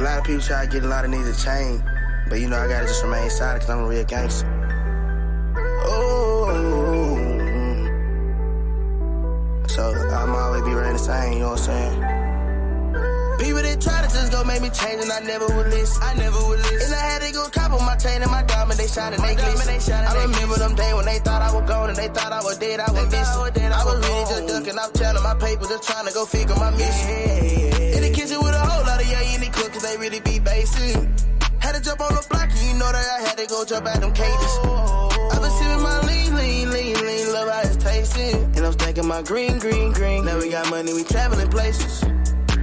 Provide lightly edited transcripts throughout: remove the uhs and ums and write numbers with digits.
lot of people try to get a lot of niggas to change, but you know I gotta just remain silent because I'm a real gangster. Oh, so I'ma always be running the same, you know what I'm saying? People that try to just go make me change and I never would listen. And I had to go cop on my chain and my diamond, they shining, they glisten. I remember them days when they thought I was gone and they thought I was dead, I was missing. I was really just ducking, I'm telling my paper, just trying to go figure my mission. In the kitchen with a whole lot of young indie cookers, they really be basic. Had to jump on the block and you know that I had to go jump at them cages. I been sipping my lean, love how it's tasting. And I'm stacking my green. Now we got money, we traveling places.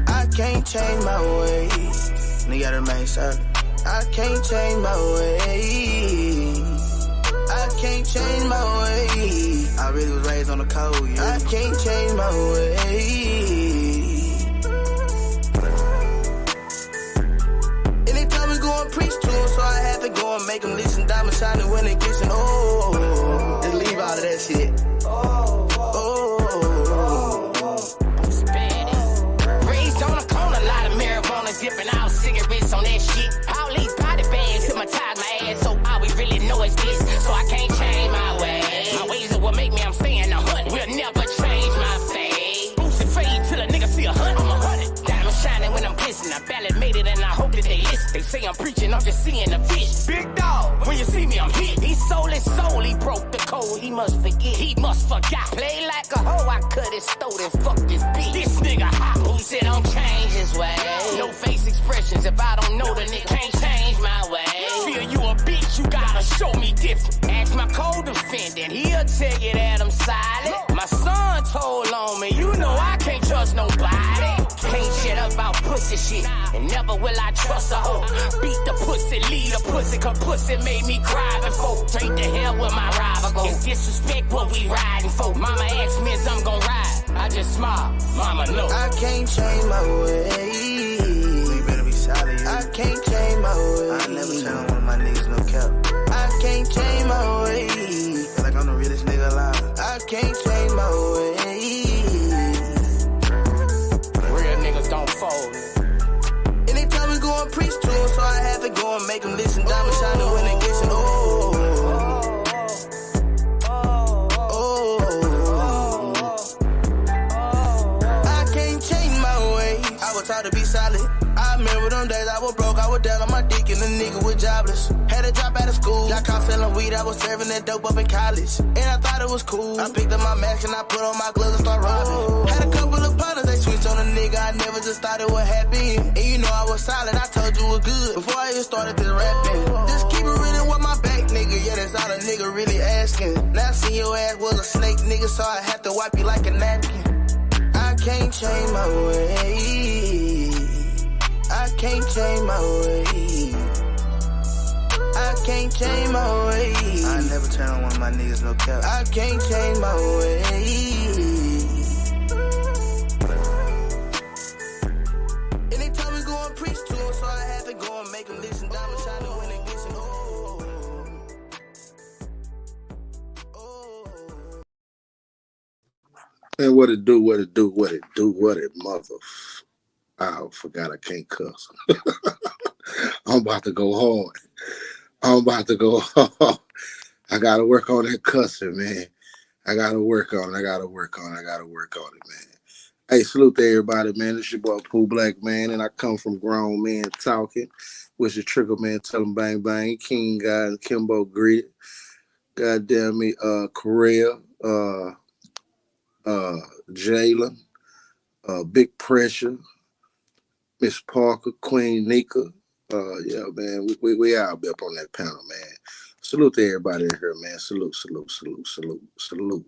I can't change my ways. Nigga gotta remain silent. I can't change my ways. I can't change my ways. I really was raised on the code, yeah. I can't change my ways. Anytime we go and preach to them, so I had to go and make them listen. Diamond shining when they kissing. Oh, just leave all of that shit. Dipping out cigarettes on that shit. All these body bags hypnotize my ass, so all we really know is this. So I can't change my ways. My ways are what make me, I'm staying a hunt. We'll never change my fate. Boost and fade till a nigga see a hunt. I'm a hundred. Diamond shining when I'm kissing. I barely made it and I hope that they listen. They say I'm preaching, I'm just seeing the fish. Big dog, when you see me, I'm hit. He sold his soul, he broke the code. He must forget, he must forgot. Play like a hoe, I cut his throat and fuck this beat. This nigga hot, who said don't change his way. No face expressions, if I don't know the nigga can't change my way. Feel you a bitch, you gotta show me different. Ask my co-defendant, he'll tell you that I'm silent. My son told on me, you know I can't trust nobody. Can't shut up about pussy shit, and never will I trust a hoe. Beat the pussy, lead a pussy, cause pussy made me cry before. Straight to hell where my rival go. It's disrespect what we riding for. Mama asked me if I'm gon' ride, I just smile, mama no. I can't change my ways. I can't change my ways. I never turn on one of my niggas, no cap. I can't change my ways. Feel like I'm the realest nigga alive. I can't change my ways. Real niggas don't fold. Anytime we go and preach to them, so I had to go and make them listen. Diamond shining when they kissing. Oh. I can't change my ways. I was taught to be solid. I remember them days I was broke, I was down on my dick and the nigga was jobless. Had to drop out of school, got caught selling weed, I was serving that dope up in college. And I thought it was cool, I picked up my mask and I put on my gloves and start robbing. Had a couple of partners, they switched on a nigga, I never just thought it would happen. And you know I was solid, I told you it was good, before I even started this rapping. Just keep it real with my back, nigga, yeah that's all a nigga really asking. Now I seen your ass was a snake, nigga, so I had to wipe you like a napkin. I can't change my ways. I can't change my ways. I can't change my ways. I never turn on one of my niggas, no cap. I can't change my ways. Anytime we go and preach to them, so I had to go and make them listen. Diamond shining when they glisten. And what it do, mother. I forgot I can't cuss. I'm about to go hard. I got to work on that cussing, man. I got to work on it, man. Hey, salute to everybody, man. This your boy Pooh Black, man, and I come from grown men talking. Which the trigger man, tell them bang bang. King guys, Kimbo Grit. Goddamn me, Korea, Jalen, Big Pressure. Miss Parker, Queen Nika. Yeah, man, we all be up on that panel, man. Salute to everybody in here, man. Salute,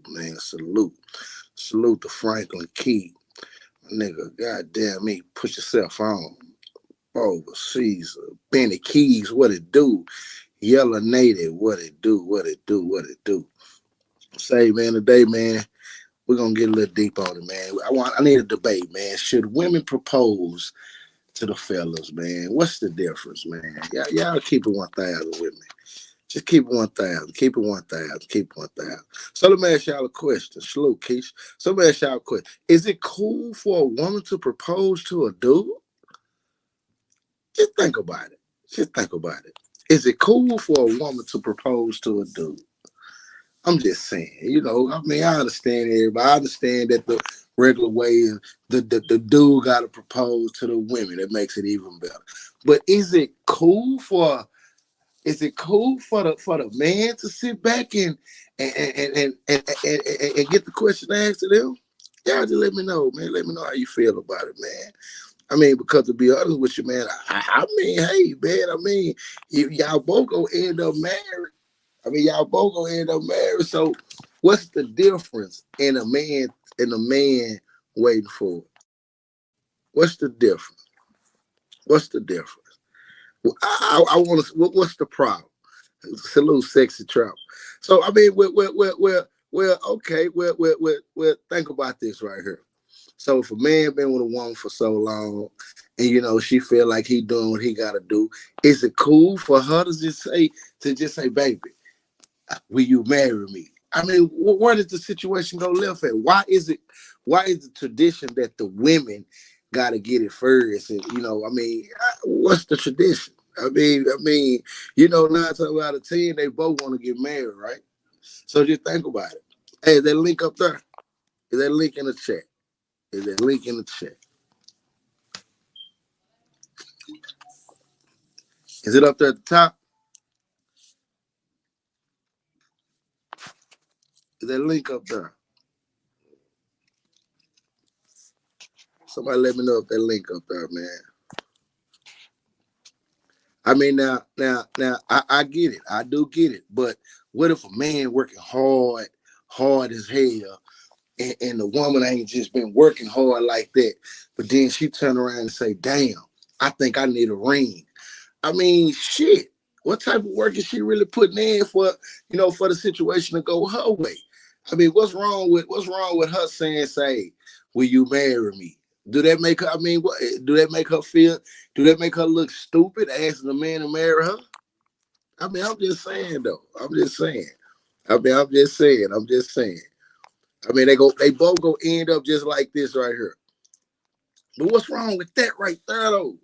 man. Salute to Franklin Key. Nigga, goddamn me, put yourself on. Over Caesar. Benny Keys, what it do? Yellow Native, what it do? Say, man, today, man, we're gonna get a little deep on it, man. I need a debate, man. Should women propose to the fellas, man? What's the difference, man? Y'all keep it 1,000 with me. Just keep it 1,000. Keep it 1,000. So let me ask y'all a question. Salute, Keish. So let me ask y'all a question. Is it cool for a woman to propose to a dude? just think about it. Just think about it. Is it cool for a woman to propose to a dude? I'm just saying, I mean, I understand everybody. I understand that the regular way is the dude got to propose to the women. That makes it even better. But is it cool for the man to sit back and get the question asked to them? Y'all just let me know, man. Let me know how you feel about it, man. I mean, because to be honest with you, man, I mean, hey, man, I mean, y'all both gonna end up married. So what's the difference in a man waiting for it? What's the difference? I want to. What's the problem? Salute, sexy trap. So I mean, okay. Think about this right here. So if a man been with a woman for so long, and she feel like he doing what he got to do, is it cool for her to just say, baby, will you marry me? I mean, where did the situation go left at? Why is the tradition that the women got to get it first? And I mean, what's the tradition? I mean, 9 times out of 10, they both want to get married, right? So just think about it. Hey, is that link up there? Is that link in the chat? Is that link in the chat? Is it up there at the top? Is that link up there? Somebody let me know if that link up there, man. I mean, now, I get it. I do get it. But what if a man working hard as hell, and the woman ain't just been working hard like that, but then she turn around and say, damn, I think I need a ring. I mean, shit. What type of work is she really putting in for the situation to go her way? I mean, what's wrong with her saying, say, will you marry me? Do that make her, do that make her feel, do that make her look stupid asking a man to marry her? I mean, I'm just saying, though. I mean, they both go end up just like this right here. But what's wrong with that right there, though?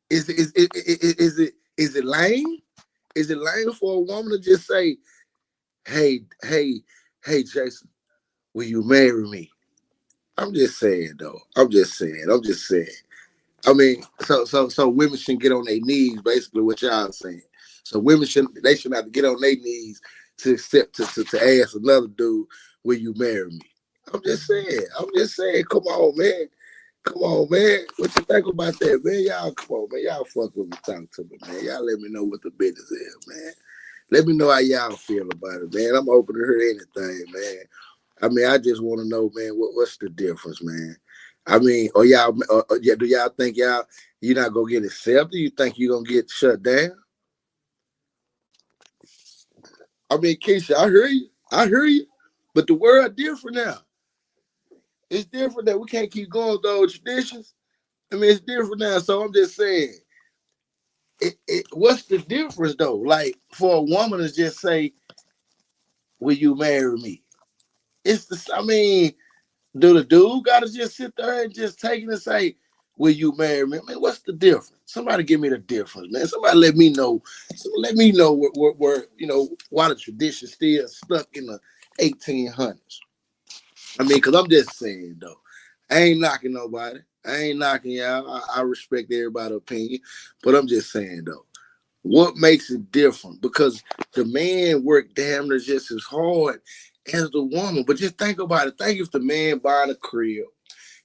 Is it lame? Is it lame for a woman to just say, hey, Jason, will you marry me? I'm just saying, though. I mean, so women should get on their knees, basically what y'all saying. So women should have to get on their knees to accept to ask another dude, will you marry me? I'm just saying, come on, man. What you think about that, man? Y'all, come on, man. Y'all fuck with me, talk to me, man. Y'all let me know what the business is, man. Let me know how y'all feel about it, man. I'm open to hear anything, man. I mean, I just want to know, man, what's the difference, man? I mean, do y'all think you're not gonna get accepted? You think you're gonna get shut down? I mean, Keisha, I hear you, but the world different now. It's different that we can't keep going with those traditions. I mean, it's different now. So I'm just saying, what's the difference though? Like for a woman to just say, "Will you marry me?" Do the dude gotta just sit there and just take it and say, "Will you marry me?" I mean, what's the difference? Somebody give me the difference, man. Somebody let me know. Let me know where why the tradition still stuck in the 1800s. I mean, because I'm just saying, though, I ain't knocking nobody. I ain't knocking y'all. I respect everybody's opinion. But I'm just saying, though, what makes it different? Because the man worked damn near just as hard as the woman. But just think about it. Think if the man buying a crib,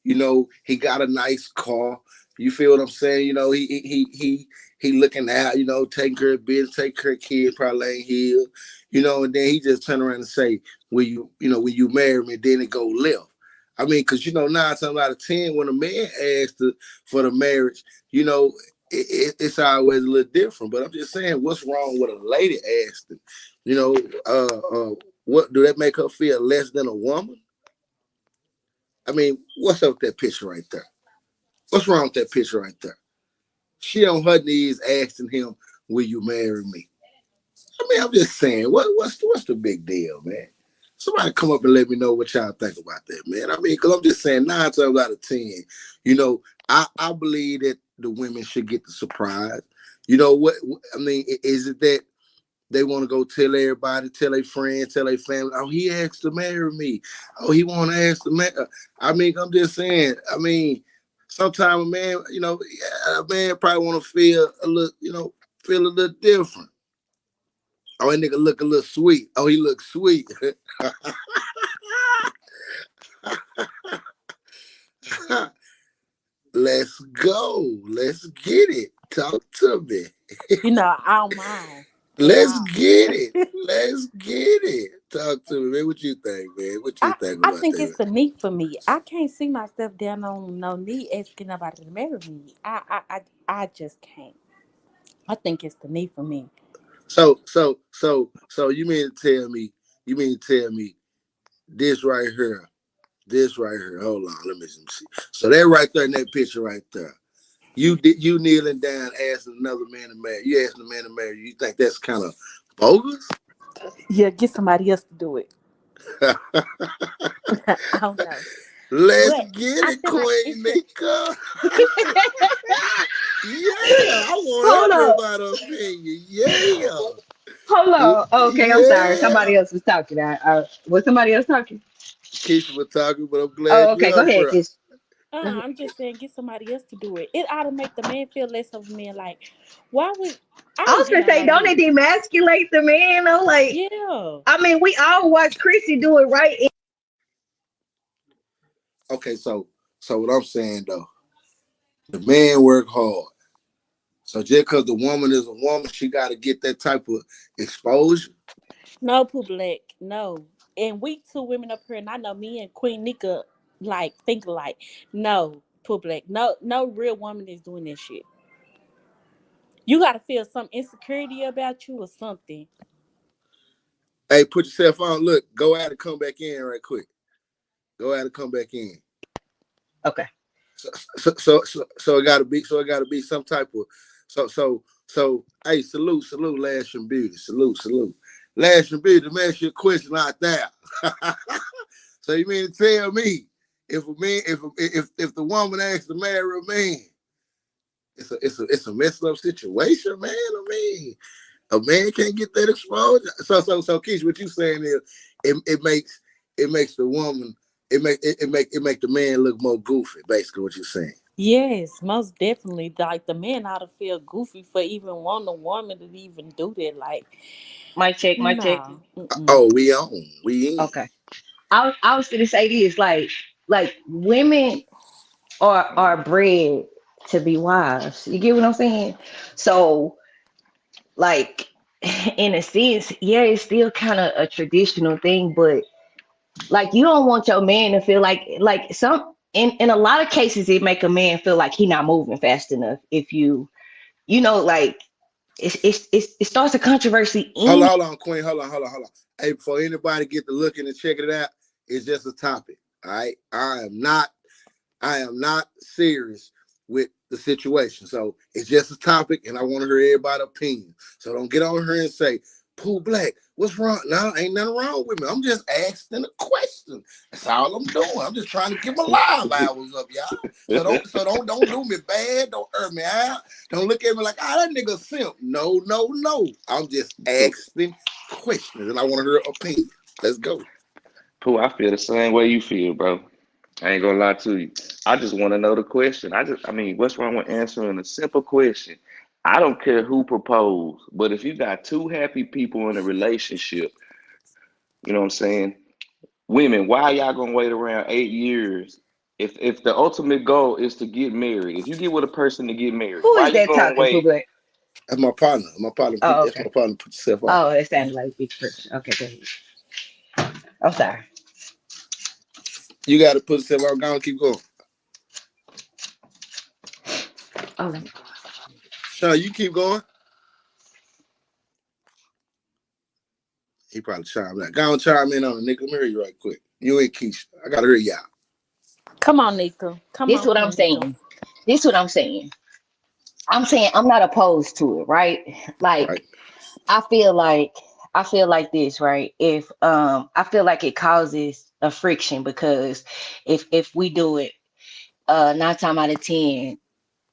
he got a nice car. You feel what I'm saying? He looking out, taking care of business, taking care of kids, probably ain't here, and then he just turn around and say, will you marry me? Then it go left. I mean, because 9 times out of 10, when a man asks for the marriage, it's always a little different. But I'm just saying, what's wrong with a lady asking? What do that make her feel less than a woman? I mean, what's up with that picture right there? What's wrong with that picture right there? She on her knees asking him, will you marry me? I mean, I'm just saying, what's the big deal, man? Somebody come up and let me know what y'all think about that, man. I mean, because I'm just saying 9 times out of 10, I believe that the women should get the surprise. You know what? I mean, is it that they want to go tell everybody, tell their friends, tell their family, oh, he asked to marry me. Oh, he want to ask to marry. I mean, I'm just saying, I mean, sometimes a man, a man probably want to feel a little, feel a little different. Oh, that nigga look a little sweet. Oh, he looks sweet. Let's go. Let's get it. Talk to me. I don't mind. Let's get it. Let's get it. Talk to me, man. What you think, man? What you think about that? I think it's the need for me. I can't see myself down on no knee asking nobody to marry me. I just can't. I think it's the need for me. So you mean to tell me this right here, hold on, let me see. So that right there in that picture right there, you kneeling down asking another man to marry you, asking a man to marry you think that's kind of bogus? Yeah, get somebody else to do it. I don't know. Let's get it, Queen Nika. Yeah, I want everybody's opinion. Yeah. Hold on. Okay, I'm sorry. Somebody else was talking. Was somebody else talking? Keisha was talking, but I'm glad. Oh, okay. Go ahead, Keisha. I'm just saying, get somebody else to do it. It ought to make the man feel less of a man. Like, why would I was gonna say, don't it demasculate the man? Though, like, yeah. I mean, we all watch Chrissy do it, right? Okay, so what I'm saying though, the man work hard. So just because the woman is a woman, she got to get that type of exposure. No, Public, no. And we two women up here, and I know me and Queen Nika think alike. No, Public, no real woman is doing this shit. You got to feel some insecurity about you or something. Hey, put yourself on. Look, go out and come back in right quick. Go out and come back in. Okay. So it gotta be some type of so hey, salute, Lash and Beauty. Salute. Lash and Beauty, let me ask you a question out there. So you mean to tell me if the woman asks to marry a man, it's a messed up situation, man. I mean, a man can't get that exposure. So Keisha, what you saying is it makes the woman it make the man look more goofy, basically what you're saying. Yes, most definitely. Like the man ought to feel goofy for even wanting a woman to even do that. Like, mic check. Oh, we in. Okay. I was gonna say this, like women are bred to be wives. You get what I'm saying? So, like, in a sense, yeah, it's still kind of a traditional thing, but like you don't want your man to feel like some in a lot of cases it make a man feel like he not moving fast enough. If like it starts a controversy. Hold on, Queen. Hold on. Hey, before anybody get to looking and checking it out, it's just a topic. All right. I am not serious with the situation. So it's just a topic, and I want to hear everybody's opinion. So don't get on here and say, Pooh Black, what's wrong? No, ain't nothing wrong with me. I'm just asking a question. That's all I'm doing. I'm just trying to get my live hours up, y'all. So don't do me bad. Don't hurt me out. Don't look at me like, that nigga simp. No. I'm just asking questions, and I want to hear opinion. Let's go. Pooh, I feel the same way you feel, bro. I ain't gonna lie to you. I just want to know the question. I mean, what's wrong with answering a simple question? I don't care who proposed, but if you got two happy people in a relationship, you know what I'm saying? Women, why y'all gonna wait around 8 years? If the ultimate goal is to get married, if you get with a person to get married, who why is that you gonna talking, wait? Public? That's my partner. Oh, That's okay. my partner. Put yourself on. Oh, it sounded like big person. Okay, go ahead. I'm sorry. You got to put yourself on. Go on, keep going. Oh, Sean, you keep going. He probably chimed in. Go on, chime in on it, Nick. Let me hear you right quick. You and Keisha. I got to hear y'all. Come on, Nika. This is what I'm saying. I'm saying I'm not opposed to it, right? Like, right. I feel like this, right? If I feel like it causes a friction because if we do it 9 times out of 10,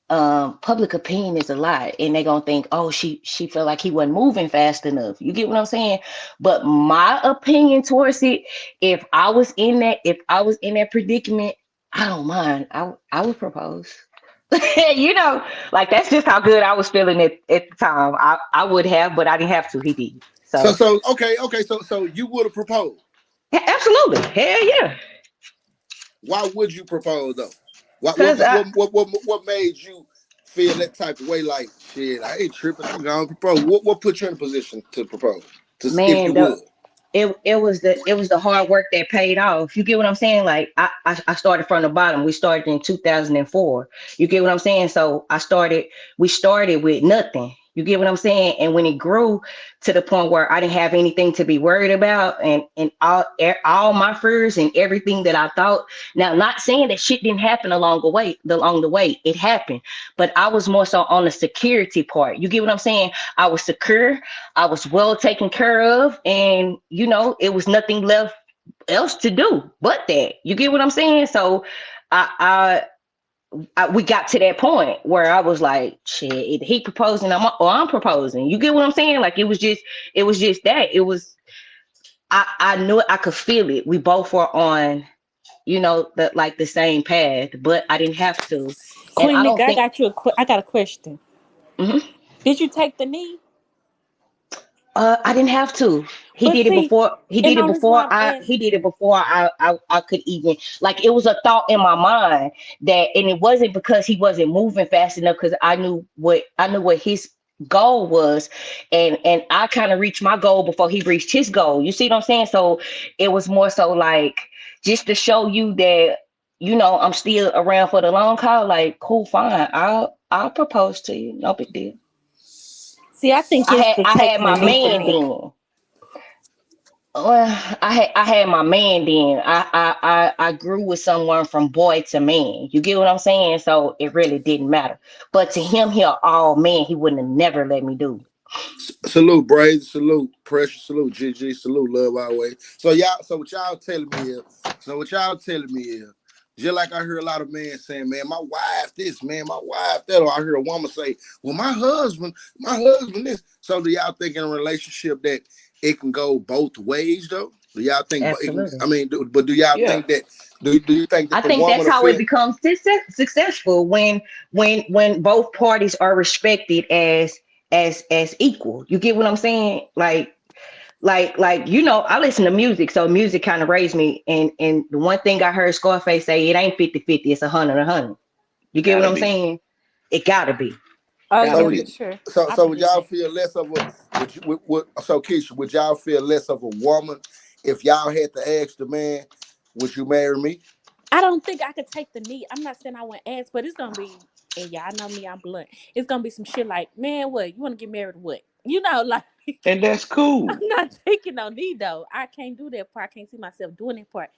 public opinion is a lot, and they're gonna think, oh, she felt like he wasn't moving fast enough. You get what I'm saying? But my opinion towards it, if I was in that predicament, I don't mind. I would propose. You know, like that's just how good I was feeling at the time. I would have, but I didn't have to. He did. So Okay. So you would have proposed. yeah, absolutely, hell yeah. Why would you propose though? What Because what made you feel that type of way? Like shit, I ain't tripping. I'm gonna propose. What put you in a position to propose? If you man, would. it was the hard work that paid off. You get what I'm saying? Like I started from the bottom. We started in 2004. You get what I'm saying? So we started with nothing. You get what I'm saying? And when it grew to the point where I didn't have anything to be worried about, and all my fears and everything that I thought. Now, not saying that shit didn't happen along the way, it happened. But I was more so on the security part. You get what I'm saying? I was secure. I was well taken care of, and it was nothing left else to do but that. You get what I'm saying? So we got to that point where I was like, shit, he proposing, I'm proposing. You get what I'm saying? Like it was just that. It was I knew it, I could feel it. We both were on, the same path, but I didn't have to. And Queen I Nick, don't think I got a question. Mhm. Did you take the knee? I didn't have to. He But did it see, before. He and did it the reason why before I'm I. He asking, did it before I could even like. It was a thought in my mind and it wasn't because he wasn't moving fast enough. Because I knew what his goal was, and I kind of reached my goal before he reached his goal. You see what I'm saying? So it was more so like just to show you that I'm still around for the long haul. Like, cool, fine. I'll propose to you. No big deal. see, I think it's the I had taking the my knee for man me. then. Well, I had my man then. I grew with someone from boy to man. You get what I'm saying? So it really didn't matter. But to him, he all man. He wouldn't have never let me do. Salute, Brazy, salute, Pressure, salute, GG, salute, Love Our Way. So what y'all telling me is, just like I hear a lot of men saying, man, my wife this, man, my wife that, or I hear a woman say, well, my husband this. So do y'all think in a relationship that it can go both ways though? Do y'all think? Absolutely. But do y'all Yeah. think that? Do you think I that the think woman that's will how it feel? becomes successful when both parties are respected as equal. You get what I'm saying? I listen to music, so music kind of raised me. And the one thing I heard Scarface say, it ain't 50-50, it's 100-100. You get what Gotta I'm be. saying? It gotta be. Oh Gotta yeah, So for be. sure. I so would believe y'all that. feel less of a so Keisha, would y'all feel less of a woman if y'all had to ask the man, would you marry me? I don't think I could take the knee. I'm not saying I wouldn't ask, but it's gonna be, and y'all know me, I'm blunt. It's gonna be some shit like, man, what you want to get married? What like. And that's I'm cool. not taking no knee though. I can't do that part. I can't see myself doing that part.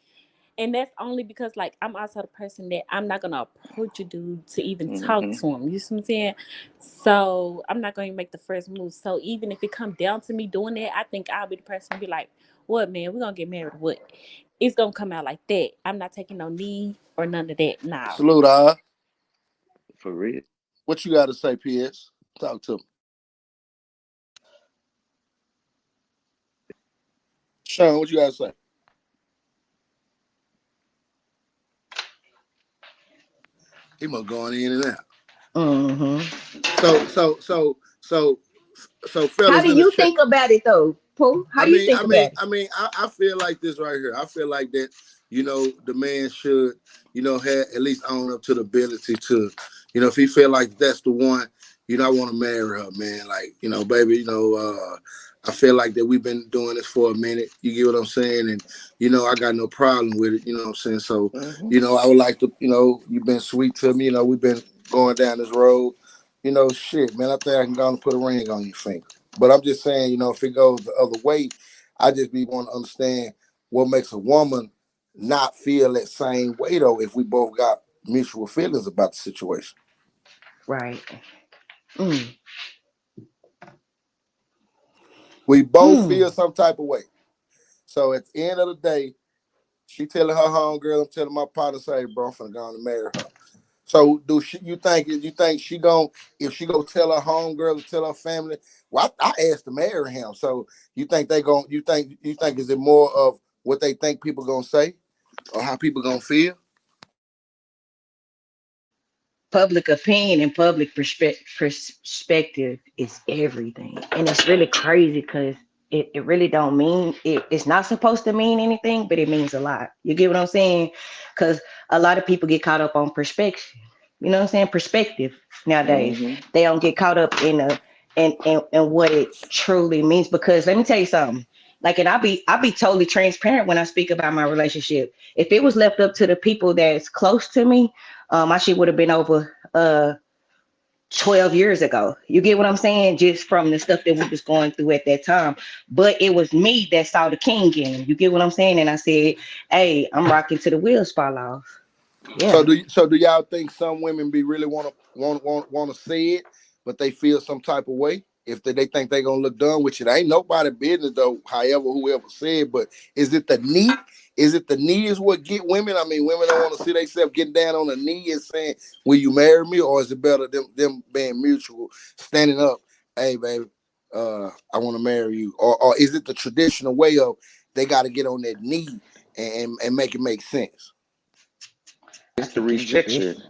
And that's only because like I'm also the person that I'm not gonna approach a dude to even talk Hmm. to him. You see what I'm saying? So I'm not gonna make the first move. So even if it come down to me doing that, I think I'll be the person to be like, what man, we're gonna get married or what? It's gonna come out like that. I'm not taking no knee or none of that. Nah. Salute, For real. what you got to say, PS? Talk to me. Sean, what you got to say? He must going in and out. Hmm. So How fellas do in the you chat. think about it though, Pooh? How do you think about it? I feel like this right here. I feel like that, the man should, have at least own up to the ability to, if he feel like that's the one, I want to marry her, man. Like, baby, I feel like that we've been doing this for a minute. You get what I'm saying? And, I got no problem with it. You know what I'm saying? So, Hmm. I would like to, you've been sweet to me. We've been going down this road. Shit, man, I think I can go and put a ring on your finger. But I'm just saying, if it goes the other way, I just be want to understand what makes a woman not feel that same way though if we both got mutual feelings about the situation. Right. Mm. We both Mm. feel some type of way. So at the end of the day, she telling her homegirl, I'm telling my partner, say, bro, I'm finna go on and marry her. So you think she gon' if she go tell her homegirl or tell her family? Well, I asked to marry him. So you think you think is it more of what they think people gonna say or how people gonna feel? Public opinion and public perspective is everything, and it's really crazy because it really don't mean it's not supposed to mean anything, but it means a lot. You get what I'm saying? Because a lot of people get caught up on perspective, you know what I'm saying, perspective nowadays. Hmm. They don't get caught up in what it truly means, because let me tell you something. Like, and I'll be totally transparent when I speak about my relationship. If it was left up to the people that's close to me, my shit would have been over 12 years ago. You get what I'm saying? Just from the stuff that we was going through at that time. But it was me that saw the king in him. You get what I'm saying? And I said, hey, I'm rocking to the wheels fall off. So Yeah. do y'all think some women be really want to say it, but they feel some type of way if they think they gonna look dumb, which it ain't nobody business though. However, whoever said, but is it the knee? Is it the knee is what get women? I mean, women don't want to see themselves getting down on the knee and saying, "Will you marry me?" Or is it better them being mutual, standing up? Hey, baby, I want to marry you. Or is it the traditional way of they got to get on their knee and make it make sense? I It's the think rejection.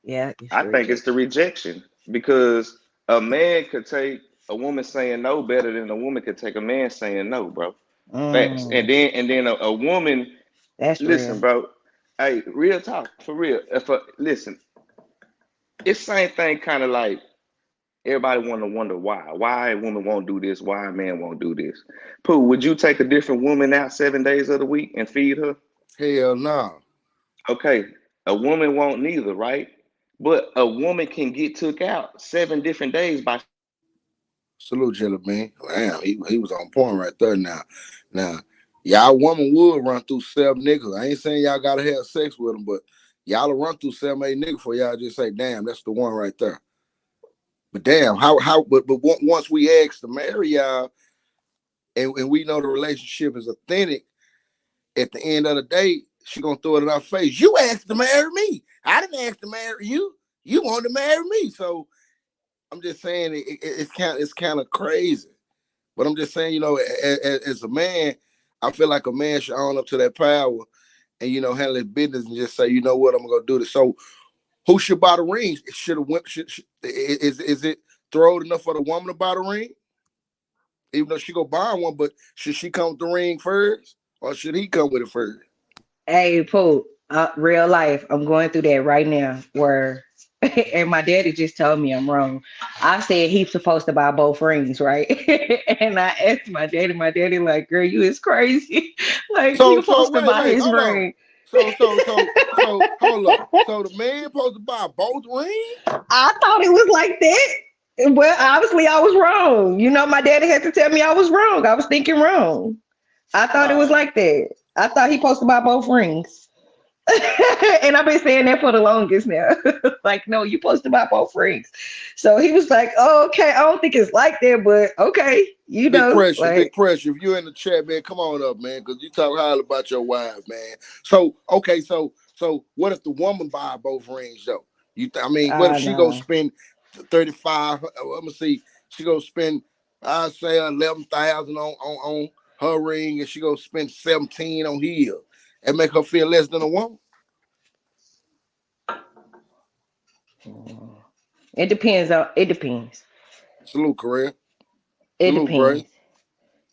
it's I the think it's the rejection. rejection because a man could take a woman saying no better than a woman could take a man saying no, bro. Facts. And Mm, then a woman, that's listen, real. bro. Hey, real talk for real. Listen, it's same thing, kind of like everybody want to wonder why a woman won't do this, why a man won't do this. Pooh, would you take a different woman out 7 days of the week and feed her? Hell no. Okay, a woman won't neither, right? But a woman can get took out 7 different days by. Salute, Jelly Bean. Damn, he was on point right there. Now, y'all woman would run through 7 niggas. I ain't saying y'all gotta have sex with them, but y'all will run through 7, 8 niggas before y'all just say, "Damn, that's the one right there." But damn, but once we ask to marry y'all and we know the relationship is authentic, at the end of the day, she gonna throw it in our face. You asked to marry me. I didn't ask to marry you. You wanted to marry me, so I'm just saying it's kind of crazy. But I'm just saying, as a man, I feel like a man should own up to that power and handle his business and just say, you know what, I'm gonna do this. So who should buy the ring? Should a woman is it throwed enough for the woman to buy the ring? Even though she go buy one, but should she come with the ring first? Or should he come with it first? Hey, Pooh, real life, I'm going through that right now where, and my daddy just told me I'm wrong. I said he's supposed to buy both rings, right? And I asked my daddy, like, girl, you is crazy. Like, So you so supposed to wait, buy wait, his hold on. ring. So hold up. So the man supposed to buy both rings? I thought it was like that. Well, obviously, I was wrong. You know, my daddy had to tell me I was wrong. I was thinking wrong. I thought it was Nah. like that. I thought he supposed to buy both rings. And I've been saying that for the longest now. Like, no, you're supposed to buy both rings. So he was like, oh, okay, I don't think it's like that, but okay, Big pressure, big like, pressure. If you're in the chat, man, come on up, man, because you talk highly about your wife, man. So, okay, so what if the woman buy both rings though? I mean, what if she go no. spend 35? Let me see. She go spend, I say 11,000 on her ring, and she go spend 17 on his, and make her feel less than a woman. It depends. Salute, career. It Salute, Bray. depends.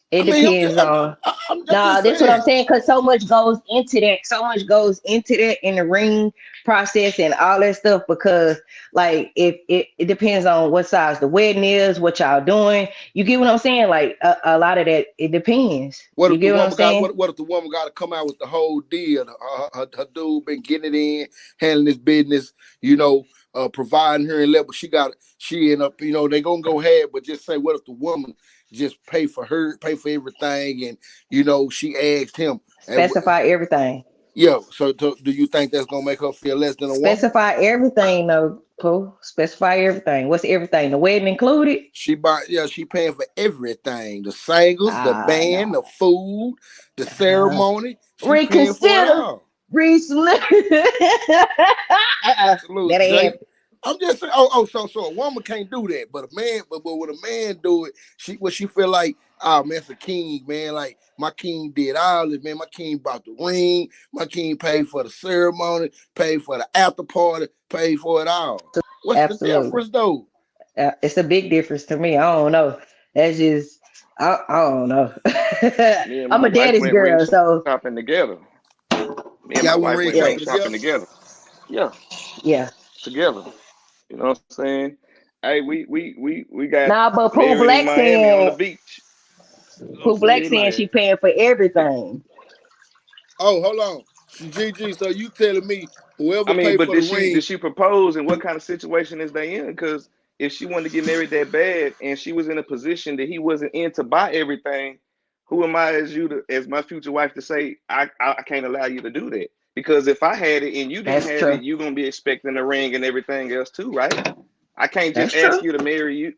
It I mean, depends on. I'm Nah, just that's what I'm saying. saying. Cause so much goes into that. So much goes into that in the ring process and all that stuff. Because like, if it depends on what size the wedding is, what y'all doing. You get what I'm saying? Like a lot of that, it depends. What You if the get what I'm woman got saying? what if the woman got to come out with the whole deal? Her dude been getting it in, handling his business, providing her and level. She end up, they gonna go ahead, but just say, what if the woman just pay for everything, and she asked him, and Specify everything. do you think that's gonna make her feel less than a woman? Specify everything, though, Pooh. Specify everything. What's everything? The wedding included? She paying for everything, the singles, the Ah, band, no. the food, the Uh, ceremony. She paying for it reconsider. all. Reese, that Salute, ain't Jay. happen. I'm just saying. So a woman can't do that, but a man, but when a man do it, she feel like, oh man, it's a king, man. Like my king did all this, man. My king bought the ring. My king paid for the ceremony, paid for the after party, paid for it all. What's the Absolutely. difference, though? It's a big difference to me. I don't know. That's just I don't know. Me and I'm my a wife daddy's went ring girl, so shopping together. Me and my Y'all went wife ring went yeah, ring shopping shopping together. together. Yeah, yeah. together. You know what I'm saying? Hey, we got Nah, but married in Miami on the beach. You know what I'm Pooh Black saying? saying Like, she paying for everything. Oh, hold on, GG. So you telling me I whoever mean, paid but for the did ring? she propose and what kind of situation is they in? Because if she wanted to get married that bad and she was in a position that he wasn't in to buy everything, who am I as you to, as my future wife to say I can't allow you to do that? Because if I had it and you didn't That's have it, true. you're gonna be expecting a ring and everything else too, right? I can't just That's ask true. you to marry you.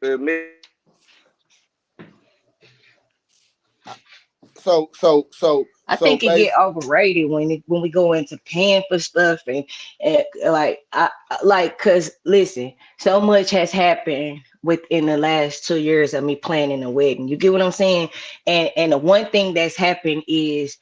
I So, think it get base. overrated when we go into paying for stuff and like like because listen, so much has happened within the last 2 years of me planning a wedding. You get what I'm saying? And the one thing that's happened is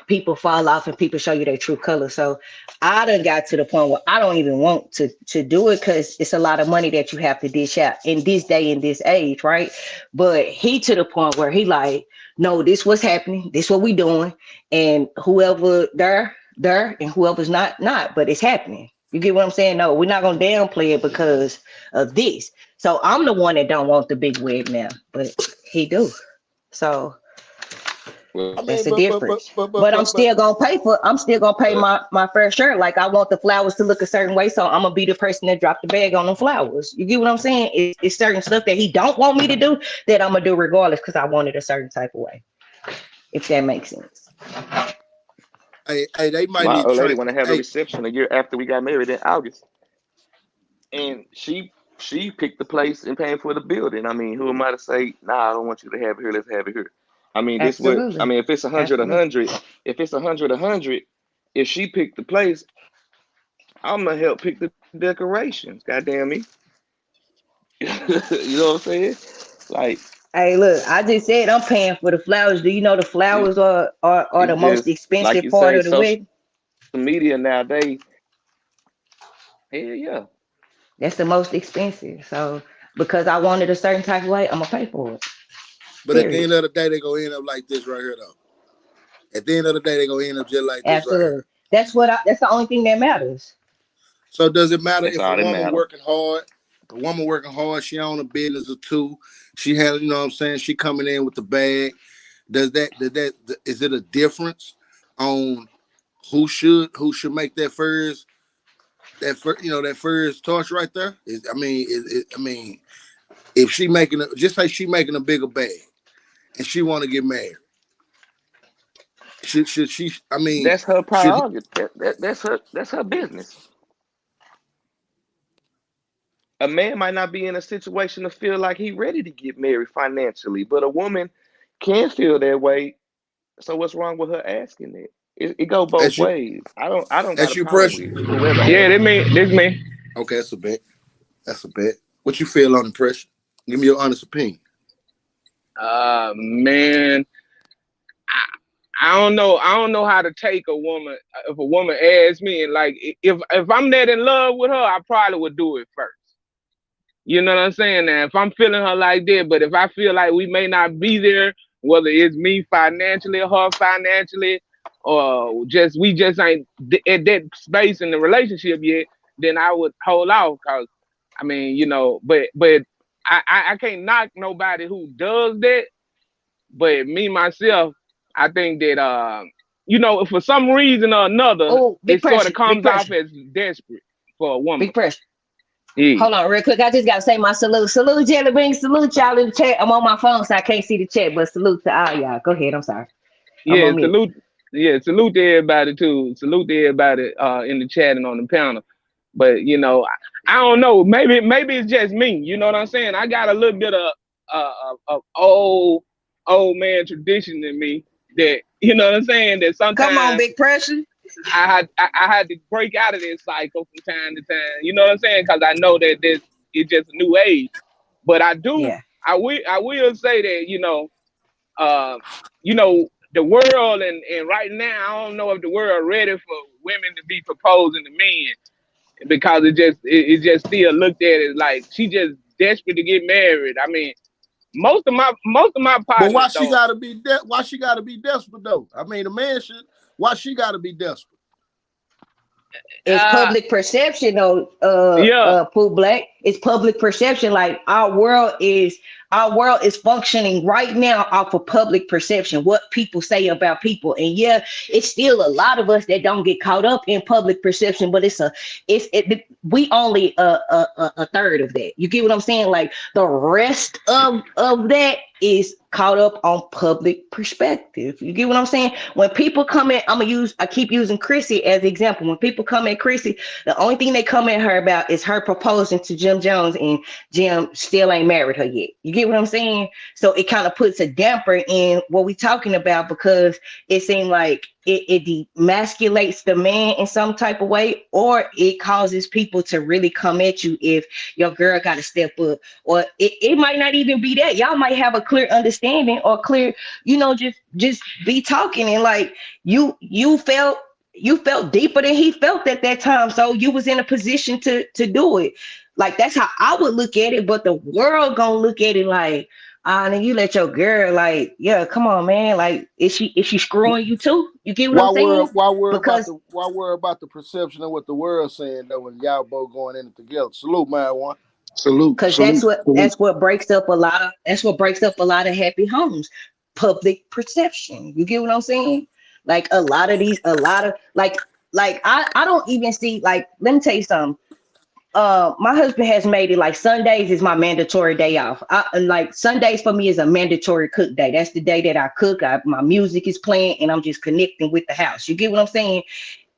people fall off and people show you their true color. So I done got to the point where I don't even want to do it because it's a lot of money that you have to dish out in this day and this age, right? But he to the point where he like, no, this what's happening, this what we doing, and whoever there, and whoever's not, but it's happening. You get what I'm saying? No, we're not gonna downplay it because of this. So I'm the one that don't want the big wig now, but he do. So I Well, that's mean, the difference. But I'm still gonna pay but my fair share. Like I want the flowers to look a certain way, so I'm gonna be the person that drop the bag on the flowers. You get what I'm saying? It's certain stuff that he don't want me to do that I'm gonna do regardless because I want it a certain type of way. If that makes sense. hey, they might my need old lady train. want to have a Hey, reception a year after we got married in August, and she picked the place and paying for the building. I mean, who am I to say, nah, I don't want you to have it here. Let's have it here. I mean, this what I Absolutely. mean. If it's a Absolutely. hundred, if it's a hundred, if she picked the place, I'm gonna help pick the decorations. Goddamn me, you know what I'm saying? Like Hey, look, I just said I'm paying for the flowers. Do you know the it, flowers are the it's most just like expensive you part say, of the social wedding? media nowadays. Hell yeah, That's the most expensive. So because I wanted a certain type of way, I'm gonna pay for it. but at the Period. end of the day, they gonna end up like this right here, though. At the end of the day, they gonna end up just like this right Absolutely. here. That's the only thing that matters. So does it matter that's if a all that woman matter. working hard? A woman working hard, she own a business or two. She has, you know what I'm saying? She coming in with the bag. Is it a difference on who should make that first torch right there? I mean, if she making just say she making a bigger bag and she want to get married, should she? I mean, That's her should he? prerogative. That's her business. A man might not be in a situation to feel like he ready to get married financially, but a woman can feel that way. So what's wrong with her asking that? It go both As you ways. I don't got as a you problem pressure? with whoever Yeah, asks. this me. Okay, that's a bet. That's a bet. What you feel on the pressure? Give me your honest opinion. Man, I don't know. I don't know how to take a woman if a woman asks me and like if I'm that in love with her, I probably would do it first. You know what I'm saying? Now, if I'm feeling her like that, but if I feel like we may not be there, whether it's me financially or her financially, or just we just ain't at that space in the relationship yet, then I would hold off. Cause I mean, but I can't knock nobody who does that. But me myself, I think that for some reason or another, Oh, big it sort of pressure, big comes off pressure, as desperate for a woman. big pressure. Yeah. Hold on, real quick. I just gotta say my salute. Salute, Jelly Bean. Salute y'all in the chat. I'm on my phone, so I can't see the chat, but salute to all y'all. Go ahead. I'm sorry. I'm Yeah, on mute. salute. Yeah, salute to everybody too. Salute to everybody in the chat and on the panel. But I don't know. Maybe it's just me. You know what I'm saying? I got a little bit of old man tradition in me that you know what I'm saying. That Come on, sometimes big pressure. I had to break out of this cycle from time to time. You know what I'm saying? Because I know that it's just a new age. But I Yeah. will say that you know the world and right now I don't know if the world ready for women to be proposing to men because it just still looked at it like she just desperate to get married. I mean, most of my But partners why she though. gotta be why she gotta be desperate though? I mean, the man should. Why she gotta be desperate? It's Uh, public perception though, yeah, Pooh Black. It's public perception. Like our world is functioning right now off of public perception, what people say about people. And yeah, it's still a lot of us that don't get caught up in public perception, but we only a third of that. You get what I'm saying? Like the rest of that is caught up on public perspective. You get what I'm saying? When people come in, I keep using Chrissy as the example. When people come at Chrissy, the only thing they come at her about is her proposing to Jim Jones, and Jim still ain't married her yet. You get what I'm saying? So it kind of puts a damper in what we talking about, because it seems like it demasculates the man in some type of way, or it causes people to really come at you if your girl got to step up. Or it might not even be that. Y'all might have a clear understanding or clear, just be talking, and like you felt deeper than he felt at that time, so you was in a position to do it. Like that's how I would look at it, but the world gonna look at it like, and you let your girl, like, yeah, come on, man. Like, is she screwing you too? You get what I'm saying? Why worry Because about the perception of what the world's saying though when y'all both going in it together? Salute, man. One. Salute, because salute, salute. that's what breaks up a lot of happy homes. Public perception. You get what I'm saying? Like a lot of like I don't even see, like, let me tell you something. My husband has made it like Sundays is my mandatory day off. Like Sundays for me is a mandatory cook day. That's the day that I cook. My music is playing and I'm just connecting with the house. You get what I'm saying?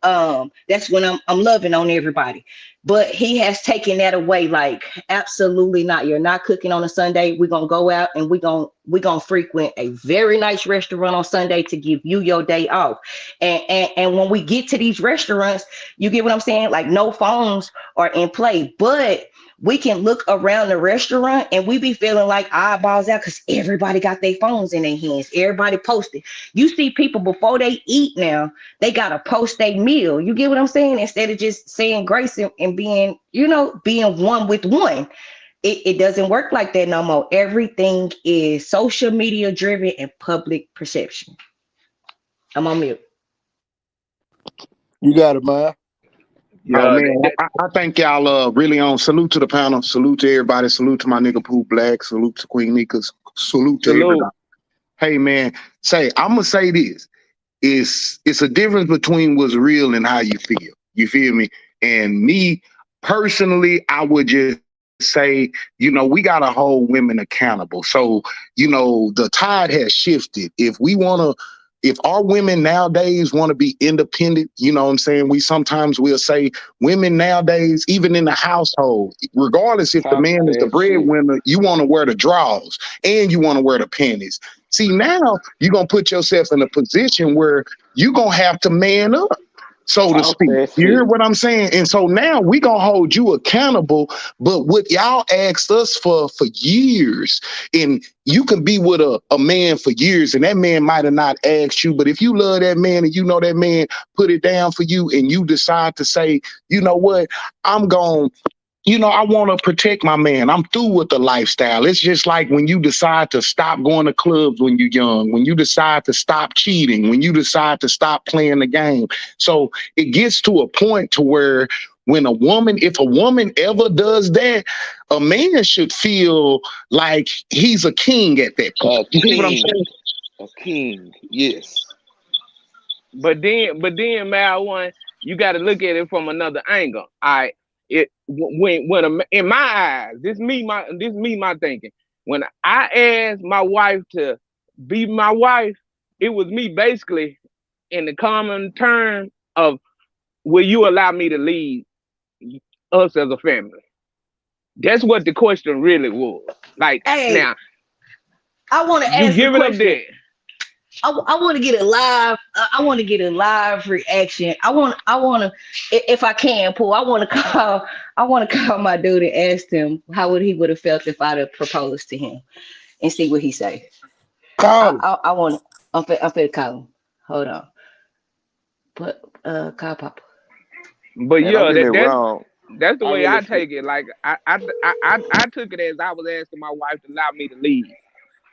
That's when I'm loving on everybody. But he has taken that away. Like, absolutely not. You're not cooking on a Sunday. We're gonna go out and we're gonna frequent a very nice restaurant on Sunday to give you your day off. And when we get to these restaurants, you get what I'm saying? Like, no phones are in play, but we can look around the restaurant and we be feeling like eyeballs out because everybody got their phones in their hands. Everybody posted. You see people before they eat now, they got to post their meal. You get what I'm saying? Instead of just saying grace and being, being one with one. It doesn't work like that no more. Everything is social media driven and public perception. I'm on mute. You got it, man. Oh man, I think y'all really on. Salute to the panel. Salute to everybody. Salute to my nigga Pooh Black. Salute to Queen Nika. Salute to everybody. Hey man, I'm gonna say this. It's a difference between what's real and how you feel. You feel me? And me personally, I would just say, we gotta hold women accountable. So, the tide has shifted. If our women nowadays want to be independent, you know what I'm saying? We'll say women nowadays, even in the household, regardless if the man is the breadwinner, you want to wear the drawers and you want to wear the panties. See, now you're going to put yourself in a position where you're going to have to man up, so to speak. You hear what I'm saying? And so now we going to hold you accountable, but what y'all asked us for years, and you can be with a man for years and that man might have not asked you, but if you love that man and that man put it down for you and you decide to say, you know what, I'm going, I want to protect my man. I'm through with the lifestyle. It's just like when you decide to stop going to clubs when you're young, when you decide to stop cheating, when you decide to stop playing the game. So it gets to a point to where if a woman ever does that, a man should feel like he's a king at that point. You see what I'm saying? A king, yes. But then, Mal, you got to look at it from another angle. In my eyes, this me my thinking. When I asked my wife to be my wife, it was me basically in the common term of, will you allow me to lead us as a family? That's what the question really was. Like, hey, now I want to ask you give a it question. up there. I want to get a live. I want to get a live reaction. I want to, if I can, Paul. I want to call. I want to call my dude and ask him how he would have felt if I'd have proposed to him and see what he say. Call him. I want. I'm finna call him. Hold on. But call Papa. But And don't yeah, get me wrong. that's the I way I really feel take it. Like I took it as I was asking my wife to allow me to leave,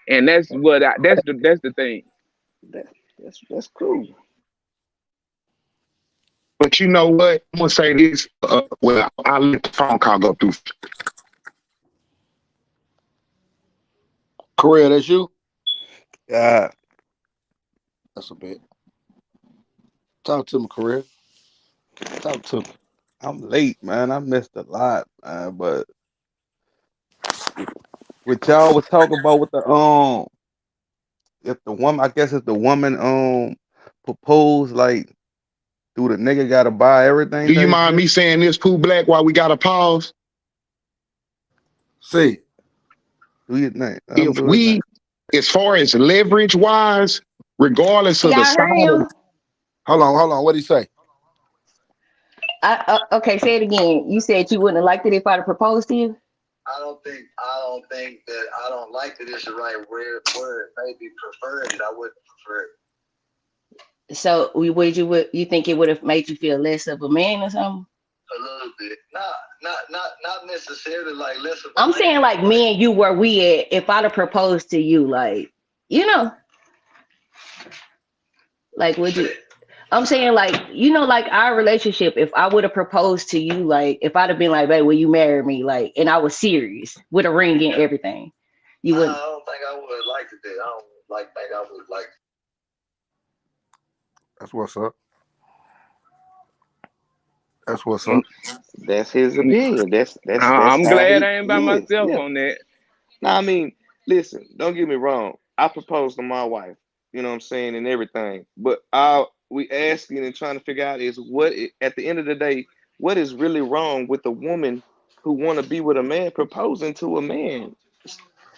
and that's the thing. that's cool. But you know what? I'm gonna say this. Well, I'll let the phone call go through. Korea, that's you? Yeah, That's a bit. Talk to me, Korea. Talk to me. I'm late, man. I missed a lot, man. But what y'all was talking about with the if the woman, I guess if the woman propose, like, do the nigga gotta buy everything? Do you type mind shit? me saying this, Pooh Black, while we got to pause? See, Do you think? Let him If do his thing. we, as far as leverage wise, regardless of the Y'all size, heard him? hold on. What'd he say? Okay, say it again. You said you wouldn't have liked it if I'd have proposed to you. I don't think that I don't like that is the right word. Maybe preferred it. I wouldn't prefer it. So you think it would have made you feel less of a man or something? A little bit. Not necessarily like less of a I'm man, saying like but me and you where we at. If I'd have proposed to you, like like would you? I'm saying like like our relationship. If I would have proposed to you, like if I'd have been like, "Babe, will you marry me?" Like, and I was serious with a ring and everything, you I wouldn't. don't think I would have liked it. I don't think I would like. That's what's up. That's what's up. That's his opinion. That's I'm how glad he I ain't by is. myself Yeah. on that. Now, I mean, listen, don't get me wrong. I proposed to my wife, you know what I'm saying, and everything. But we asking and trying to figure out is at the end of the day, what is really wrong with a woman who want to be with a man proposing to a man?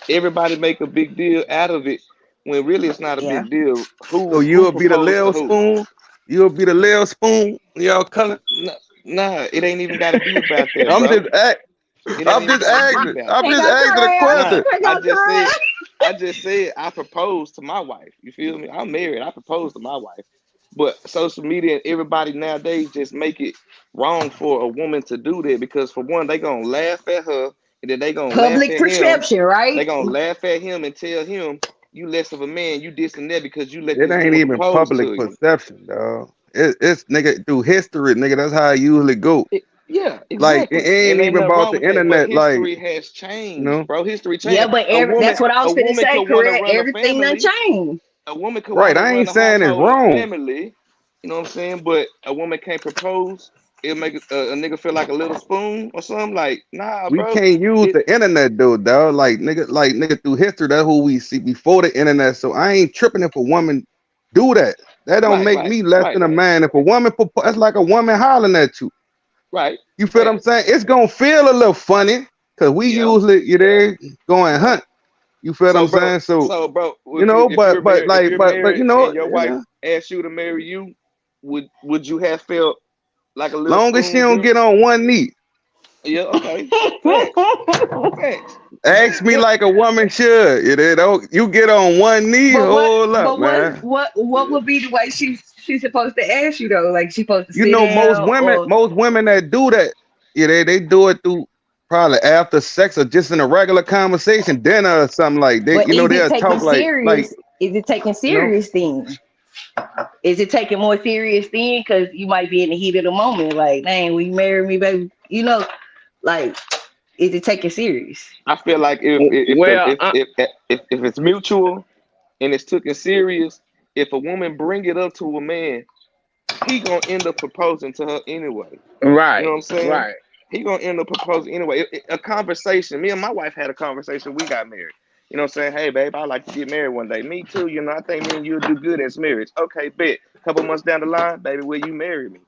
Everybody make a big deal out of it when really it's not a Yeah. big deal. So Who you'll be the proposed to little who? spoon. You'll be the little spoon. Y'all color. Nah, it ain't even got to be about that, I'm bro. just It ain't I'm even just got to be asking. about I'm that. just asking a question. Nah, I just said I proposed to my wife. You feel me? I'm married. I proposed to my wife. But social media and everybody nowadays just make it wrong for a woman to do that because for one, they gonna laugh at her and then they gonna laugh Public at him. perception, They right? gonna laugh at him and tell him you less of a man, you this and that because you let It this ain't woman even propose public to you. perception, dog. It's nigga through history, nigga. That's how it usually go. Yeah, Like it exactly. ain't And ain't even nothing about wrong the with that. But internet. Like history has changed, know, bro. History Yeah, changed. but that's what I was A finna woman say, could want to correct? run a Everything done family. changed. A woman could right? want to I run ain't a saying it's household and wrong. family. You know what I'm saying? But a woman can't propose. It'll make a nigga feel like a little spoon or something. Like, nah, We bro. can't use It the internet though, dog. Like nigga through history. That's who we see before the internet. So I ain't tripping if a woman do that. That don't make me less than a man. If a woman that's like a woman hollering at you. Right. You feel what I'm saying? It's gonna feel a little funny because we usually going hunt. You feel what I'm saying? So bro, you know, if you're married, but you know, and your wife asked you to marry you, would you have felt like a little long as she spoon don't then? get on one knee. Yeah, okay. Facts. Ask me like a woman should. You get on one knee, hold up, man. What would be the way she's supposed to ask you though? Like she's supposed to You sit know, down most women that do that, they do it through probably after sex or just in a regular conversation, dinner or something like that. But You know, is it they'll taking talk serious? Is it taking you know, serious then? Is it taking more serious then? Because you might be in the heat of the moment, like, dang, will you marry me, baby? You know, like, is it taking serious? I feel like if it's mutual and it's taken serious, if a woman bring it up to a man, he gonna end up proposing to her anyway. Right. You know what I'm saying? Right. He gonna end up proposing anyway. A conversation. Me and my wife had a conversation. We got married. You know what I'm saying? Hey, babe, I'd like to get married one day. Me too. You know, I think me and you'll do good as marriage. Okay, bet. Couple months down the line, baby, will you marry me?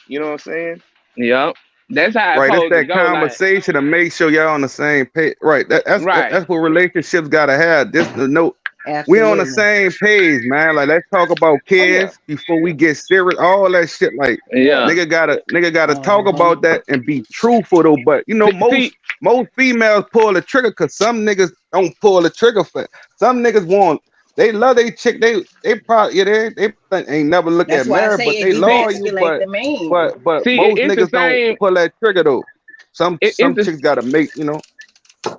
You know what I'm saying? Yep. That's how it's right. It's supposed to that go. conversation to make sure y'all on the same page. Right. That's what relationships gotta have. We on the Absolutely. same page, man. Like, let's talk about kids before we get serious. All that shit, like, Yeah. nigga gotta talk about that and be truthful though. But you know, most females pull the trigger because some niggas don't pull the trigger for. Some niggas they love they chick. They probably they ain't never look That's at why I marriage, say but it they love you. emasculate the man. But See, most it's the niggas don't same. pull that trigger though. Some chicks gotta make, you know.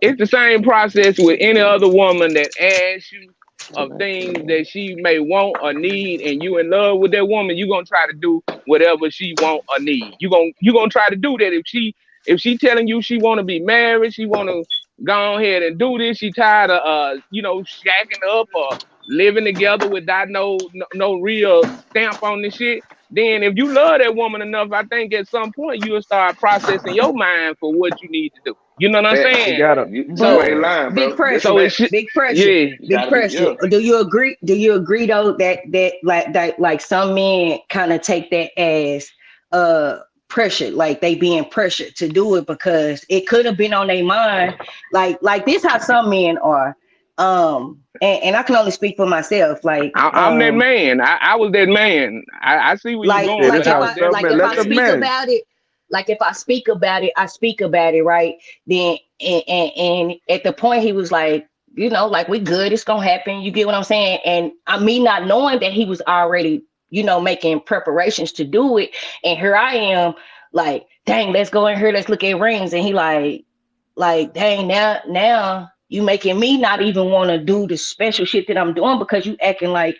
It's the same process with any other woman that asks you of things that she may want or need, and you in love with that woman. You gonna try to do whatever she want or need. You gonna try to do that. If she telling you she want to be married, she want to go ahead and do this. She tired of shacking up or living together without no real stamp on this shit. Then if you love that woman enough, I think at some point you'll start processing your mind for what you need to do. You know what I'm saying? You ain't lying, bro. Big pressure. So big pressure. Yeah. Big pressure. Do you agree? Do you agree though that like some men kind of take that as pressure, like they being pressured to do it because it could have been on their mind. Like this how some men are. And I can only speak for myself. Like I'm that man. I was that man. I see where you're going. If I speak about it. Like if I speak about it, I speak about it, right? Then and at the point he was like, you know, like we good, it's gonna happen. You get what I'm saying? And me not knowing that he was already, you know, making preparations to do it. And here I am, like, dang, let's go in here, let's look at rings. And he like, dang, now you making me not even want to do the special shit that I'm doing because you acting like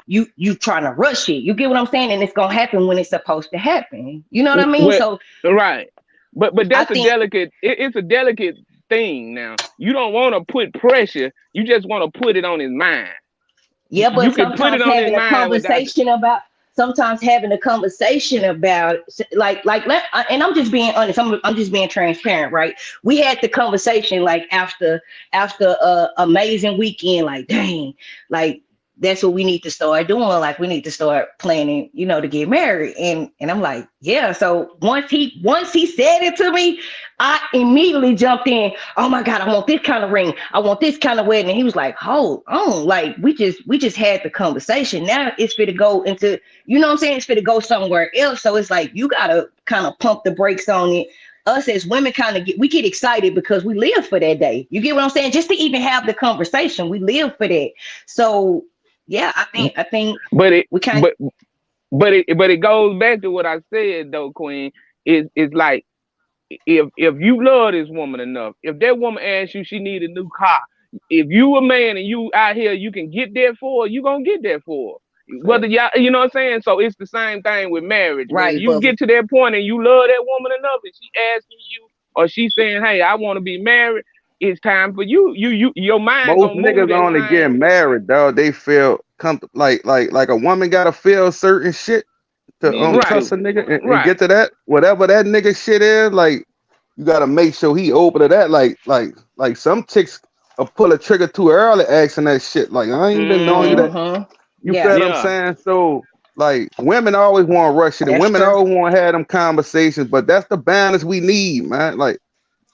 you trying to rush it. You get what I'm saying? And it's gonna happen when it's supposed to happen. You know what I mean? Well, right. But that's it's a delicate thing now. You don't want to put pressure, you just want to put it on his mind. Yeah, but you can put it on his mind sometimes having a conversation about and I'm just being honest, I'm just being transparent, right? We had the conversation like after amazing weekend, like dang, like that's what we need to start doing. Like we need to start planning, you know, to get married. And I'm like, yeah. So once he said it to me, I immediately jumped in. Oh my God, I want this kind of ring. I want this kind of wedding. And he was like, hold on. Like we just had the conversation. Now it's fit to go into, you know what I'm saying? It's fit to go somewhere else. So it's like, you got to kind of pump the brakes on it. Us as women we get excited because we live for that day. You get what I'm saying? Just to even have the conversation, we live for that. So yeah, I think but it goes back to what I said though, Queen. It's like if you love this woman enough, if that woman asks you she need a new car, if you a man and you out here you can get that for her, you gonna get that for her. Whether y'all, you know what I'm saying? So it's the same thing with marriage. Right. When you get to that point and you love that woman enough and she asking you or she saying, hey, I want to be married, it's time for you. Your mind. Most niggas only get married, dog. They feel comfortable. Like a woman gotta feel certain shit to trust a nigga and get to that. Whatever that nigga shit is, like you gotta make sure he open to that. Like some chicks will pull a trigger too early, asking that shit. Like I ain't been knowing you that. You feel what I'm saying? So like women always want to rush it, and women always want to have them conversations. But that's the balance we need, man. Like.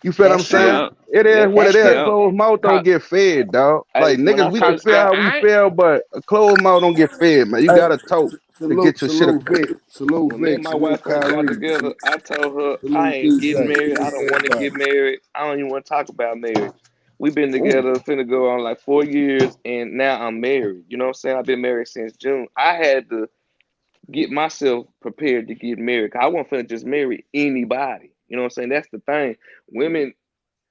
You feel what I'm saying? It is what it is. Closed mouth don't get fed, dog. Like niggas, we can feel how we feel, but a closed mouth don't get fed, man. You gotta talk to get your shit across. When me and my wife first got together, I told her I ain't getting married. I don't want to get married. I don't even want to talk about marriage. We've been together, finna go on like 4 years, and now I'm married. You know what I'm saying? I've been married since June. I had to get myself prepared to get married. I wasn't finna just marry anybody. You know what I'm saying? That's the thing. Women,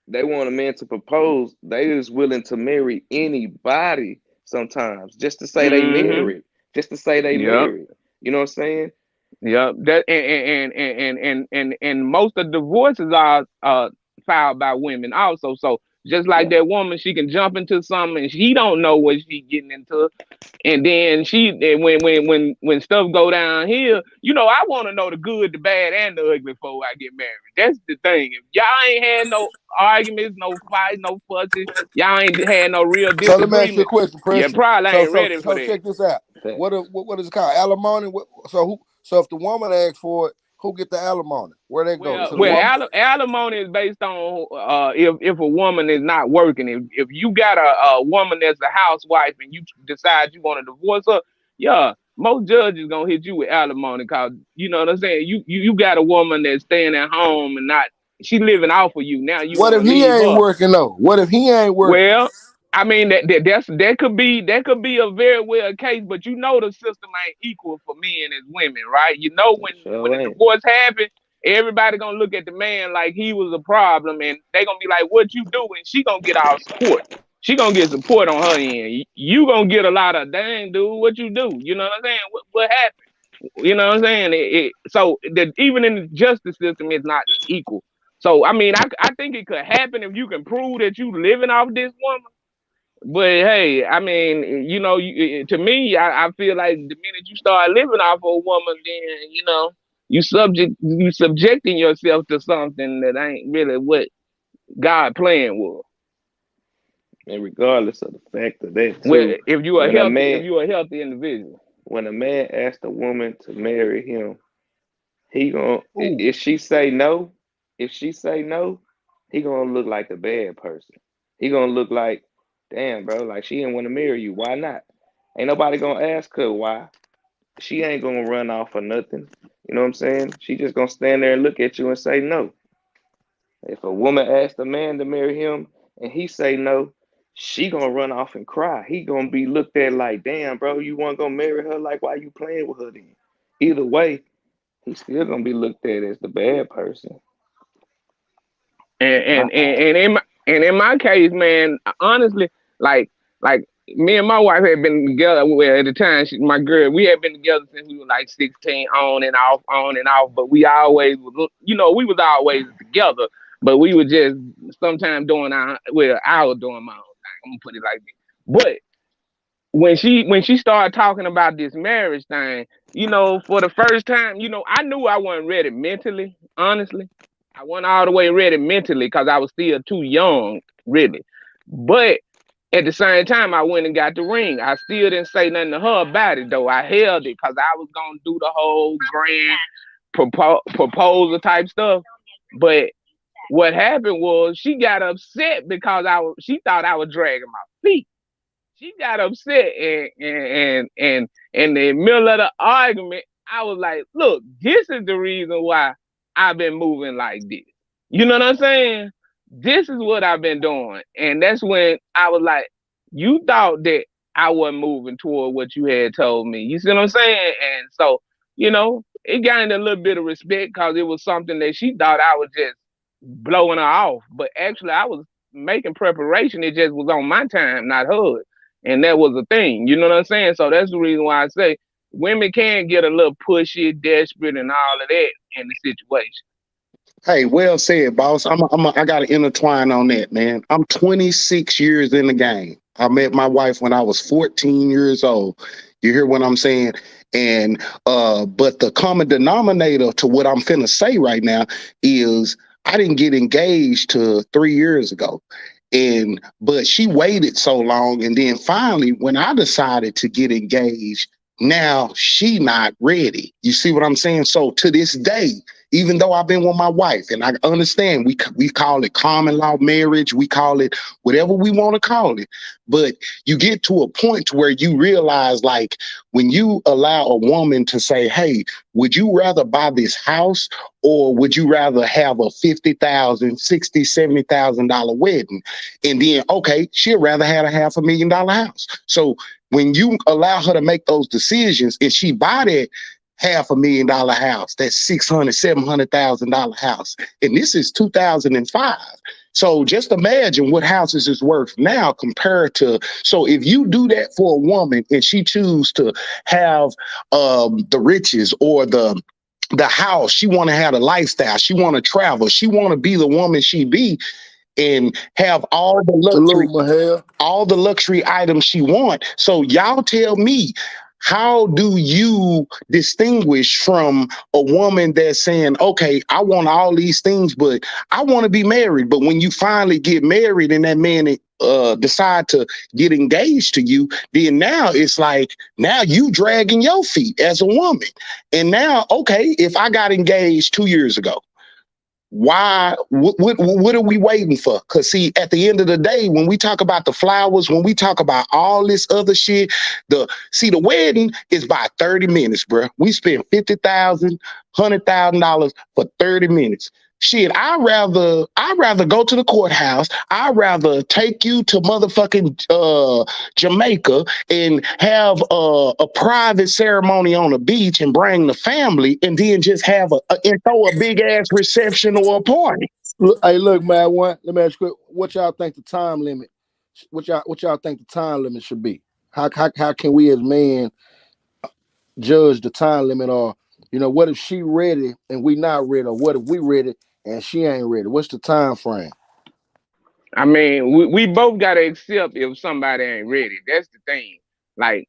they want a man to propose. They is willing to marry anybody sometimes just to say they married. Just to say they married. You know what I'm saying? Yeah. That and most of the divorces are filed by women also. So just like that woman, she can jump into something and she don't know what she getting into, and then when stuff go down here, you know, I want to know the good, the bad, and the ugly before I get married. That's the thing. If y'all ain't had no arguments, no fights, no fusses, y'all ain't had no real disagreement. So let me ask you a question, Precious. You probably ain't ready for that. Check this out. What is it called? Alimony. So if the woman asks for it, Who get the alimony? Where they go? Alimony is based on if a woman is not working. If you got a woman that's a housewife and you decide you want to divorce her, yeah, most judges gonna hit you with alimony because you know what I'm saying. You got a woman that's staying at home and not she living off of you. Now you. What if he ain't working though? What if he ain't working? Well, I mean that could be a very well case, but you know the system ain't equal for men as women, right? You know when the divorce happened, everybody gonna look at the man like he was a problem, and they gonna be like, "What you do?" And she gonna get all support. She gonna get support on her end. You gonna get a lot of, "Dang, dude, what you do?" You know what I'm saying? What happened? You know what I'm saying? So even in the justice system, it's not equal. So I mean, I think it could happen if you can prove that you living off this woman. But hey, I mean, you know, to me, I feel like the minute you start living off a woman, then you know, you subjecting yourself to something that ain't really what God planned was. And regardless of the fact of that, too, if you are a healthy individual, when a man asks a woman to marry him, he gonna if she say no, he gonna look like a bad person. He gonna look like, damn, bro, like she didn't want to marry you. Why not? Ain't nobody gonna ask her why. She ain't gonna run off or nothing. You know what I'm saying? She just gonna stand there and look at you and say no. If a woman asks a man to marry him and he say no, she gonna run off and cry. He gonna be looked at like, damn, bro, you want to go marry her? Like, why you playing with her then? Either way, he's still gonna be looked at as the bad person. And in my case, man, honestly, like me and my wife had been together. Well, at the time, my girl, we had been together since we were like 16, on and off. But we always, you know, we was always together. But we were just sometimes doing I was doing my own thing. I'm gonna put it like this. But when she started talking about this marriage thing, you know, for the first time, you know, I knew I wasn't ready mentally. Honestly, I wasn't all the way ready mentally because I was still too young, really. But at the same time, I went and got the ring. I still didn't say nothing to her about it, though. I held it because I was gonna do the whole grand proposal type stuff. But what happened was she got upset because she thought I was dragging my feet. She got upset, and in the middle of the argument, I was like, "Look, this is the reason why I've been moving like this. You know what I'm saying? This is what I've been doing." And that's when I was like, "You thought that I wasn't moving toward what you had told me." You see what I'm saying? And so, you know, it gained a little bit of respect because it was something that she thought I was just blowing her off. But actually, I was making preparation. It just was on my time, not hers. And that was a thing. You know what I'm saying? So that's the reason why I say women can get a little pushy, desperate, and all of that in the situation. Hey, well said, boss. I got to intertwine on that, man. I'm 26 years in the game. I met my wife when I was 14 years old. You hear what I'm saying? And but the common denominator to what I'm finna say right now is I didn't get engaged till 3 years ago. But she waited so long, and then finally, when I decided to get engaged, now she not ready. You see what I'm saying? So to this day, even though I've been with my wife, and I understand we call it common law marriage, we call it whatever we want to call it, but you get to a point where you realize, like, when you allow a woman to say, "Hey, would you rather buy this house or would you rather have a $50,000, $60,000, $70,000 wedding?" And then, okay, she'd rather have a $500,000 house. So when you allow her to make those decisions and she buy that $500,000 house, that's $600,000, $700,000 house, and this is 2005. So just imagine what houses is worth now compared to. So if you do that for a woman and she choose to have the riches or the house, she want to have the lifestyle, she want to travel, she want to be the woman she be, and have all the luxury items she want. So y'all tell me, how do you distinguish from a woman that's saying, okay, I want all these things, but I want to be married. But when you finally get married and that man decide to get engaged to you, then now it's like, now you dragging your feet as a woman. And now, okay, if I got engaged 2 years ago, why, what are we waiting for? Because see, at the end of the day, when we talk about the flowers, when we talk about all this other shit, the wedding is by 30 minutes, bro. We spend $50,000, $100,000 for 30 minutes. Shit, I'd rather go to the courthouse. I'd rather take you to motherfucking Jamaica and have a private ceremony on the beach and bring the family, and then just have and throw a big ass reception or a party. Hey, look, man. Let me ask you, what y'all think the time limit? What y'all think the time limit should be? How can we as men judge the time limit? Or what if she ready and we not ready? Or what if we ready and she ain't ready? What's the time frame? I mean, we both gotta accept if somebody ain't ready. That's the thing. Like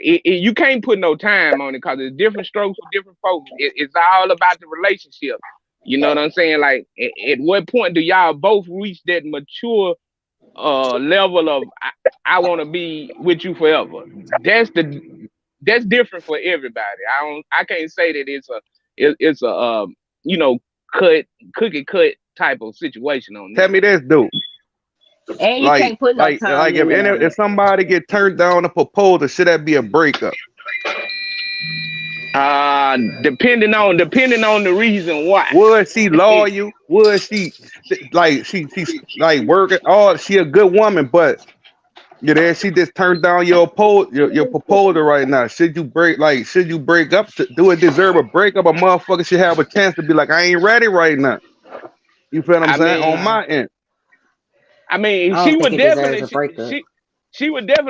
you can't put no time on it because it's different strokes for different folks. It's all about the relationship. You know what I'm saying? Like, at what point do y'all both reach that mature level of I want to be with you forever? That's different for everybody. I can't say that it's a cookie cut type of situation on that. Tell me this, dude. And you can't put no time. Like if somebody get turned down a proposal, should that be a breakup? Depending on the reason why. Would she loyal? Would she she's working? Oh, she a good woman, but she just turned down your proposal right now. Should you break up? Do it deserve a breakup? A motherfucker should have a chance to be like, I ain't ready right now. You feel what I'm saying? On my end. I mean, she would definitely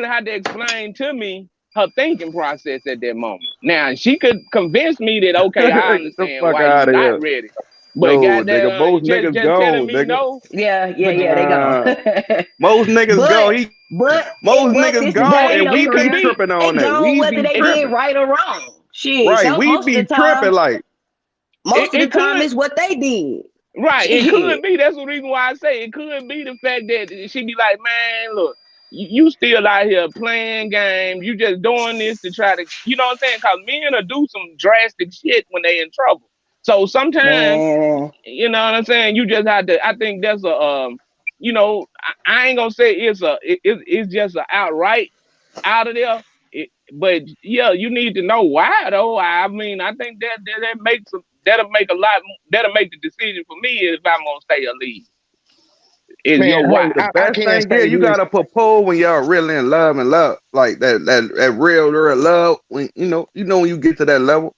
have to explain to me her thinking process at that moment. Now, she could convince me that, okay, I understand why you're not ready. But goddamn, most niggas just go, telling me nigga. no. Yeah, they go. Most niggas go. Most niggas go, and we be tripping on that. Whether they did right or wrong. Shit. Right, we be tripping like. Most of the time, it's what they did. Right, it could be. That's the reason why I say it could be the fact that she be like, man, look, you still out here playing games. You just doing this to try to, you know what I'm saying? Because men will do some drastic shit when they in trouble. So sometimes, you know what I'm saying? You just have to. I think that's a, I ain't gonna say it's just an outright out of there. But yeah, you need to know why though. I mean, I think that makes that'll make the decision for me if I'm gonna stay or leave. The best thing is you gotta propose when y'all really in love and love, like that real love. When you know when you get to that level.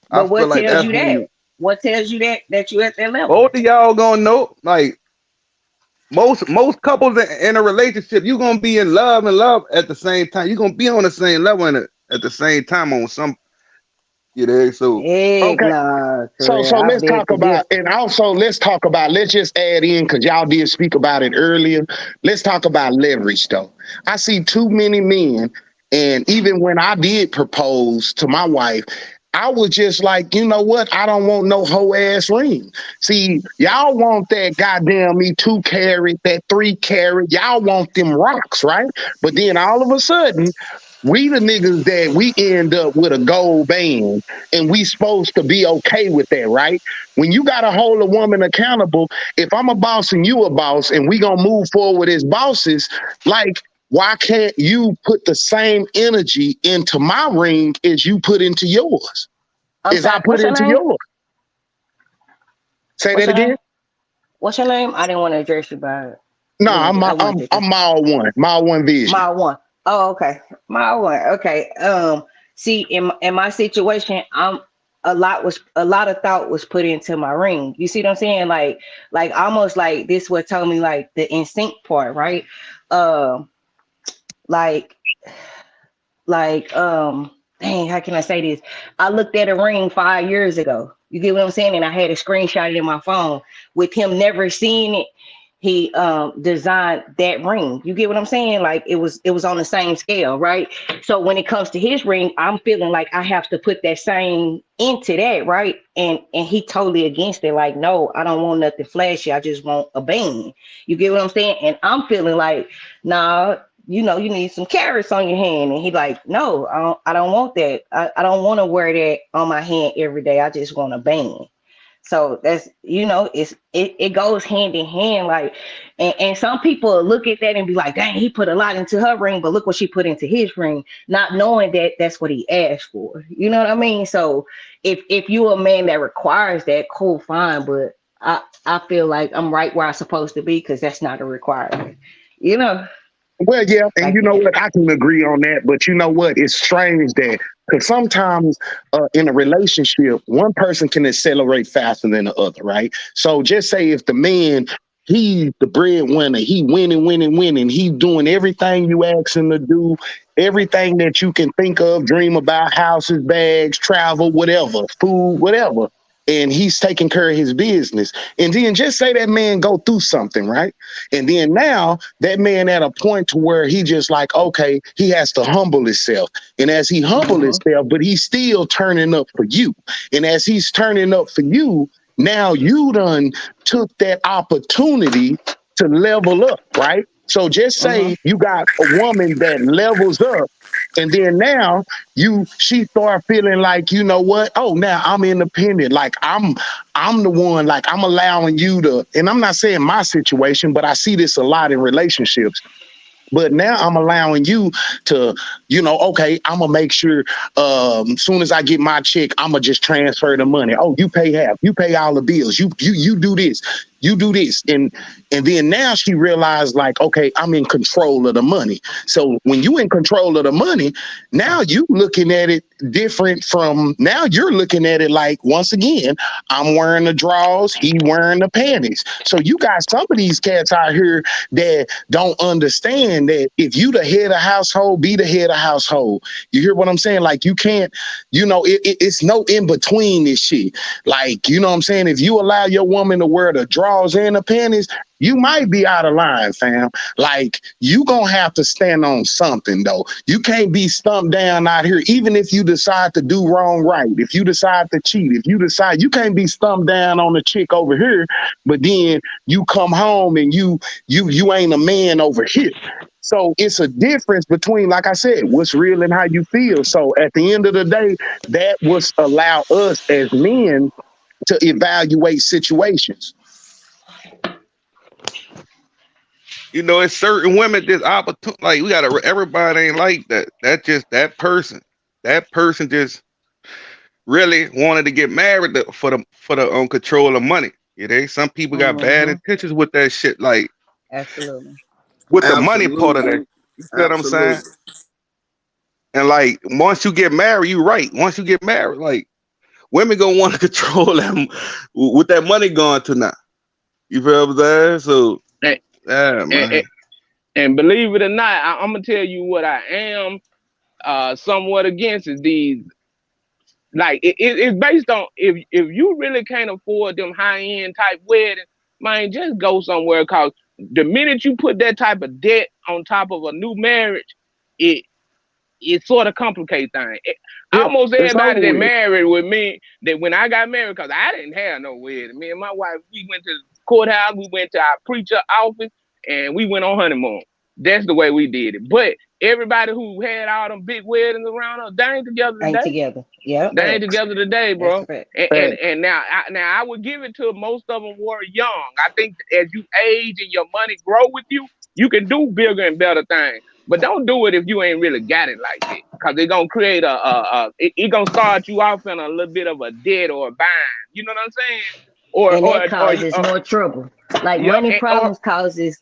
But what tells you that? What tells you that you at that level? Both of y'all gonna know. Like most couples in a relationship, you gonna be in love and love at the same time. You gonna be on the same level at the same time on some. So okay. So let's talk about, and also let's just add in, because y'all did speak about it earlier. Let's talk about leverage though. I see too many men, and even when I did propose to my wife, I was just like, you know what? I don't want no hoe ass ring. See, y'all want that goddamn 2 carat, that 3 carat. Y'all want them rocks, right? But then all of a sudden, we the niggas that we end up with a gold band, and we supposed to be okay with that, right? When you gotta hold a woman accountable, if I'm a boss and you a boss, and we gonna move forward as bosses, like, why can't you put the same energy into my ring as you put into yours? I put into yours. Say that again. What's your name? I didn't want to address you by it. No, I'm Mile One. Mile One Vision. Mile One. Oh, okay. Mile One. Okay. See, in my situation, a lot of thought was put into my ring. You see what I'm saying? Like almost like this what told me like the instinct part, right? Dang, how can I say this? I looked at a ring 5 years ago. You get what I'm saying? And I had a screenshot in my phone with him never seeing it. he designed that ring. You get what I'm saying? Like it was on the same scale, right? So when it comes to his ring, I'm feeling like I have to put that same into that, right? And he totally against it. Like, no, I don't want nothing flashy. I just want a bang. You get what I'm saying? And I'm feeling like, nah, you know, you need some carrots on your hand. And he like, no, I don't want that. I don't want to wear that on my hand every day. I just want a bang. So that's, you know, it goes hand in hand. Like, and some people look at that and be like, dang, he put a lot into her ring, but look what she put into his ring, not knowing that that's what he asked for. You know what I mean? So if you're a man that requires that, cool, fine. But I feel like I'm right where I'm supposed to be because that's not a requirement, you know? Well, yeah, and you know what? I can agree on that, but you know what? It's strange that because sometimes in a relationship, one person can accelerate faster than the other, right? So just say if the man, he's the breadwinner, he winning, he doing everything you ask him to do, everything that you can think of, dream about, houses, bags, travel, whatever, food, whatever. And he's taking care of his business. And then just say that man go through something, right? And then now that man at a point to where he just like, okay, he has to humble himself. And as he humble himself, but he's still turning up for you. And as he's turning up for you, now you done took that opportunity to level up, right? So just say you got a woman that levels up, and then now she start feeling like, you know what? Oh, now I'm independent. Like I'm the one, like I'm allowing you to, and I'm not saying my situation, but I see this a lot in relationships. But now I'm allowing you to, you know, okay, I'm going to make sure soon as I get my check, I'm going to just transfer the money. Oh, you pay half. You pay all the bills. You do this. You do this. And then now she realized like, okay, I'm in control of the money. So when you in control of the money, now you looking at it different from now you're looking at it like, once again, I'm wearing the drawers, he wearing the panties. So you got some of these cats out here that don't understand that if you the head of household, be the head of household. You hear what I'm saying? Like you can't, you know, it's no in between this shit. Like, you know what I'm saying? If you allow your woman to wear the drawers and the panties, you might be out of line, fam. Like, you gonna have to stand on something, though. You can't be stumped down out here, even if you decide to do wrong right. If you decide to cheat, if you decide, you can't be stumped down on the chick over here, but then you come home and you ain't a man over here. So it's a difference between, like I said, what's real and how you feel. So at the end of the day, that was allow us as men to evaluate situations. You know, it's certain women this opportunity. Like we gotta, everybody ain't like that. That person just really wanted to get married for the control of money. You know, some people got bad intentions with that shit. Like, absolutely, with the money part of that. You know what I'm saying? And like, once you get married, you right. Once you get married, like, women gonna want to control them with that money going to now. You feel what I'm saying? So. Yeah, man. And believe it or not, I'm gonna tell you what I am somewhat against is these. Like it's based on if you really can't afford them high end type weddings, man, just go somewhere. Cause the minute you put that type of debt on top of a new marriage, it sort of complicates things. Almost everybody that married with me, that when I got married, cause I didn't have no wedding. Me and my wife, we went to the courthouse, we went to our preacher office, and we went on honeymoon. That's the way we did it. But everybody who had all them big weddings around us, they ain't together today. Yeah, they ain't together today, bro. And now I would give it to most of them were young. I think as you age and your money grow with you, you can do bigger and better things. But don't do it if you ain't really got it like that, because they're gonna create it gonna start you off in a little bit of a debt or a bind. You know what I'm saying? And that causes more trouble. Like money problems causes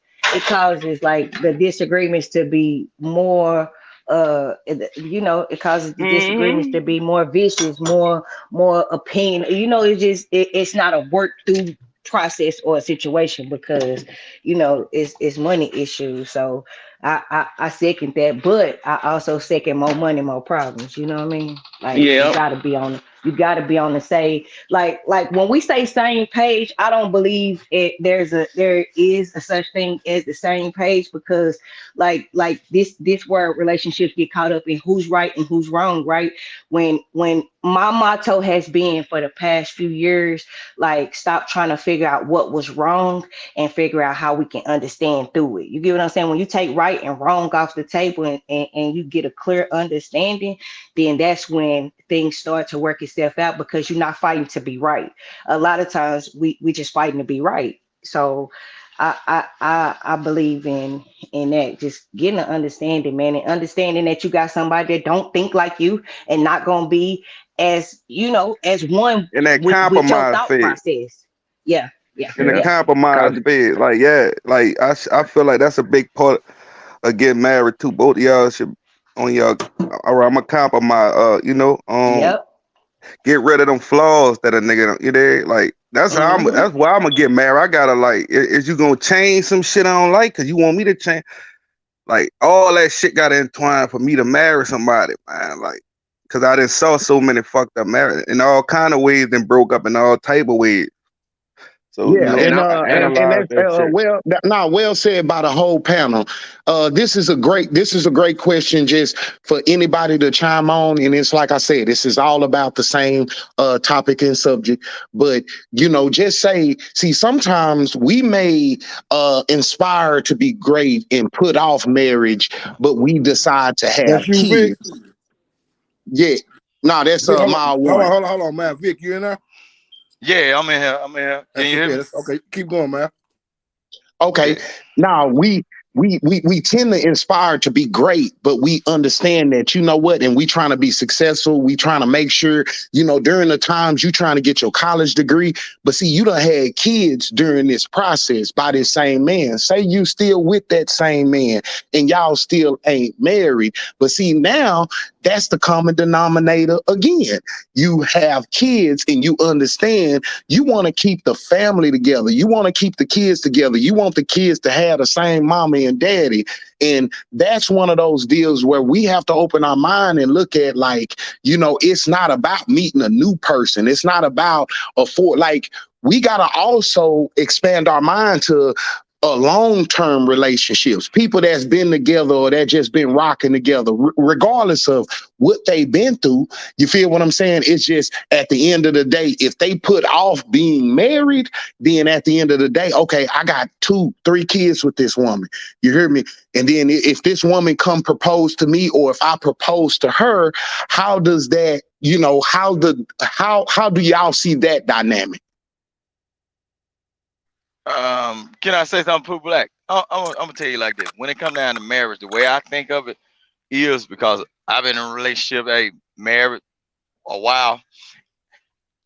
like the disagreements to be more. You know, it causes the disagreements to be more vicious, more opinion. You know, it's not a work through process or a situation because you know it's money issues. So I second that, but I also second more money, more problems. You know what I mean? Like you gotta be on You got to be on the same, like when we say same page, I don't believe there is a such thing as the same page, because like this word relationships get caught up in who's right and who's wrong, right? When my motto has been for the past few years, like, stop trying to figure out what was wrong and figure out how we can understand through it. You get what I'm saying? When you take right and wrong off the table and you get a clear understanding, then that's when things start to work itself out, because you're not fighting to be right. A lot of times we just fighting to be right. So I believe in that, just getting an understanding, man, and understanding that you got somebody that don't think like you and not gonna be as as one in that with your compromise thought phase. process. Yeah. In the Yeah. compromise phase, like like I feel like that's a big part of getting married too. Both of y'all should on y'all. All right, I'm a compromise. Yep. Get rid of them flaws that a nigga. You know, like that's how Hmm. that's why I'm gonna get married. I gotta like, is you gonna change some shit I don't like? Cause you want me to change? Like all that shit got entwined for me to marry somebody, man. Like, cause I done saw so many fucked up marriages in all kind of ways, and broke up in all type of ways. So Yeah, Yep. I and analyze that's that shit. well said by the whole panel. This is a great question just for anybody to chime on, and it's like I said, this is all about the same topic and subject. But just see, sometimes we may inspire to be great and put off marriage, but we decide to That's have you, Vic. kids. Yeah, no, that's Vic, mile one. hold on, man. Vic, you in there? Yeah, I'm in here. I'm in here. Can you hear me? Okay, keep going, man. Okay. Yeah. Now we tend to inspire to be great, but we understand that, and we trying to be successful. We trying to make sure, during the times you trying to get your college degree, but see, you done had kids during this process by this same man. Say you still with that same man and y'all still ain't married. But see, now that's the common denominator again. You have kids and you understand you want to keep the family together. You want to keep the kids together. You want the kids to have the same mommy and daddy. And that's one of those deals where we have to open our mind and look at, like, it's not about meeting a new person. It's not about we got to also expand our mind to long-term relationships, people that's been together or that just been rocking together, regardless of what they've been through. You feel what I'm saying? It's just at the end of the day, if they put off being married, then at the end of the day, okay, I got 2-3 kids with this woman. You hear me? And then if this woman come propose to me, or if I propose to her, how does that, how do y'all see that dynamic? Can I say something, Pooh Black? I'm gonna tell you like this. When it comes down to marriage, the way I think of it is, because I've been in a relationship, married a while.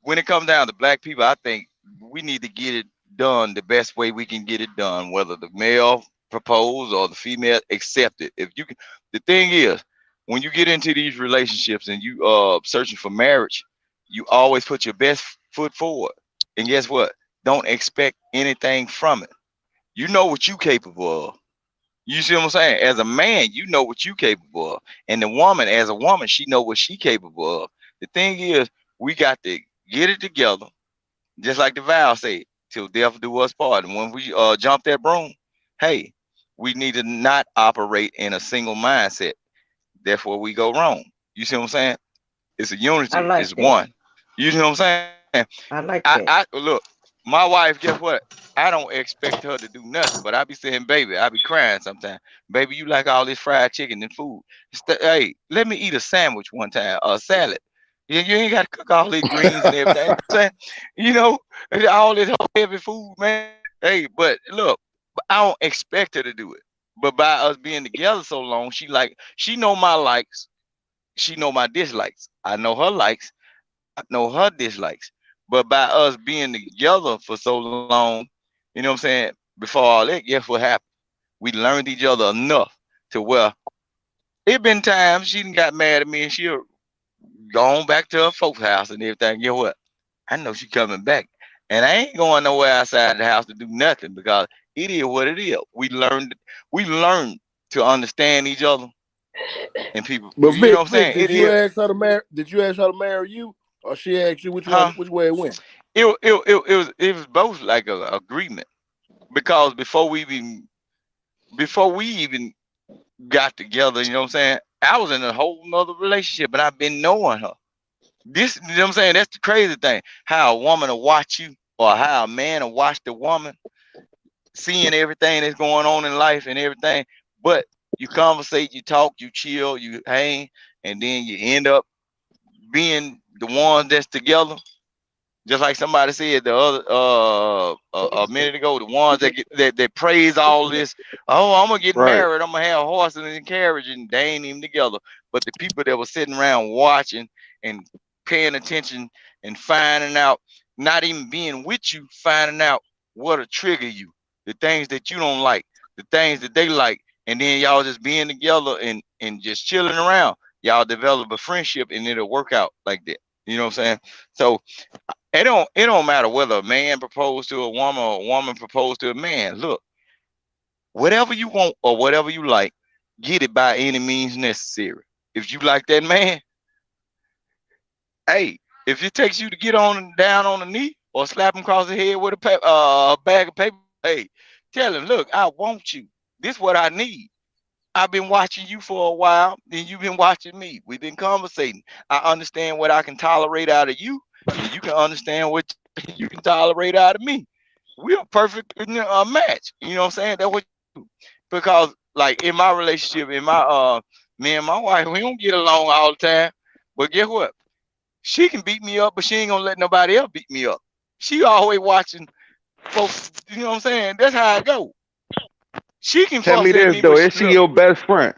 When it comes down to black people, I think we need to get it done the best way we can get it done, whether the male propose or the female accept it. If you can, the thing is, when you get into these relationships and you searching for marriage, you always put your best foot forward. And guess what? Don't expect anything from it. You know what you capable of. You see what I'm saying? As a man, you know what you capable of. And the woman, as a woman, she know what she capable of. The thing is, we got to get it together, just like the vow said, till death do us part. And when we jump that broom, hey, we need to not operate in a single mindset. Therefore, we go wrong. You see what I'm saying? It's a I unity. like It's that. one. You know what I'm saying? I like that. I look, my wife, guess what? I don't expect her to do nothing, but I be saying, baby, I be crying sometimes. Baby, you like all this fried chicken and food. Hey, let me eat a sandwich one time, a salad. You ain't got to cook all these greens and everything. You know what I'm saying? You know, all this heavy food, man. Hey, but look, I don't expect her to do it. But by us being together so long, she know my likes, she know my dislikes. I know her likes, I know her dislikes. But by us being together for so long, you know what I'm saying? Before all that, guess what happened? We learned each other enough to where it been times she done got mad at me and she gone back to her folks' house and everything. You know what? I know she coming back. And I ain't going nowhere outside the house to do nothing, because it is what it is. We learned to understand each other and people. But You know what I'm Vic, saying? It did you is. ask her to marry? Did you ask her to marry you? Or she asked you which way it went? It was both like a agreement, because before we even got together, you know what I'm saying, I was in a whole nother relationship, and I've been knowing her. This, you know what I'm saying, that's the crazy thing. How a woman will watch you, or how a man will watch the woman, seeing everything that's going on in life and everything. But you conversate, you talk, you chill, you hang, and then you end up being the ones that's together. Just like somebody said the other a minute ago, the ones that praise all this. Oh, I'm gonna get married. I'm gonna have horses and carriage, and they ain't even together. But the people that were sitting around watching and paying attention and finding out, not even being with you, finding out what'll trigger you, the things that you don't like, the things that they like, and then y'all just being together and just chilling around. Y'all develop a friendship, and it'll work out like that. You know what I'm saying? So it don't matter whether a man proposed to a woman or a woman proposed to a man. Look, whatever you want or whatever you like, get it by any means necessary. If you like that man, hey, if it takes you to get on down on the knee or slap him across the head with a bag of paper, hey, tell him, look, I want you. This is what I need. I've been watching you for a while, and you've been watching me. We've been conversating. I understand what I can tolerate out of you, and you can understand what you can tolerate out of me. We're a perfect match. You know what I'm saying? That's what you do. Because like in my relationship, in my me and my wife, we don't get along all the time. But guess what? She can beat me up, but she ain't gonna let nobody else beat me up. She always watching folks, you know what I'm saying? That's how I go. She can tell me this though. Is she your best friend?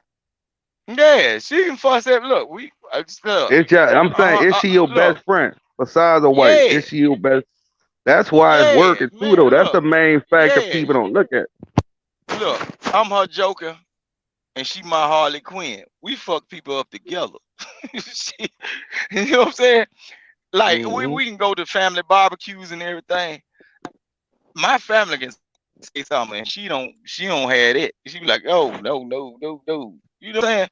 Yeah, she can fuss at. Look, I'm saying, is she your best friend besides a wife? Is she your best? That's why it's working too, though. That's the main factor people don't look at. Look, I'm her Joker, and she my Harley Quinn. We fuck people up together. You know what I'm saying? Like we can go to family barbecues and everything. My family can say something, and she don't have it. She be like, oh no. You know what I'm saying?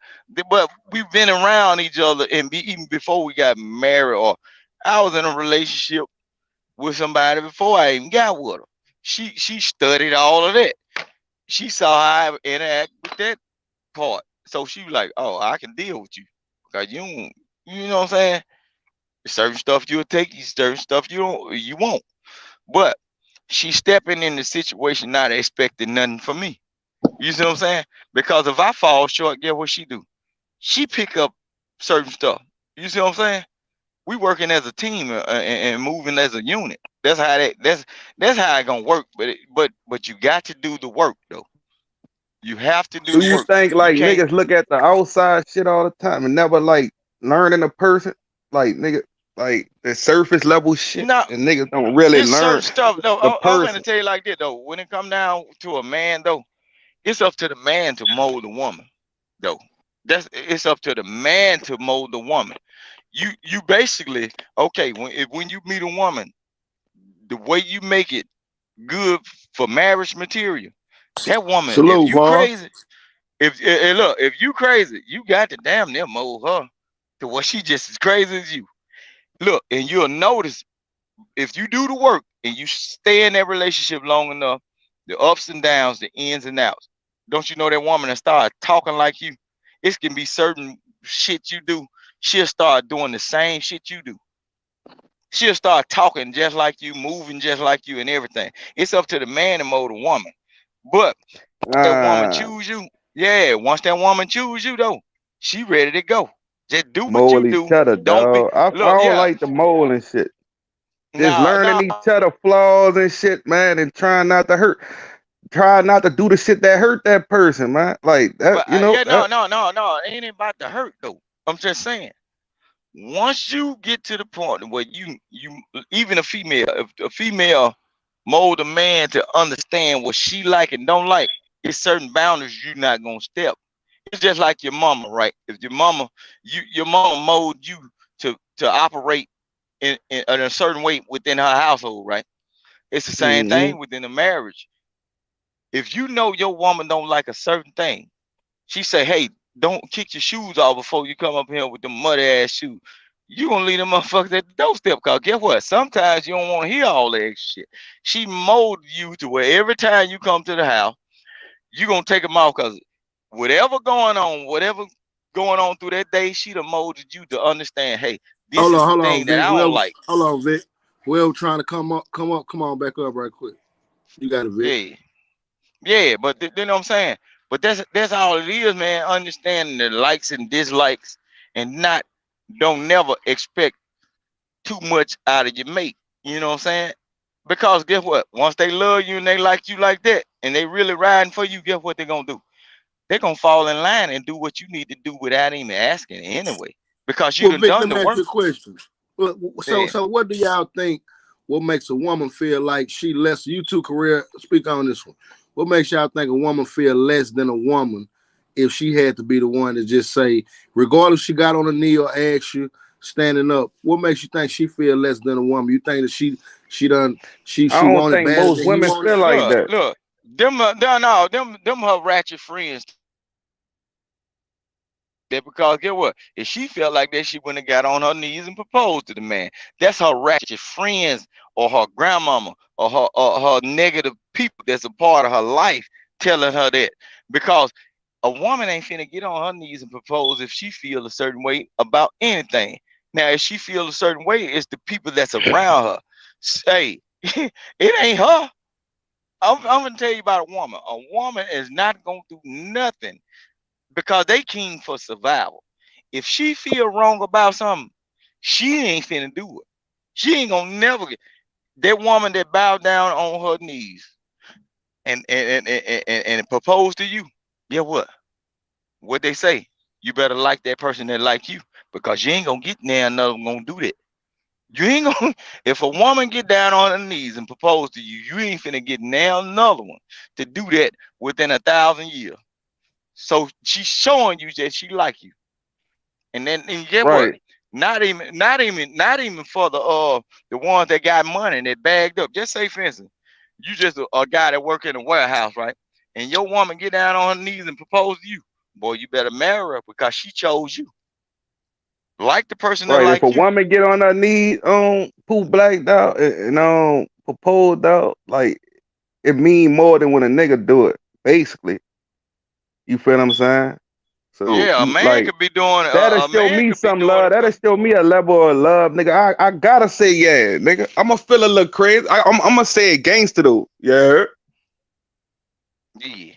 But we've been around each other, and even before we got married, or I was in a relationship with somebody before I even got with her. She studied all of that. She saw how I interact with that part. So she was like, oh, I can deal with you. Because you know what I'm saying? Certain stuff you'll take, certain stuff you won't. But she stepping in the situation not expecting nothing from me. You see what I'm saying? Because if I fall short, guess what she do? She pick up certain stuff. You see what I'm saying? We working as a team and moving as a unit. That's how it gonna work. But you got to do the work though. You have to do the work. Do you think like niggas look at the outside shit all the time and never like learning a person? Like nigga, like the surface level shit, and niggas don't really learn stuff. No, I'm gonna tell you like this though. When it come down to a man though, it's up to the man to mold the woman though. It's up to the man to mold the woman. You basically, okay, when you meet a woman, the way you make it good for marriage material, that woman, Salute, if you crazy, if you crazy, you got to damn near mold her to where she just as crazy as you. Look, and you'll notice if you do the work and you stay in that relationship long enough, the ups and downs, the ins and outs, don't you know that woman that start talking like you? It can be certain shit you do. She'll start doing the same shit you do. She'll start talking just like you, moving just like you, and everything. It's up to the man to mold a woman. But that woman choose you, once that woman choose you though, she ready to go. Just do what you do. I don't like the mold and shit. Just learning each other flaws and shit, man, and trying not to hurt. Try not to do the shit that hurt that person, man. Like that, but, no. It ain't about the hurt though. I'm just saying. Once you get to the point where you even a female, if a female mold a man to understand what she like and don't like, it's certain boundaries you're not gonna step. It's just like your mama, right? If your mama mold you to operate in a certain way within her household, right? It's the same thing within a marriage. If you know your woman don't like a certain thing, she say, hey, don't kick your shoes off before you come up here with the muddy ass shoes. you gonna leave them motherfuckers at the doorstep. Cause guess what? Sometimes you don't want to hear all that extra shit. She molded you to where every time you come to the house, you gonna take them off. Cause whatever going on through that day, she done molded you to understand. Hey, this is the thing that I don't like. Hold on, Vic. Will trying to come on back up right quick. You got it, Vic. Yeah, but you know what I'm saying. But that's all it is, man. Understanding the likes and dislikes, and don't never expect too much out of your mate. You know what I'm saying? Because guess what? Once they love you and they like you like that, and they really riding for you, guess what they're gonna do? They're gonna fall in line and do what you need to do without even asking anyway. Because you Vic, done let me the ask you work. a question. So what do y'all think? What makes a woman feel like she less? You two, career, speak on this one. What makes y'all think a woman feel less than a woman if she had to be the one to just say, regardless she got on a knee or asked you standing up? What makes you think she feel less than a woman? You think that she I don't wanted think better most than women you feel like that. Look, them her ratchet friends. That because get what? If she felt like that, she wouldn't have got on her knees and proposed to the man. That's her ratchet friends or her grandmama or her negative people that's a part of her life telling her that. Because a woman ain't finna get on her knees and propose if she feel a certain way about anything. Now, if she feel a certain way, it's the people that's around her. Say, it ain't her. I'm gonna tell you about a woman. A woman is not gonna do nothing because they keen for survival. If she feel wrong about something, she ain't finna do it. She ain't gonna never get that woman that bowed down on her knees and propose to you. Yeah, what they say? You better like that person that like you, because you ain't gonna get there another one gonna do that. You ain't gonna. If a woman get down on her knees and propose to you, you ain't finna get now another one to do that within 1,000 years. So she's showing you that she like you, and get Right. what? Not even for the ones that got money and that bagged up. Just say, for instance, you just a guy that work in a warehouse, right? And your woman get down on her knees and propose to you. Boy, you better marry her because she chose you. Like the person that Right. like If a you. woman get on her knees on Pooh Black dog and propose dog, like it mean more than when a nigga do it. Basically, you feel what I'm saying? So Yeah, a you man like could be doing that'll a show man me could be some doing love. it That'll for show me a level of love, nigga. I gotta say yeah, nigga. I'ma feel a little crazy. I'm gonna say it gangster though. Yeah. yeah.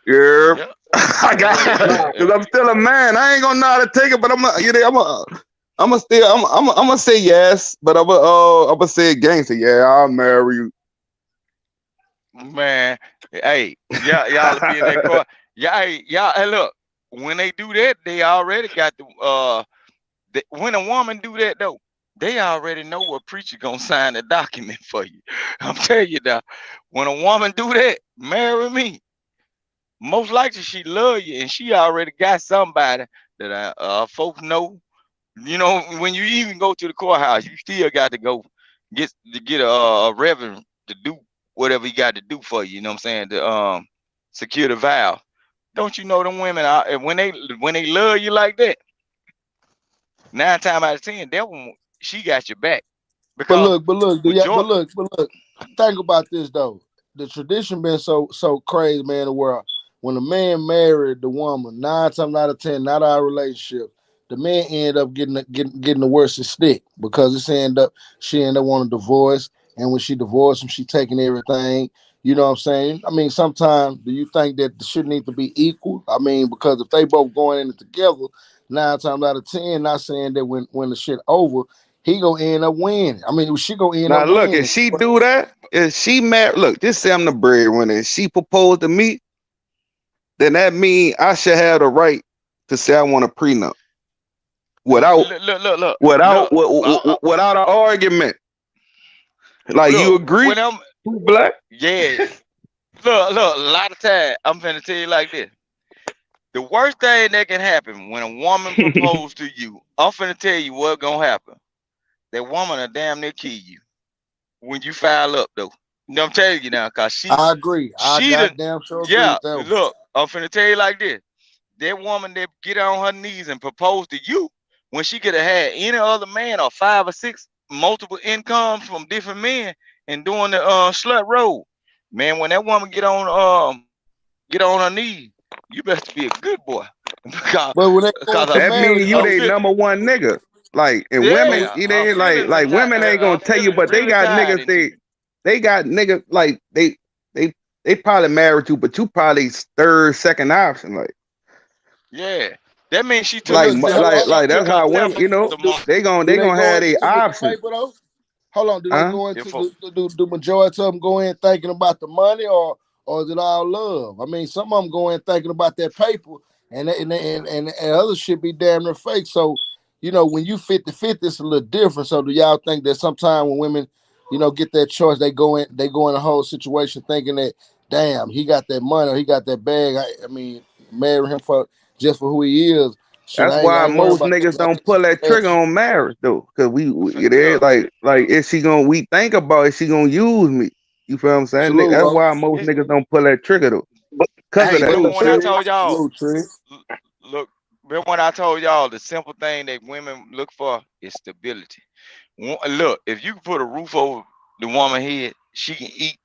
Yeah. Yeah. I got because I'm still a man. I ain't gonna know how to take it, but I'm gonna say yes, but I'm gonna say it gangster. Yeah, I'll marry you. Man, hey, y'all be in that car. Y'all, hey, look, when they do that, they already got when a woman do that though, they already know what preacher gonna sign the document for you. I'm telling you now, when a woman do that, marry me. Most likely she love you, and she already got somebody that folks know. You know, when you even go to the courthouse, you still got to go get a reverend to do whatever he got to do for you. You know what I'm saying? To secure the vow. Don't you know them women when they love you like that? 9 times out of 10, that one she got your back. But Because look, think about this though. The tradition been so crazy, man. In the world, when a man married the woman, 9 times out of 10, not our relationship, the man end up getting the worst stick because she end up wanting a divorce, and when she divorced him, she taking everything. You know what I'm saying? I mean, sometimes do you think that the shit need to be equal? I mean, because if they both going in it together, 9 times out of 10, not saying that when the shit over, he gonna end up winning. I mean, she gonna end Now up look, winning. if she do that, if she married, look, just say I'm the breadwinner. If she proposed to me, then that means I should have the right to say I want a prenup without an argument. Like you agree? When I'm Pooh Black? Yeah. Look, a lot of time I'm finna tell you like this. The worst thing that can happen when a woman proposes to you, I'm finna tell you what's gonna happen. That woman will damn near kill you when you file up though. You know what I'm telling you now, cause I agree. I goddamn sure agree with that one. Look, I'm finna tell you like this. That woman that get on her knees and propose to you, when she could have had any other man or 5 or 6 multiple incomes from different men and doing the slut road. Man, when that woman get on her knees, you better be a good boy. because that means you they number one nigga. Like, and women, it ain't like women ain't gonna tell you, but they got niggas. They got niggas like they probably married you, but you probably third, second option. Like, yeah, that means she took like that's how women, you know, they gonna have their options. Hold on, do they go into the majority of them go in thinking about the money, or is it all love? I mean, some of them go in thinking about that paper, and other shit be damn near fake. So, you know, when you 50-50, it's a little different. So do y'all think that sometime when women, you know, get that choice, they go in the whole situation thinking that, damn, he got that money or he got that bag. I mean, marry him just for who he is. That's why most niggas don't pull that trigger on marriage though, because we like is she gonna? We think about is she gonna use me? You feel what I'm saying? Salute, that's why most niggas don't pull that trigger though. Because of that. When I told y'all, look, remember when I told y'all the simple thing that women look for is stability. Look, if you can put a roof over the woman's head, she can eat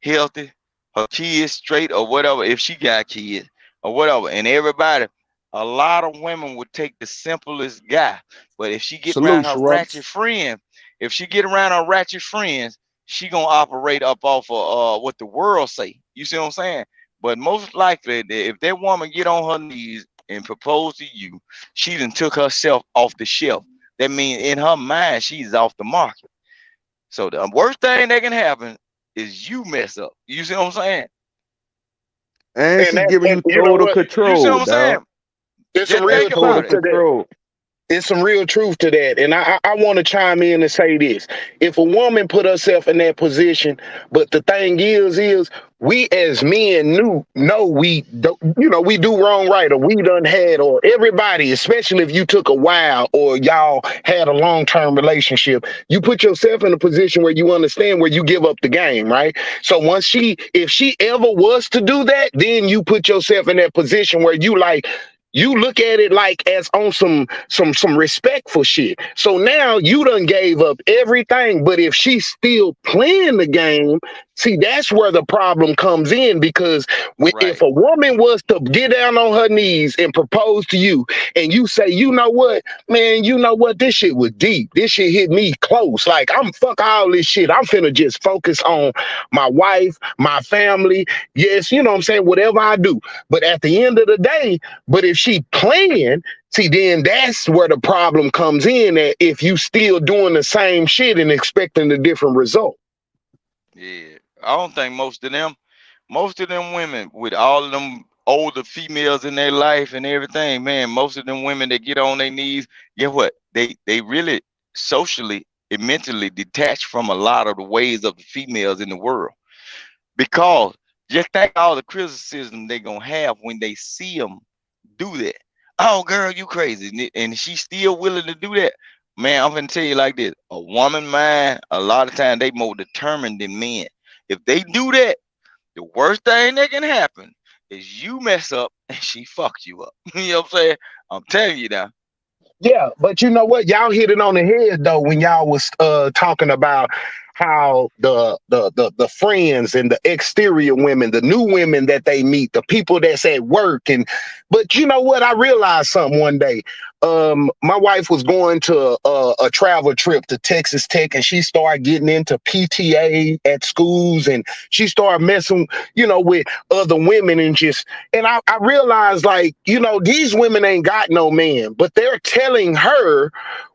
healthy, her kids straight or whatever. If she got kids or whatever, and everybody. A lot of women would take the simplest guy, but if she get around her ratchet friends, she gonna operate up off of what the world say. You see what I'm saying? But most likely, if that woman get on her knees and propose to you, she done took herself off the shelf. That means in her mind, she's off the market. So the worst thing that can happen is you mess up. You see what I'm saying? And she giving you total control. You see what I'm saying? There's some real truth to that. There's some real truth to that. And I want to chime in and say this. If a woman put herself in that position, but the thing is we as men know we do wrong right, or we done had, or everybody, especially if you took a while or y'all had a long-term relationship, you put yourself in a position where you understand where you give up the game, right? So if she ever was to do that, then you put yourself in that position where you look at it like as on some respectful shit. So now you done gave up everything. But if she's still playing the game, see, that's where the problem comes in, because if a woman was to get down on her knees and propose to you, and you say, you know what, man, this shit was deep. This shit hit me close. Like, I'm fuck all this shit. I'm finna just focus on my wife, my family. Yes, you know what I'm saying? Whatever I do. But at the end of the day, if she playing, see, then that's where the problem comes in, that if you still doing the same shit and expecting a different result. Yeah. I don't think most of them women with all of them older females in their life and everything, man, most of them women that get on their knees, guess what? They really socially and mentally detached from a lot of the ways of the females in the world. Because just think all the criticism they're going to have when they see them do that. Oh, girl, you crazy. And she's still willing to do that. Man, I'm going to tell you like this. A woman mind, a lot of times they more determined than men. If they do that, the worst thing that can happen is you mess up and she fucked you up. You know what I'm saying? I'm telling you now. Yeah, but you know what? Y'all hit it on the head though when y'all was talking about how the friends and the exterior women, the new women that they meet, the people that's at work, but you know what? I realized something one day. My wife was going to a travel trip to Texas Tech, and she started getting into PTA at schools, and she started messing, with other women, and I realized, like, these women ain't got no man, but they're telling her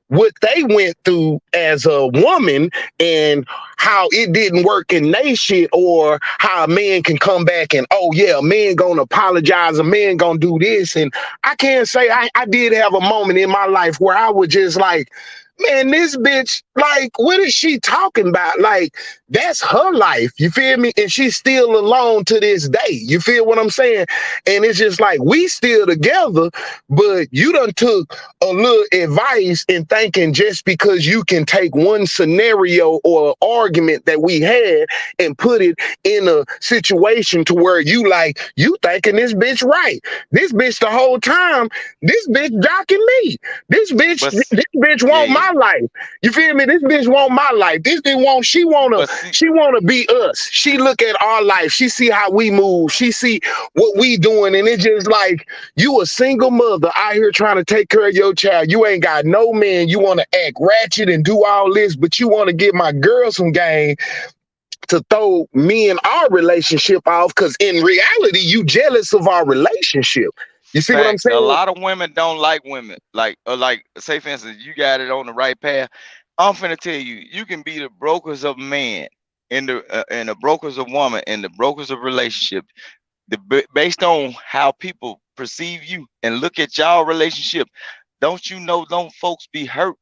what they went through as a woman and how it didn't work in they shit, or how a man can come back and, oh yeah, a man gonna apologize, a man gonna do this. And I can't say I did have a moment in my life where I was just like, Man, this bitch, like, what is she talking about? Like, that's her life. You feel me? And she's still alone to this day. You feel what I'm saying? And it's just like, we still together, but you done took a little advice in thinking just because you can take one scenario or argument that we had and put it in a situation to where you thinking this bitch right. This bitch the whole time, this bitch jocking me. This bitch want my life. You feel me? This bitch want my life. This bitch she wanna be us. She look at our life. She see how we move. She see what we doing. And it's just like, you a single mother out here trying to take care of your child. You ain't got no man. You want to act ratchet and do all this, but you want to give my girl some game to throw me and our relationship off, because in reality, you jealous of our relationship. You see what I'm saying? A lot of women don't like women. Like say for instance, you got it on the right path. I'm finna tell you, you can be the brokers of man and the brokers of woman and the brokers of relationship. Based on how people perceive you and look at y'all relationship, don't folks be hurt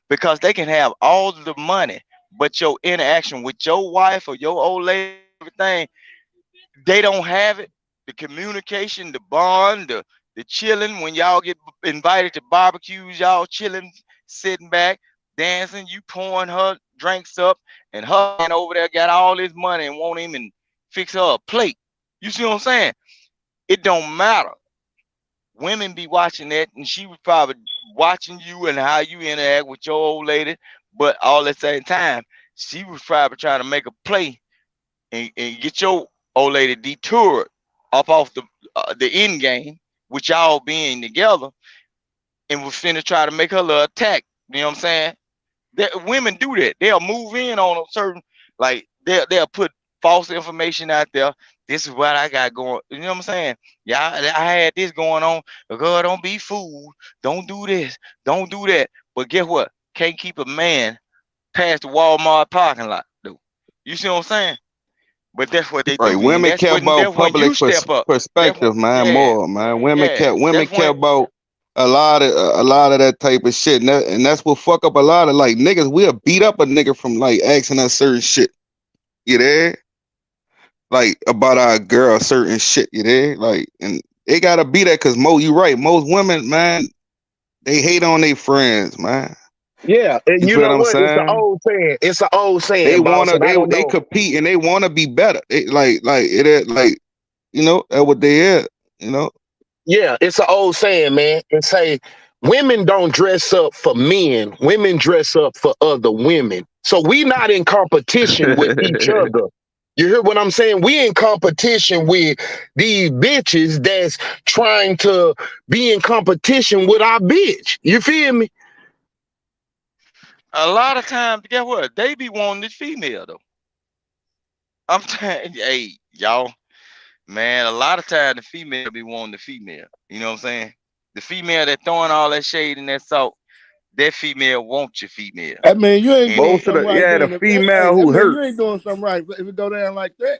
because they can have all the money, but your interaction with your wife or your old lady, everything, they don't have it. The communication, the bond, the chilling, when y'all get invited to barbecues, y'all chilling, sitting back, dancing, you pouring her drinks up, and her man over there got all this money and won't even fix her a plate. You see what I'm saying? It don't matter. Women be watching that, and she was probably watching you and how you interact with your old lady, but all at the same time, she was probably trying to make a play and get your old lady detoured off the end game, with y'all being together, and was finna try to make her little attack. You know what I'm saying? Women do that. They'll move in on a certain, like, they'll put false information out there. This is what I got going. You know what I'm saying? Yeah, I had this going on. Girl, don't be fooled. Don't do this. Don't do that. But guess what? Can't keep a man past the Walmart parking lot, dude. You see what I'm saying? But that's what they do. Right, women care about public perspective, man. More, man. Women care about a lot of that type of shit, and that's what fuck up a lot of, like, niggas. We'll beat up a nigga from, like, asking us certain shit. You there? Like, about our girl, certain shit. You there? Like, and it gotta be that, because you right. Most women, man, they hate on their friends, man. Yeah, and you know what? It's an old saying. It's an old saying. They compete and they want to be better. They, like you know, that's what they is. You know. Yeah, it's an old saying, man. And say, women don't dress up for men. Women dress up for other women. So we not in competition with each other. You hear what I'm saying? We in competition with these bitches that's trying to be in competition with our bitch. You feel me? A lot of times, guess what? They be wanting this female, though. I'm telling you, hey, y'all, man, a lot of times the female be wanting the female. You know what I'm saying? The female that throwing all that shade and that salt, that female wants your female. I mean, you ain't most of the female who hurt. You ain't doing something right if it go down like that.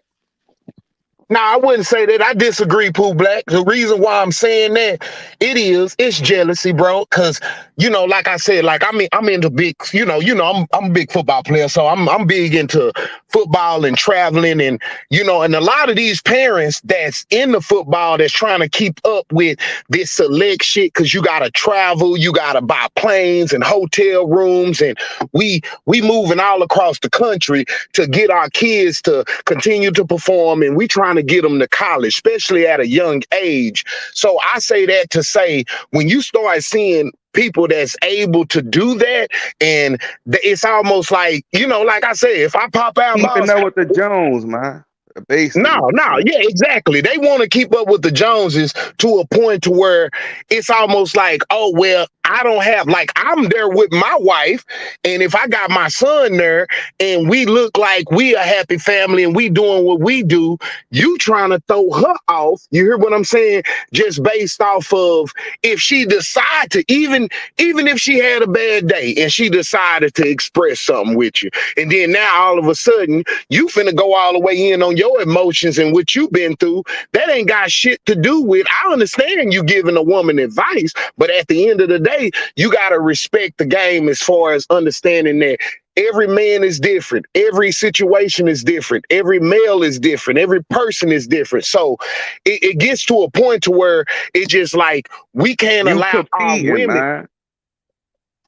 No, I wouldn't say that. I disagree, Pooh Black. The reason why I'm saying that, it's jealousy, bro. Cause, you know, like I said, like I'm into big, I'm a big football player, so I'm big into football and traveling, and and a lot of these parents that's in the football that's trying to keep up with this select shit, cause you gotta travel, you gotta buy planes and hotel rooms, and we moving all across the country to get our kids to continue to perform, and we trying to get them to college, especially at a young age. So I say that to say, when you start seeing people that's able to do that, and it's almost like, like I said, if I pop out, keeping up with the Jones, man. No, yeah, exactly. They want to keep up with the Joneses to a point to where it's almost like, oh, well, I don't have, like, I'm there with my wife, and if I got my son there and we look like we a happy family and we doing what we do, you trying to throw her off. You hear what I'm saying? Just based off of, if she decide to, even if she had a bad day and she decided to express something with you, and then now all of a sudden you finna go all the way in on your emotions and what you've been through, that ain't got shit to do with. I understand you giving a woman advice, but at the end of the day, say, you gotta respect the game as far as understanding that every man is different, every situation is different, every male is different, every person is different. So it gets to a point to where it's just like we can't allow our women. Man.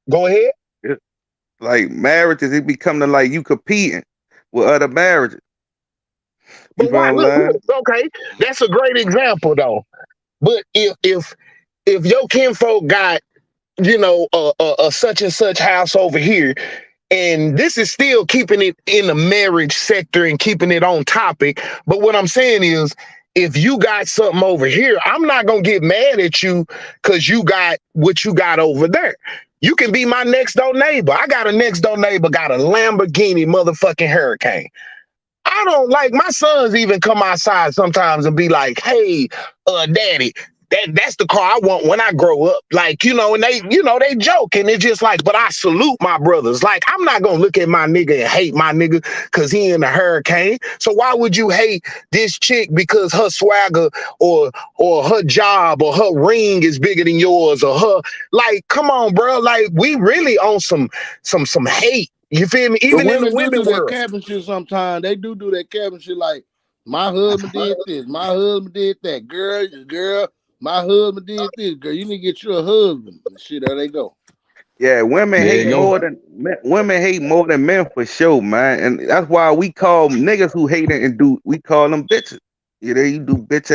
Go ahead. Like marriages, it becoming like you competing with other marriages. But why? Look, okay, that's a great example though. But if your kinfolk got, you know, a such and such house over here, and this is still keeping it in the marriage sector and keeping it on topic. But what I'm saying is, if you got something over here, I'm not gonna get mad at you because you got what you got over there. You can be my next door neighbor. I got a next door neighbor, got a Lamborghini motherfucking Hurricane. I don't like, my sons even come outside sometimes and be like, hey, daddy, that's the car I want when I grow up. Like, you know, and they joke, and it's just like, but I salute my brothers. Like, I'm not gonna look at my nigga and hate my nigga because he in a Hurricane. So why would you hate this chick because her swagger or her job or her ring is bigger than yours, or her, like, come on, bro. Like, we really on some hate. You feel me? Even in the women world. Cabin shit sometimes. They do that cabin shit like, my husband did this, my husband did that. Girl, my husband did this. Girl, you need to get you a husband. Shit, there they go. Yeah, women hate more than men for sure, man. And that's why we call niggas who hate it we call them bitches. You know, you do bitch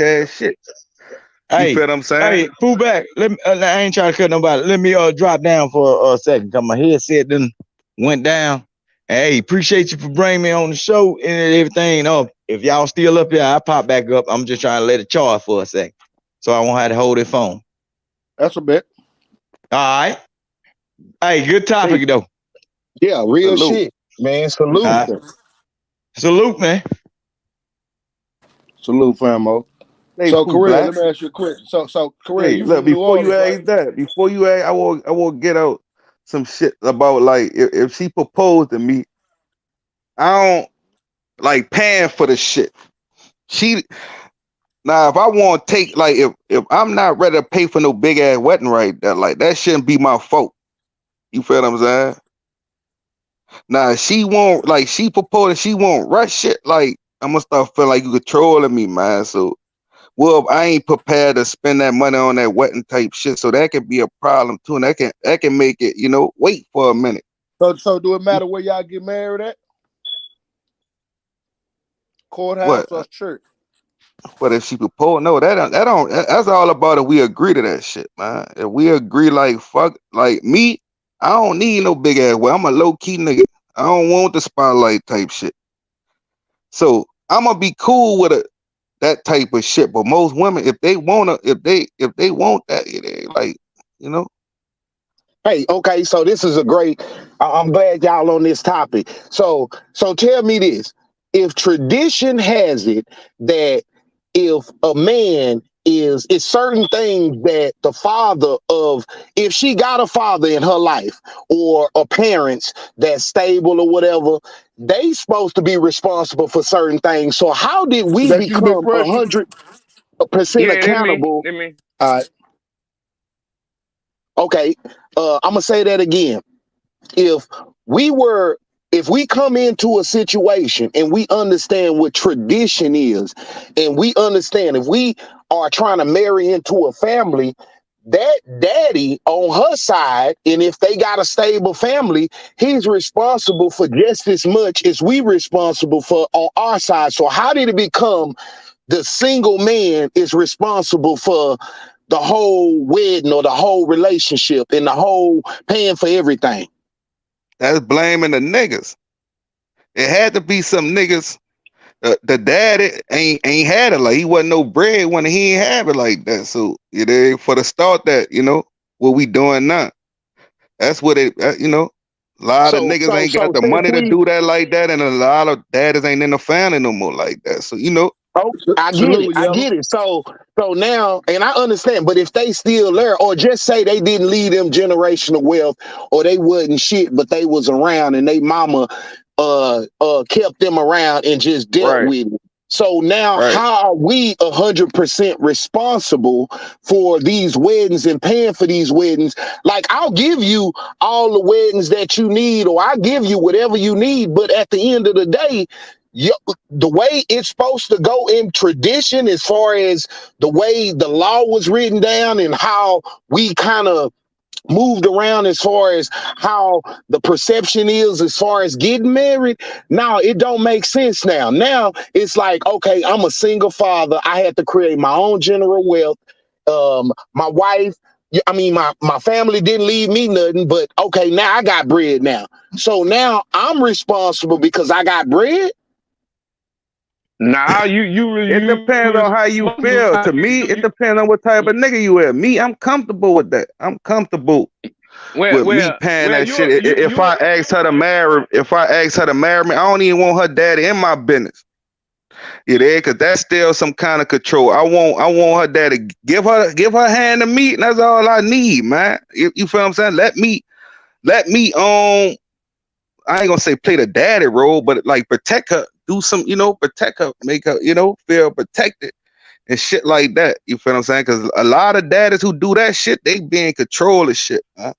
ass shit. Hey, you feel what I'm saying? Hey, pull back. I ain't trying to cut nobody. Let me drop down for a second, cause my headset then went down. Hey, appreciate you for bringing me on the show and everything. If y'all still up here, I pop back up. I'm just trying to let it charge for a second, so I won't have to hold it phone. That's a bet. All right. Hey, good topic though. Yeah, real shit, man. Salute. Salute, man. Salute, famo. Hey, so, Correa, let me ask you a question. So Correa, you look, before you ask that, I will get out some shit about, like, if she proposed to me, I don't like paying for the shit. Now, if I want to take, like, if I'm not ready to pay for no big ass wedding right there, like, that shouldn't be my fault. You feel what I'm saying? Now, she proposed, she won't rush shit. Like, I'm gonna start feeling like you controlling me, man. So, well, I ain't prepared to spend that money on that wedding type shit, so that could be a problem too, and that can make it, wait for a minute. So do it matter where y'all get married at? Courthouse or church? But if she proposed, no, that's all about if we agree to that shit, man. If we agree, like, fuck, like me, I don't need no big ass wedding. I'm a low key nigga. I don't want the spotlight type shit. So I'm gonna be cool with that type of shit. But most women, if they want that, like, Hey, okay, so this is a great. I'm glad y'all on this topic. So tell me this: if tradition has it that if a man is certain things that the father of, if she got a father in her life or a parents that's stable or whatever, they supposed to be responsible for certain things. So how did we become 100% accountable? All right. Okay, I'm gonna say that again. If we come into a situation and we understand what tradition is, and we understand if we are trying to marry into a family, that daddy on her side, and if they got a stable family, he's responsible for just as much as we responsible for on our side. So how did it become the single man is responsible for the whole wedding or the whole relationship and the whole paying for everything? That's blaming the niggas. It had to be some niggas. The daddy ain't had it, like, he wasn't no breadwinner. He ain't have it like that. So for the start, that what we doing now. That's what it. A lot of niggas ain't got the money to do that like that, and a lot of daddies ain't in the family no more like that. So Oh, I get it. So now, and I understand, but if they still there, or just say they didn't leave them generational wealth, or they wasn't shit, but they was around and they mama kept them around and just dealt with it. So now, how are we 100% responsible for these weddings and paying for these weddings? Like, I'll give you all the weddings that you need, or I'll give you whatever you need. But at the end of the day, the way it's supposed to go in tradition, as far as the way the law was written down and how we kind of moved around as far as how the perception is as far as getting married, now it don't make sense now. Now it's like, okay, I'm a single father. I had to create my own general wealth. My wife, my family didn't leave me nothing, but okay, now I got bread now. So now I'm responsible because I got bread. Nah, it depends on how you feel. To me, it depends on what type of nigga you are. Me, I'm comfortable with that. I'm comfortable with me paying that shit. If I ask her to marry me, I don't even want her daddy in my business. Because that's still some kind of control. I want her daddy give her hand to me, and that's all I need, man. You feel what I'm saying? Let me I ain't gonna say play the daddy role, but like protect her. Do some, protect her, make her, feel protected and shit like that. You feel what I'm saying? Because a lot of daddies who do that shit, they be in control of shit, man.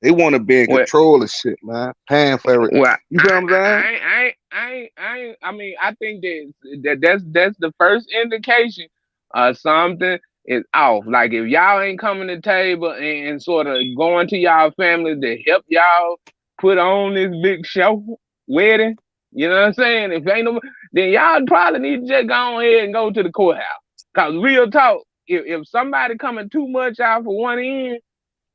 They want to be in control of shit, man. Paying for everything. Well, you feel what I'm saying? I think that's the first indication something is off. Like if y'all ain't coming to the table and sort of going to y'all family to help y'all put on this big show wedding. You know what I'm saying? If ain't no, then y'all probably need to just go ahead and go to the courthouse. Cause real talk, if somebody coming too much out for one end,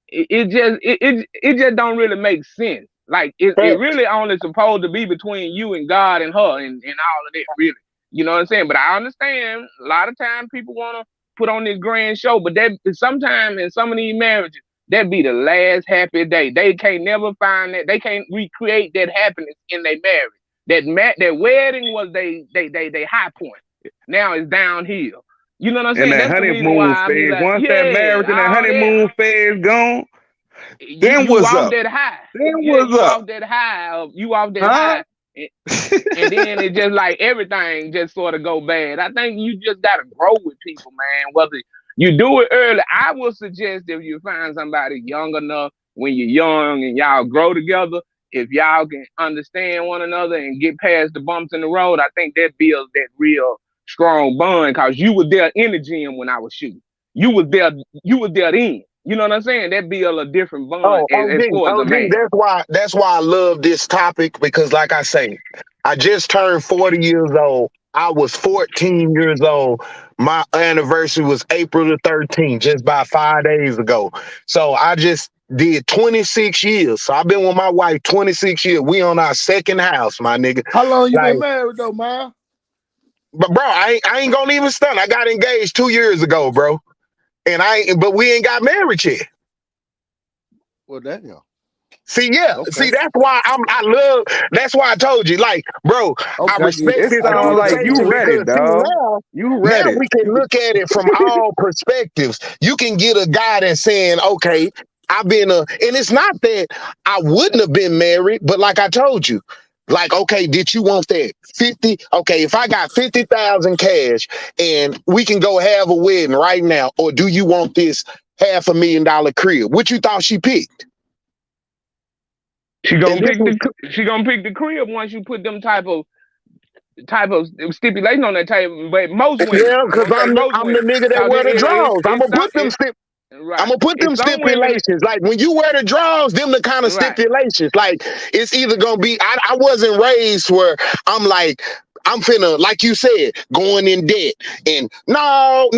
it just don't really make sense. Like it really only supposed to be between you and God and her and all of that, really. You know what I'm saying? But I understand a lot of times people want to put on this grand show, but that sometimes in some of these marriages, that be the last happy day. They can't never find that. They can't recreate that happiness in their marriage. That wedding was they high point. Now it's downhill. You know what I'm saying? And that honeymoon phase. Like, once that marriage and that honeymoon phase gone, then what's up? That high. Then what's up? Off that high. You off that high. And then it just like everything just sort of go bad. I think you just gotta grow with people, man. Whether you do it early, I would suggest if you find somebody young enough when you're young and y'all grow together. If y'all can understand one another and get past the bumps in the road, I think that builds that real strong bond. Cause you were there in the gym when I was shooting. You were there then. You know what I'm saying? That builds a different bond. That's why I love this topic, because like I say, I just turned 40 years old. I was 14 years old. My anniversary was April the 13th, just by 5 days ago. So I just did 26 years. So I've been with my wife 26 years. We on our second house, my nigga. How long you been married though, man? But bro, I ain't gonna even stunt. I got engaged 2 years ago, bro. But we ain't got married yet. Well, damn. See, that's why that's why I told you, like, bro, I respect this. Like you ready, dog. You ready. Now we can look at it from all perspectives. You can get a guy that's saying, okay, and it's not that I wouldn't have been married, but like I told you, like, okay, did you want that 50? Okay, if I got 50,000 cash and we can go have a wedding right now, or do you want this $500,000 crib? What you thought she picked? She gonna pick the crib once you put them type of stipulation on that table. But most women, because I'm the nigga that wear the draws. I'm gonna put them stipulations. Like when you wear the draws, them the kind of stipulations. Like it's either gonna be. I wasn't raised where I'm like, I'm finna, like you said, going in debt. And no,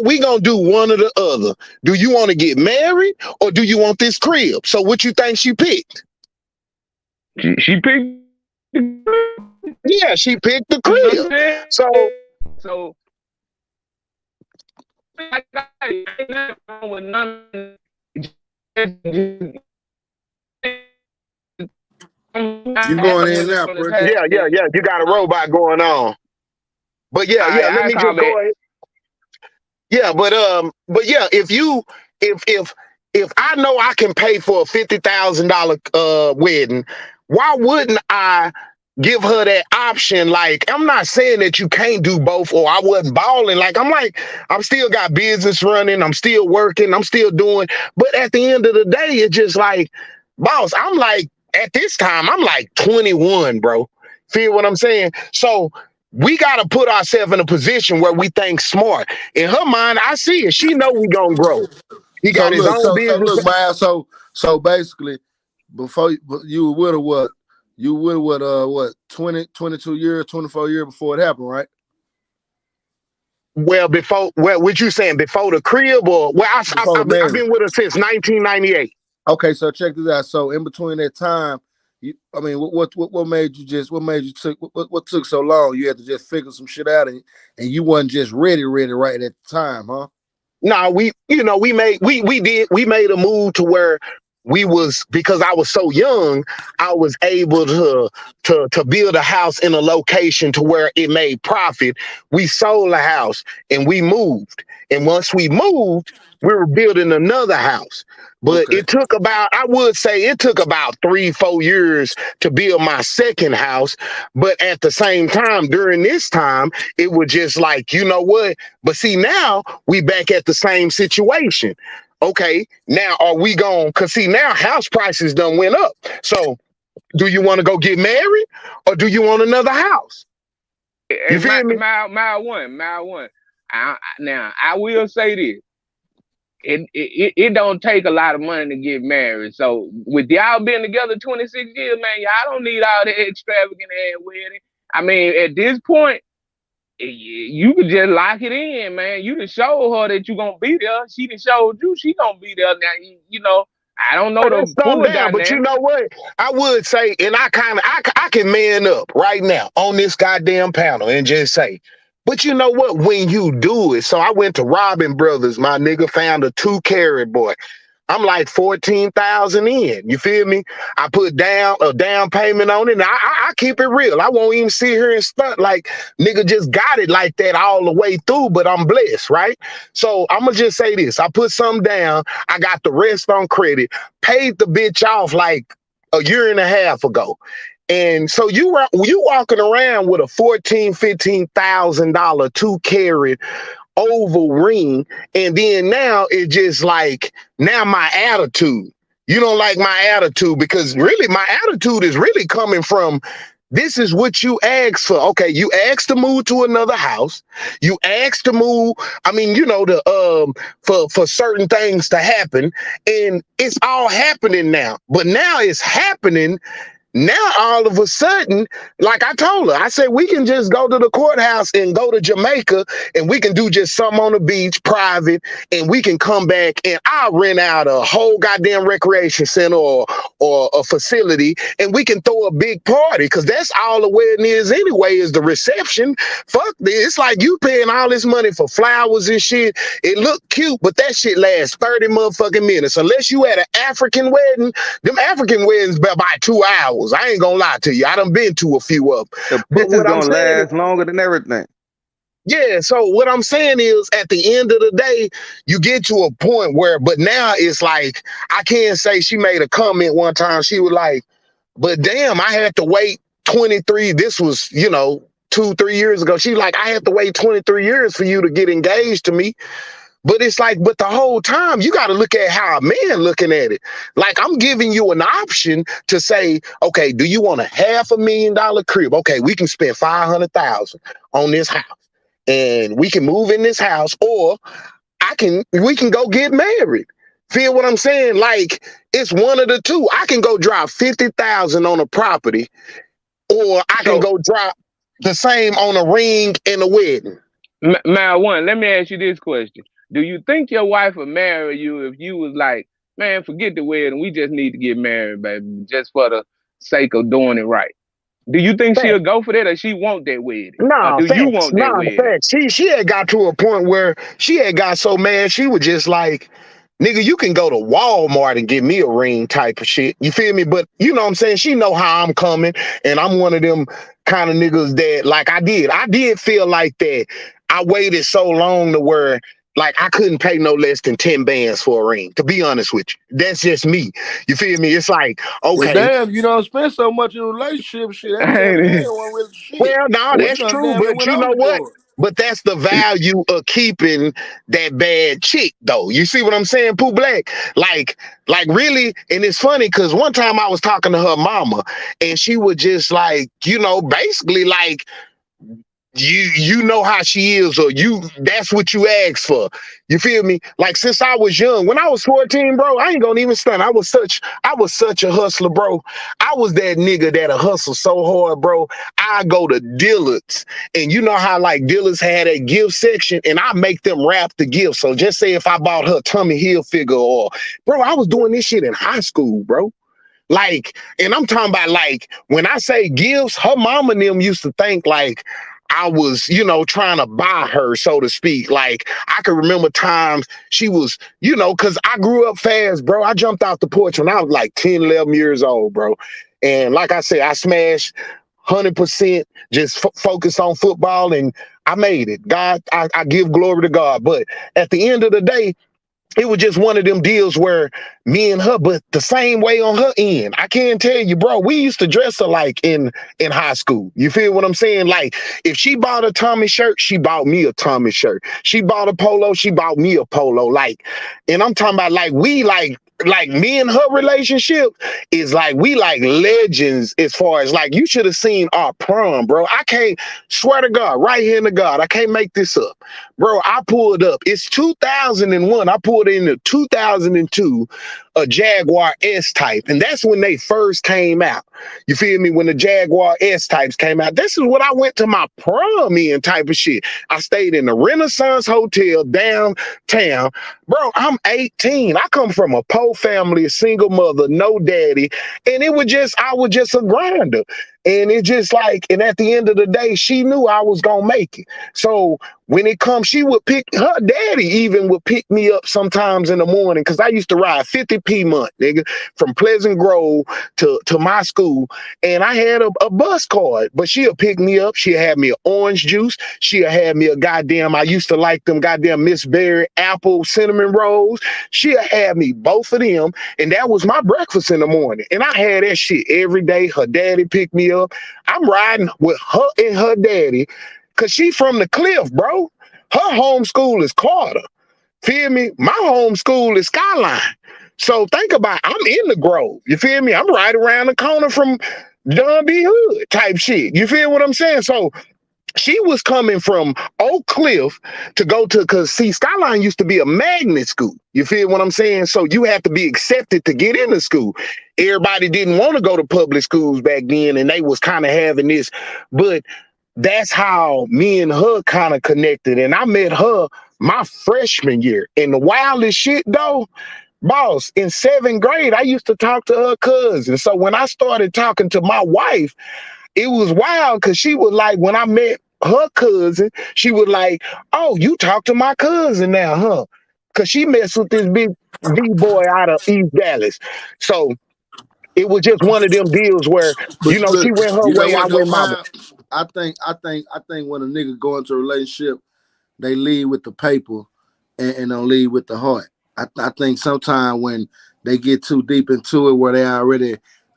we gonna do one or the other. Do you want to get married or do you want this crib? So what you think she picked? She picked. Yeah, she picked the crib. So. You going in now, bro? Yeah. You got a robot going on. But let me just go ahead. Yeah, but yeah, if I know I can pay for a $50,000 wedding, why wouldn't I give her that option. Like, I'm not saying that you can't do both or I wasn't balling. Like, I'm still got business running. I'm still working. I'm still doing. But at the end of the day, it's just like, boss, I'm like, at this time, I'm like 21, bro. Feel what I'm saying? So we got to put ourselves in a position where we think smart. In her mind, I see it. She know we gonna grow. He got his own business. So look, man, so basically, before you were with her, what? You were with what, 20, 22 years, 24 years before it happened, right? Well, what you saying, before the crib or I've been with her since 1998. Okay, so check this out. So in between that time, what made you took so long? You had to just figure some shit out and you wasn't just ready right at the time, huh? No, we made a move to where we was, because I was so young, I was able to build a house in a location to where it made profit. We sold the house and we moved. And once we moved, we were building another house. But it took about 3-4 years to build my second house. But at the same time, during this time, it was just like, you know what? But see, now we back at the same situation. Okay, now are we going? Because see, now house prices done went up. So do you want to go get married or do you want another house? You feel me? Mile one. Now, I will say this. It don't take a lot of money to get married. So with y'all been together 26 years, man, y'all don't need all the extravagant ass wedding. I mean, at this point, you could just lock it in, man. You done showed her that you gonna be there. She done showed you she gonna be there. Now, you know, I don't know the full dynamic. But you know what? I would say, and I can man up right now on this goddamn panel and just say, but you know what? When you do it, so I went to Robin Brothers, my nigga, found a 2-carat boy. I'm like 14,000 in. You feel me? I put down a down payment on it. And I keep it real. I won't even sit here and stunt like nigga just got it like that all the way through, but I'm blessed, right? So I'm going to just say this. I put something down. I got the rest on credit. Paid the bitch off like a year and a half ago. And so you walking around with a $14,000, $15,000 2-carat oval ring, and then now it's just like, now my attitude, you don't like my attitude, because really my attitude is really coming from, this is what you asked for. Okay, you asked to move to another house, you asked to move, for certain things to happen, and it's all happening now. But now it's happening. Now, all of a sudden, like I told her, I said, we can just go to the courthouse and go to Jamaica and we can do just something on the beach, private, and we can come back and I'll rent out a whole goddamn recreation center or a facility and we can throw a big party, because that's all the wedding is anyway, is the reception. Fuck this. It's like you paying all this money for flowers and shit. It look cute, but that shit lasts 30 motherfucking minutes. Unless you at an African wedding, them African weddings about 2 hours. I ain't gonna lie to you. I done been to a few of them. The picture's gonna last longer than everything. Yeah, so what I'm saying is, at the end of the day, you get to a point where, but now it's like, I can't say, she made a comment one time, she was like, but damn, I had to wait 23, this was, 2-3 years ago. She's like, I had to wait 23 years for you to get engaged to me. But it's like, but the whole time you got to look at how a man looking at it. Like, I'm giving you an option to say, okay, do you want a $500,000 crib? Okay, we can spend $500,000 on this house and we can move in this house, or we can go get married. Feel what I'm saying? Like, it's one of the two. I can go drop $50,000 on a property, or I can go drop the same on a ring and a wedding. Mal one, let me ask you this question. Do you think your wife would marry you if you was like, man, forget the wedding, we just need to get married, baby, just for the sake of doing it right? Do you think she'll go for that, or she want that wedding? No, you want that wedding? She had got to a point where she had got so mad, she was just like, nigga, you can go to Walmart and get me a ring type of shit. You feel me? But you know what I'm saying? She know how I'm coming, and I'm one of them kind of niggas that, like, I did feel like that. I waited so long to where, Like, I couldn't pay no less than 10 bands for a ring, to be honest with you. That's just me. You feel me? It's like, okay. Well, damn, you don't spend so much in a relationship shit. That 10 bands wasn't really shit. Well, no, that's true, but you know what? But that's the value of keeping that bad chick, though. You see what I'm saying, Pooh Black? Like really, and it's funny because one time I was talking to her mama, and she was just like, you know, basically like, you know how she is, or that's what you asked for. You feel me? Like, since I was young, when I was 14, bro, I ain't gonna even stunt. I was such a hustler, bro. I was that nigga that'll hustle so hard, bro. I go to Dillard's, and you know how like Dillard's had a gift section, and I make them wrap the gift. So just say if I bought her Tommy Hilfiger, or bro, I was doing this shit in high school, bro. Like, and I'm talking about, like, when I say gifts, her mama and them used to think like I was, you know, trying to buy her, so to speak. Like, I can remember times she was, you know, because I grew up fast, bro. I jumped out the porch when I was like 10, 11 years old, bro. And like I said, I smashed 100%, just focused on football, and I made it. God, I give glory to God. But at the end of the day, it was just one of them deals where me and her, but the same way on her end. I can't tell you, bro, we used to dress alike in high school. You feel what I'm saying? Like, if she bought a Tommy shirt, she bought me a Tommy shirt. She bought a polo, she bought me a polo. Like, and I'm talking about like we like me and her relationship is like we like legends, as far as like you should have seen our prom, bro. I can't swear to God, right here to God, I can't make this up. Bro, I pulled up. It's 2001. I pulled in the 2002 a Jaguar S-Type, and that's when they first came out. You feel me? When the Jaguar S-Types came out, this is what I went to my prom in type of shit. I stayed in the Renaissance Hotel downtown. Bro, I'm 18. I come from a poor family, a single mother, no daddy, and I was just a grinder. And it just like, and at the end of the day, she knew I was gonna make it. So when it comes, she would her daddy even would pick me up sometimes in the morning, because I used to ride 50p month, nigga, from Pleasant Grove to my school. And I had a bus card, but she'll pick me up. She'll have me an orange juice. She'll have me I used to like them goddamn Miss Berry apple cinnamon rolls. She'll have me both of them. And that was my breakfast in the morning. And I had that shit every day. Her daddy picked me up. I'm riding with her and her daddy, because she from the Cliff, bro. Her home school is Carter. Feel me? My home school is Skyline. So think about, I'm in the Grove. You feel me? I'm right around the corner from John B. Hood type shit. You feel what I'm saying? So she was coming from Oak Cliff to go to, because see, Skyline used to be a magnet school. You feel what I'm saying? So you have to be accepted to get into school. Everybody didn't want to go to public schools back then, and they was kind of having this, but that's how me and her kind of connected. And I met her my freshman year. And the wildest shit though, boss, in 7th grade, I used to talk to her cousin. So when I started talking to my wife, it was wild, because she was like, when I met her cousin, she was like, oh, you talk to my cousin now, huh? Because she messed with this big D-boy out of East Dallas. So it was just one of them deals where, you know, she went her way, I went my way. I think when a nigga go into a relationship, they lead with the paper and don't lead with the heart. I think sometimes when they get too deep into it, where they already,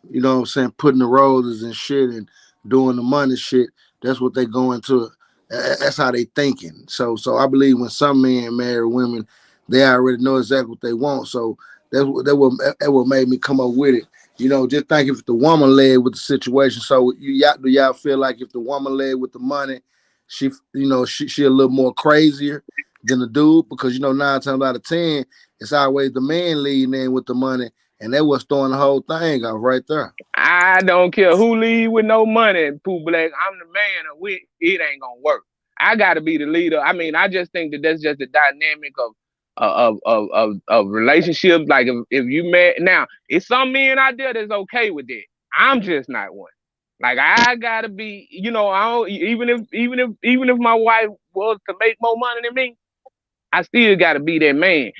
you know what I'm saying, putting the roses and shit and doing the money shit, that's what they go into. That's how they thinking. So I believe when some men marry women, they already know exactly what they want. So that's what made me come up with it. You know, just think if the woman led with the situation. So do y'all feel like if the woman led with the money, she a little more crazier than the dude? Because, you know, 9 times out of 10, it's always the man leading in with the money, and that was throwing the whole thing off right there. I don't care who lead with no money, Pooh Black. I'm the man, and it ain't gonna work. I gotta be the leader. I mean, I just think that's just the dynamic of relationships. Like if you met, now it's some men out there that's okay with that. I'm just not one. Like, I gotta be, you know, even if my wife was to make more money than me, I still gotta be that man.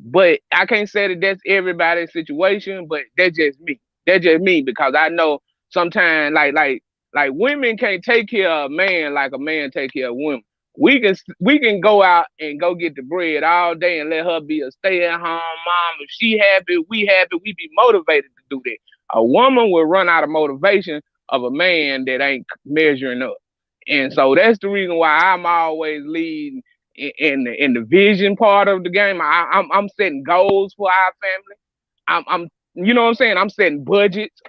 But I can't say that that's everybody's situation, but that's just me. That's just me, because I know sometimes like women can't take care of a man like a man take care of women. We can go out and go get the bread all day and let her be a stay-at-home mom. If she happy, we be motivated to do that. A woman will run out of motivation of a man that ain't measuring up. And so that's the reason why I'm always leading in the vision part of the game. I'm setting goals for our family. I'm you know what I'm saying? I'm setting budgets.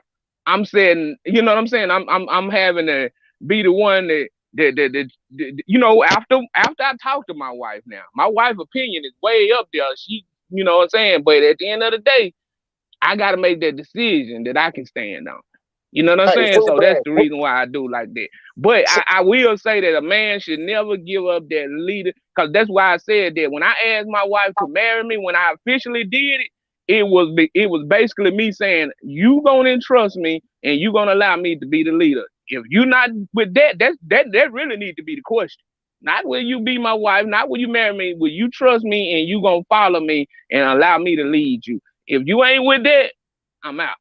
I'm setting, you know what I'm saying? I'm having to be the one that you know, after I talk to my wife now, my wife's opinion is way up there. She, you know what I'm saying? But at the end of the day, I got to make that decision that I can stand on. You know what I'm saying? So that's the reason why I do like that. But I will say that a man should never give up that leader, because that's why I said that when I asked my wife to marry me, when I officially did it, it was basically me saying, you gonna entrust me and you gonna allow me to be the leader. If you're not with that really need to be the question. Not will you be my wife, not will you marry me, will you trust me and you gonna follow me and allow me to lead you? If you ain't with that, I'm out.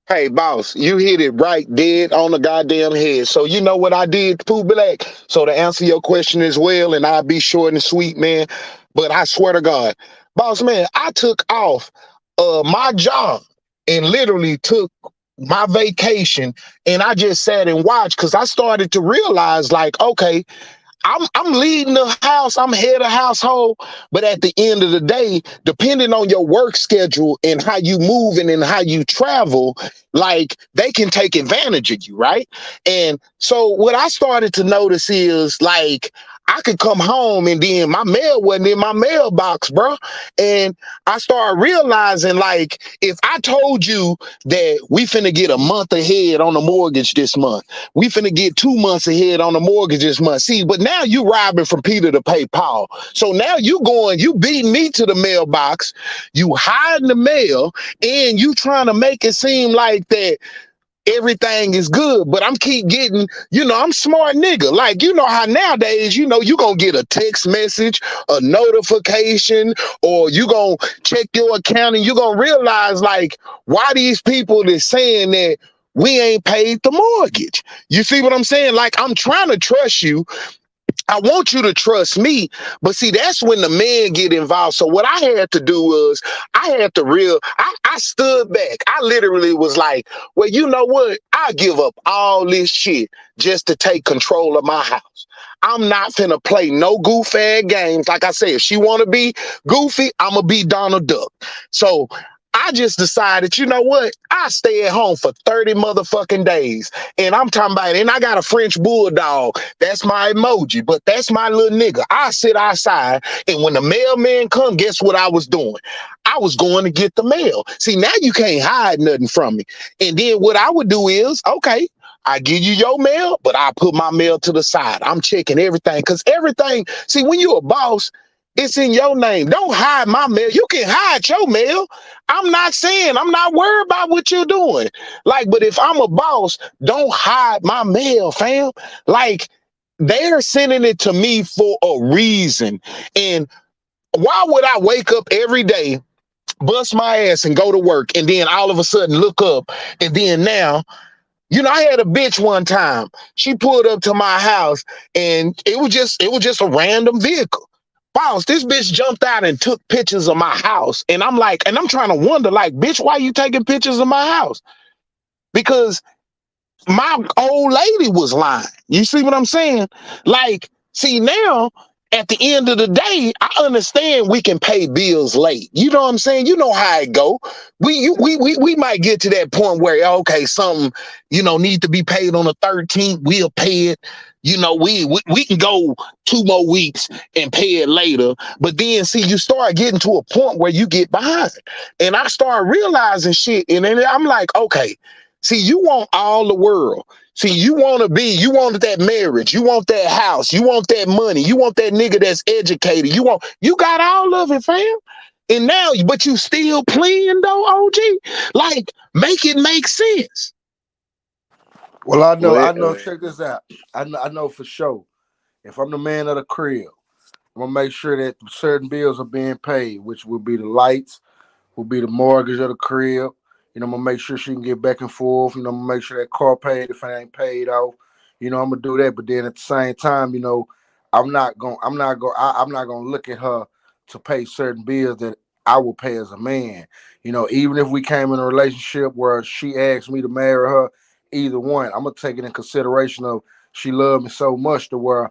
Hey, boss, you hit it right dead on the goddamn head. So you know what I did, Pooh Black? So to answer your question as well, and I'll be short and sweet, man, but I swear to God, boss, man, I took off my job and literally took my vacation, and I just sat and watched, because I started to realize, like, okay, I'm leading the house, I'm head of household, but at the end of the day, depending on your work schedule and how you move and how you travel, like, they can take advantage of you, right? And so what I started to notice is, like, I could come home and then my mail wasn't in my mailbox, bro. And I started realizing, like, if I told you that we finna get a month ahead on the mortgage this month, we finna get 2 months ahead on the mortgage this month. See, but now you robbing from Peter to pay Paul. So now you beating me to the mailbox, you hiding the mail, and you trying to make it seem like that everything is good, but I'm keep getting, I'm smart nigga. Like, you know how nowadays, you gonna get a text message, a notification, or you gonna check your account and you gonna realize, like, why these people is saying that we ain't paid the mortgage. You see what I'm saying? Like, I'm trying to trust you. I want you to trust me, but see, that's when the men get involved. So what I had to do was I stood back. I literally was like, well, you know what? I give up all this shit just to take control of my house. I'm not finna play no goof-ass games. Like I said, if she want to be goofy, I'm going to be Donald Duck. So I just decided, you know what? I stay at home for 30 motherfucking days. And I'm talking about, and I got a French bulldog. That's my emoji, but that's my little nigga. I sit outside, and when the mailman come, guess what I was doing? I was going to get the mail. See, now you can't hide nothing from me. And then what I would do is, okay, I give you your mail, but I put my mail to the side. I'm checking everything, because everything, see, when you're a boss, it's in your name. Don't hide my mail. You can hide your mail. I'm not worried about what you're doing. Like, but if I'm a boss, don't hide my mail, fam. Like, they're sending it to me for a reason. And why would I wake up every day, bust my ass and go to work, and then all of a sudden look up, and then now, I had a bitch one time. She pulled up to my house, and it was just a random vehicle. Boss, this bitch jumped out and took pictures of my house. And I'm like, and I'm trying to wonder, like, bitch, why you taking pictures of my house? Because my old lady was lying. You see what I'm saying? Like, see, now, at the end of the day, I understand we can pay bills late. You know what I'm saying? You know how it go. We might get to that point where, okay, something, need to be paid on the 13th. We'll pay it. We can go 2 more weeks and pay it later. But then, see, you start getting to a point where you get behind. And I start realizing shit. And then I'm like, okay, see, you want all the world. See, you want that marriage. You want that house. You want that money. You want that nigga that's educated. You got all of it, fam. And now, but you still playing though, OG? Like, make it make sense. Well, I know. Check this out. I know for sure. If I'm the man of the crib, I'm gonna make sure that certain bills are being paid, which will be the lights, will be the mortgage of the crib. I'm gonna make sure she can get back and forth. I'm gonna make sure that car paid if it ain't paid off. I'm gonna do that. But then at the same time, I'm not gonna look at her to pay certain bills that I will pay as a man. Even if we came in a relationship where she asked me to marry her, either one, I'm gonna take it in consideration of she loved me so much to where,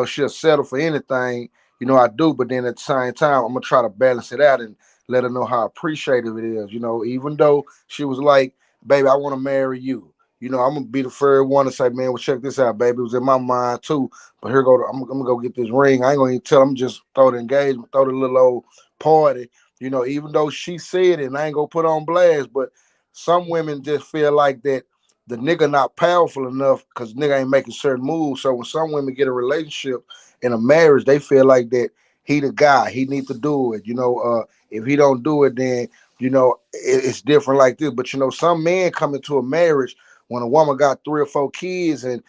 she'll settle for anything, I do, but then at the same time, I'm gonna try to balance it out and let her know how appreciative it is. Even though she was like, baby, I want to marry you. I'm gonna be the first one to say, man, well, check this out, baby. It was in my mind too. But here I'm gonna go get this ring. I ain't gonna even tell them, just throw the engagement, throw the little old party. Even though she said it, and I ain't gonna put on blast, but some women just feel like that the nigga not powerful enough because nigga ain't making certain moves. So when some women get a relationship in a marriage, they feel like that he the guy, he need to do it. If he don't do it, then it's different like this. But some men come into a marriage when a woman got 3 or 4 kids, and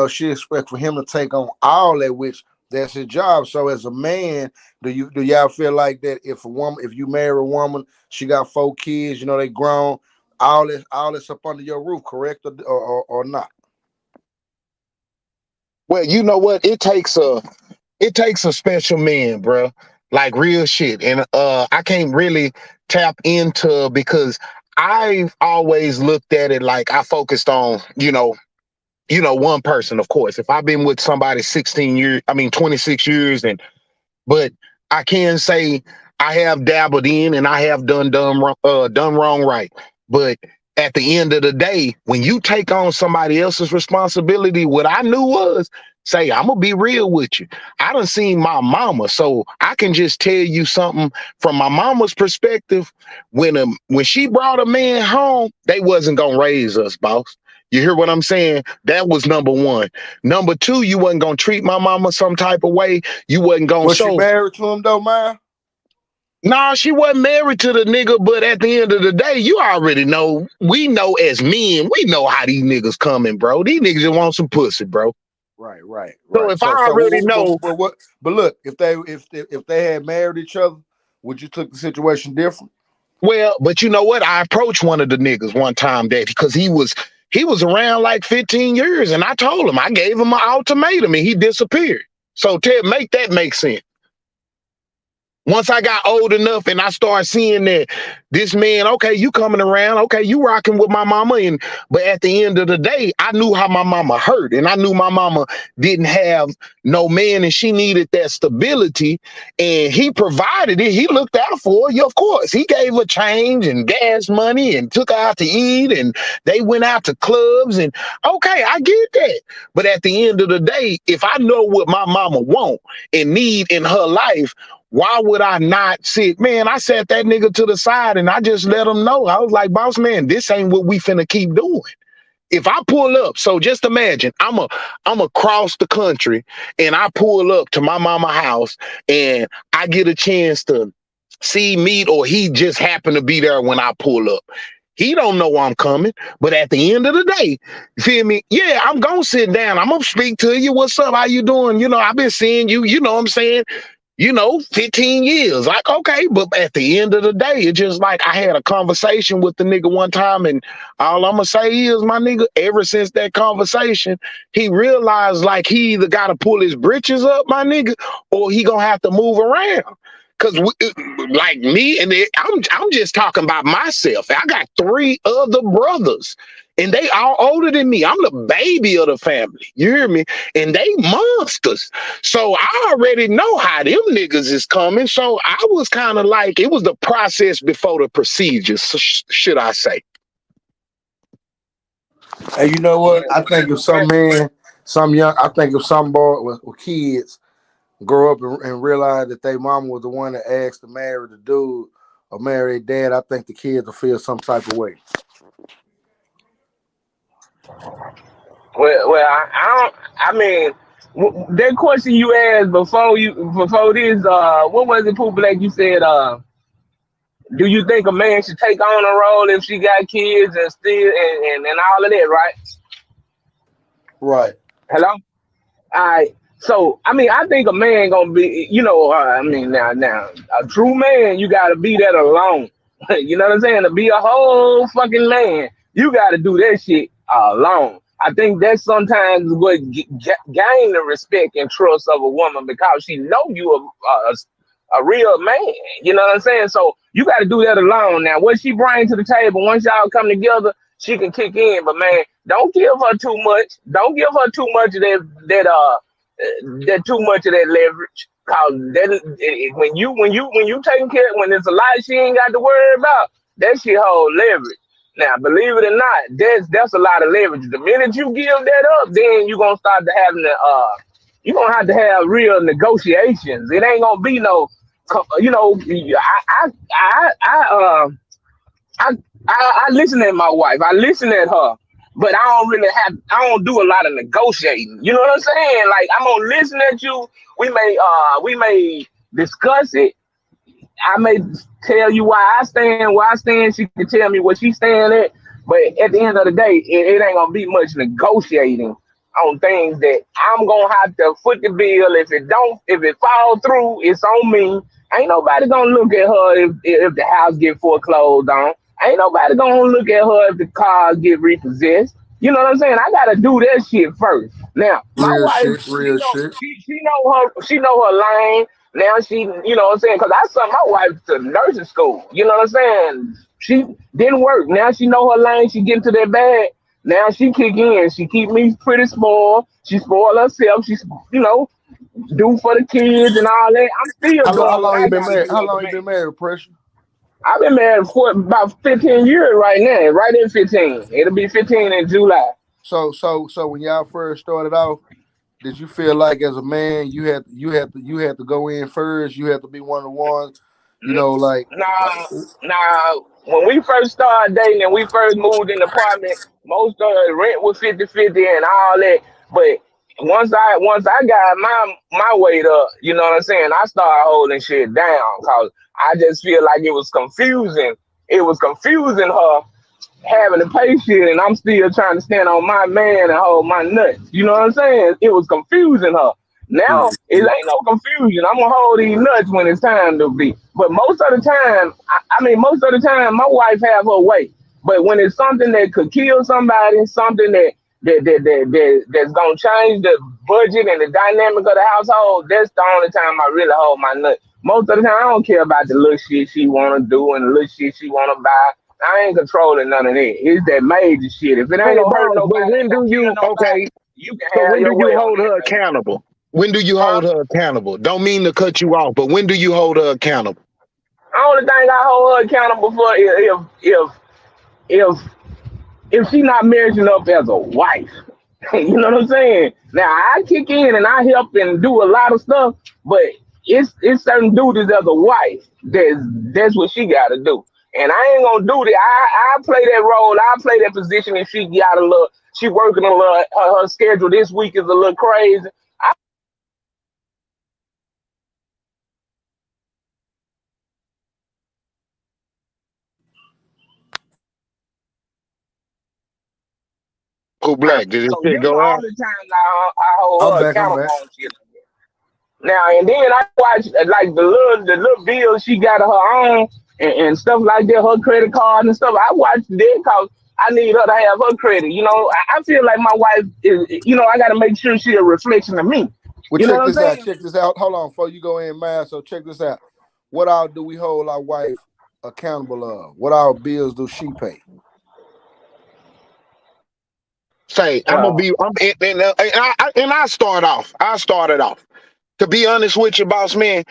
she expect for him to take on all that, which that's his job. So as a man, do y'all feel like that if you marry a woman, she got 4 kids, they grown, all this up under your roof, correct or not? Well, you know what? It takes a special man, bro. Like real shit. And I can't really tap into, because I've always looked at it like I focused on, one person, of course. If I've been with somebody 26 years, but I can say I have dabbled in and I have done wrong right. But at the end of the day, when you take on somebody else's responsibility, what I knew was, say, I'm gonna be real with you. I done seen my mama, so I can just tell you something from my mama's perspective. When she brought a man home, they wasn't gonna raise us, boss. You hear what I'm saying? That was number one. Number two, you wasn't gonna treat my mama some type of way. You wasn't gonna Was show. she married to him though, man? Nah, she wasn't married to the nigga, but at the end of the day, you already know. We know as men, we know how these niggas coming, bro. These niggas just want some pussy, bro. Right. So if I already know, but look, if they had married each other, would you took the situation different? Well, but you know what? I approached one of the niggas one time because he was around like 15 years, and I told him, I gave him an ultimatum, and he disappeared. So make that make sense. Once I got old enough and I started seeing that this man, okay, you coming around, okay, you rocking with my mama, but at the end of the day, I knew how my mama hurt, and I knew my mama didn't have no man, and she needed that stability, and he provided it. He looked out for her, of course. He gave her change and gas money and took her out to eat, and they went out to clubs, and okay, I get that. But at the end of the day, if I know what my mama want and need in her life, why would I not sit? Man, I sat that nigga to the side and I just let him know. I was like, boss man, this ain't what we finna keep doing. If I pull up, so just imagine, I'm across the country and I pull up to my mama house and I get a chance to meet, or he just happened to be there when I pull up. He don't know I'm coming, but at the end of the day, you feel me? Yeah, I'm gonna sit down. I'm gonna speak to you. What's up? How you doing? I've been seeing you. You know what I'm saying? 15 years. Like, okay, but at the end of the day, it's just like I had a conversation with the nigga one time, and all I'm gonna say is, my nigga, ever since that conversation, he realized like he either gotta pull his britches up, my nigga, or he gonna have to move around. Cause like me, and I'm just talking about myself. I got 3 other brothers, and they all older than me. I'm the baby of the family. You hear me? And they monsters. So I already know how them niggas is coming. So I was kind of like, it was the process before the procedures, should I say. And you know what? I think if some man, if some boy with kids grow up and realize that their mama was the one that asked to marry the dude or marry their dad, I think the kids will feel some type of way. Well, I mean, that question you asked before this, what was it, Pooh Black? You said, do you think a man should take on a role if she got kids and still and all of that, right? Right. Hello? All right. So, I mean, I think a man gonna be, now, a true man, you gotta be that alone. You know what I'm saying? To be a whole fucking man, you gotta do that shit alone. I think that's sometimes what gain the respect and trust of a woman because she know you a real man. You know what I'm saying? So you got to do that alone. Now, what she brings to the table, once y'all come together, she can kick in. But man, don't give her too much. Don't give her too much of that too much of that leverage. Cause when you taking care, when there's a lot she ain't got to worry about, that shit hold leverage. Now, believe it or not, that's a lot of leverage. The minute you give that up, then you're gonna start to having you're gonna have to have real negotiations. It ain't gonna be no, I listen at my wife. I listen at her, but I don't do a lot of negotiating. You know what I'm saying? Like, I'm gonna listen at you. We may discuss it. I may tell you where I stand. She can tell me what she stand at. But at the end of the day, it ain't gonna be much negotiating on things that I'm gonna have to foot the bill. If it fall through, it's on me. Ain't nobody gonna look at her if the house get foreclosed on. Ain't nobody gonna look at her if the cars get repossessed. You know what I'm saying? I gotta do that shit first. Now, my wife, she know her lane. Now she, you know what I'm saying? Because I sent my wife to nursing school. You know what I'm saying? She didn't work. Now she know her lane. She get into that bag. Now she kick in. She keep me pretty spoiled. She spoil herself. She's, do for the kids and all that. I'm still doing. How long you been married? How long you been married, Pressure? I've been married for about 15 years right now. Right in 15. It'll be 15 in July. So when y'all first started off, did you feel like as a man you had to go in first? You had to be one of the ones, like. Nah. When we first started dating and we first moved in the apartment, most of the rent was 50-50 and all that. But once I got my weight up, you know what I'm saying, I started holding shit down because I just feel like it was confusing. It was confusing her having to pay shit, and I'm still trying to stand on my man and hold my nuts. You know what I'm saying? It was confusing her. Now it ain't no confusion. I'm gonna hold these nuts when it's time to be. But most of the time, my wife have her way. But when it's something that could kill somebody, something that's gonna change the budget and the dynamic of the household, that's the only time I really hold my nuts. Most of the time, I don't care about the little shit she wanna do and the little shit she wanna buy. I ain't controlling none of that. It's that major shit. If it ain't gonna hurt nobody, when do you hold her accountable? When do you hold her accountable? Don't mean to cut you off, but when do you hold her accountable? The only thing I hold her accountable for is if she not measuring up as a wife. You know what I'm saying? Now I kick in and I help and do a lot of stuff, but it's certain duties as a wife. That's what she got to do. And I ain't gonna do that. I play that role. I play that position. If she she working a little. Her schedule this week is a little crazy. Who Black? Did it shit go out? All the time I hold her accountable on shit. Now and then I watch like the little bills she got of her own and stuff like that, her credit card and stuff. I watch that because I need her to have her credit. I feel like my wife is, I got to make sure she's a reflection of me. Well, check this out. Hold on, before you go in, man. So check this out. What all do we hold our wife accountable of? What all bills do she pay? Say, I started off. To be honest with you, boss man,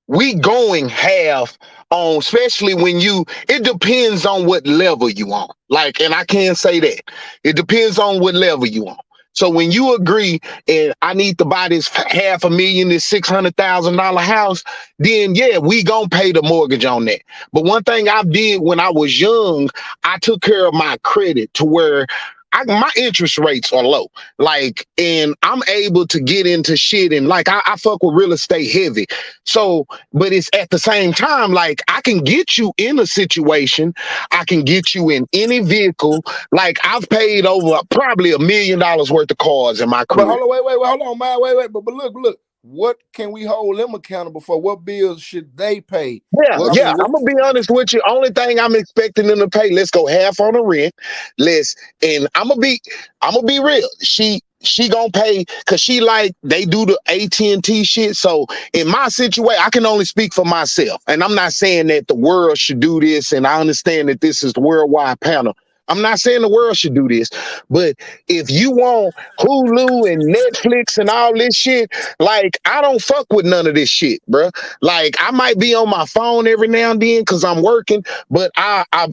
we going half on, especially when it depends on what level you on. Like, and I can't say that. It depends on what level you on. So when you agree and I need to buy this $500,000, this $600,000 house, then yeah, we gonna pay the mortgage on that. But one thing I did when I was young, I took care of my credit to where my interest rates are low. Like, and I'm able to get into shit and like I fuck with real estate heavy. So, but it's at the same time, like I can get you in a situation, I can get you in any vehicle. Like I've paid over probably $1 million worth of cars in my career. But hold on, wait, hold on, man, wait. But look. what can we hold them accountable for? What bills should they pay? Yeah. I'm gonna be honest with you. Only thing I'm expecting them to pay, let's go half on the rent. And I'm gonna be real. She gonna pay because she like they do the AT&T shit. So in my situation, I can only speak for myself. And I'm not saying that the world should do this, and I understand that this is the worldwide panel. I'm not saying the world should do this, but if you want Hulu and Netflix and all this shit, like, I don't fuck with none of this shit, bro. Like, I might be on my phone every now and then because I'm working, but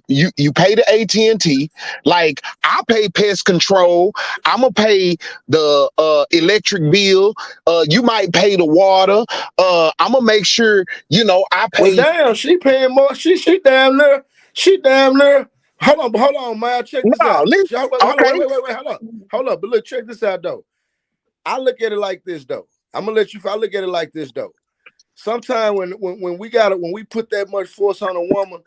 you pay the AT&T. Like, I pay pest control. I'm gonna pay the electric bill. You might pay the water. I'm gonna make sure, I pay. Well, damn, she paying more. She damn near. Hold on, man. Check this out. Wait, hold up. But look, check this out, though. I look at it like this, though. I'm gonna let you. I look at it like this, though. Sometimes when we put that much force on a woman,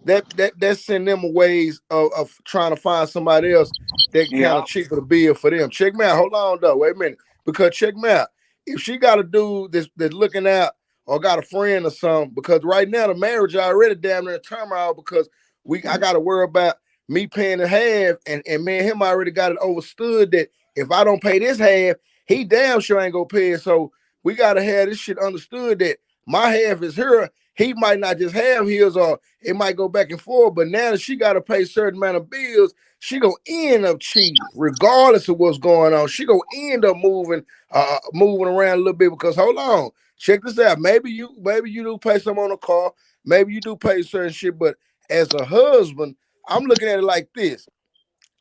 that send them ways of trying to find somebody else that kind of cheaper the bill for them. Check me out. Hold on, though. Wait a minute. Because check me out. If she got a dude that's looking out or got a friend or something, because right now the marriage already damn near turmoil because I got to worry about me paying a half, and me and him already got it understood that if I don't pay this half, he damn sure ain't gonna pay it. So we got to have this shit understood that my half is her. He might not just have his, or it might go back and forth. But now that she got to pay a certain amount of bills, she gonna end up cheating, regardless of what's going on. She gonna end up moving around a little bit because hold on, check this out. Maybe you do pay some on the car. Maybe you do pay certain shit, but as a husband, I'm looking at it like this.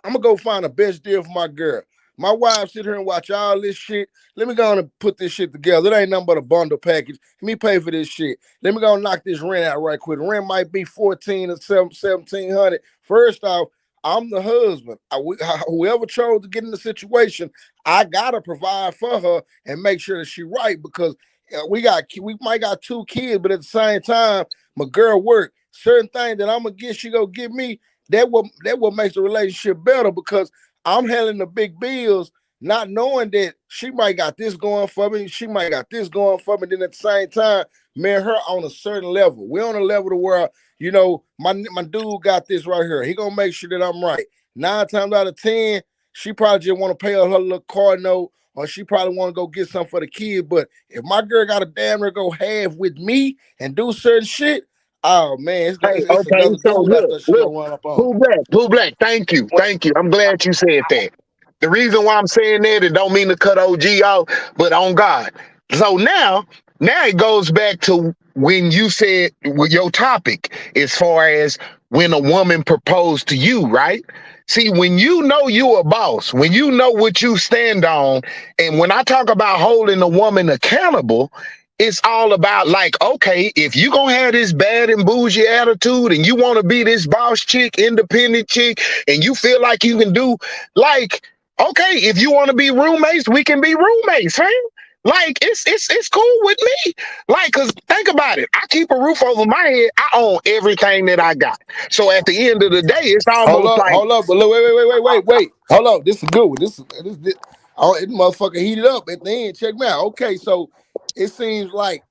I'm gonna go find the best deal for my girl. My wife sit here and watch all this shit. Let me go on and put this shit together. It ain't nothing but a bundle package. Let me pay for this shit. Let me go and knock this rent out right quick. The rent might be $1,400 or $1,700. First off, I'm the husband. Whoever chose to get in the situation, I gotta provide for her and make sure that she right because we might got 2 kids, but at the same time, my girl work. Certain things that I'm gonna get, she gonna give me. That what makes the relationship better because I'm handling the big bills, not knowing that she might got this going for me, she might got this going for me. Then at the same time, me and her on a certain level. We're on a level to where my dude got this right here. He gonna make sure that I'm right. 9 times out of 10, she probably just want to pay her little car note, or she probably want to go get something for the kid. But if my girl got to damn near go half with me and do certain shit. Oh man, it's another dude look, Pooh Black, thank you. I'm glad you said that. The reason why I'm saying that, it don't mean to cut OG off, but on God. So now it goes back to when you said your topic as far as when a woman proposed to you, right? See, when you know you a boss, when you know what you stand on, and when I talk about holding a woman accountable, it's all about like, okay, if you gonna have this bad and bougie attitude and you want to be this boss chick, independent chick, and you feel like you can do, like, okay, if you want to be roommates, we can be roommates, fam. Like, it's cool with me. Like, cause think about it. I keep a roof over my head. I own everything that I got. So at the end of the day, it's almost hold up, but look, wait. Hold up, this is a good one. This it motherfucker heated up at the end. Check me out. Okay, so it seems like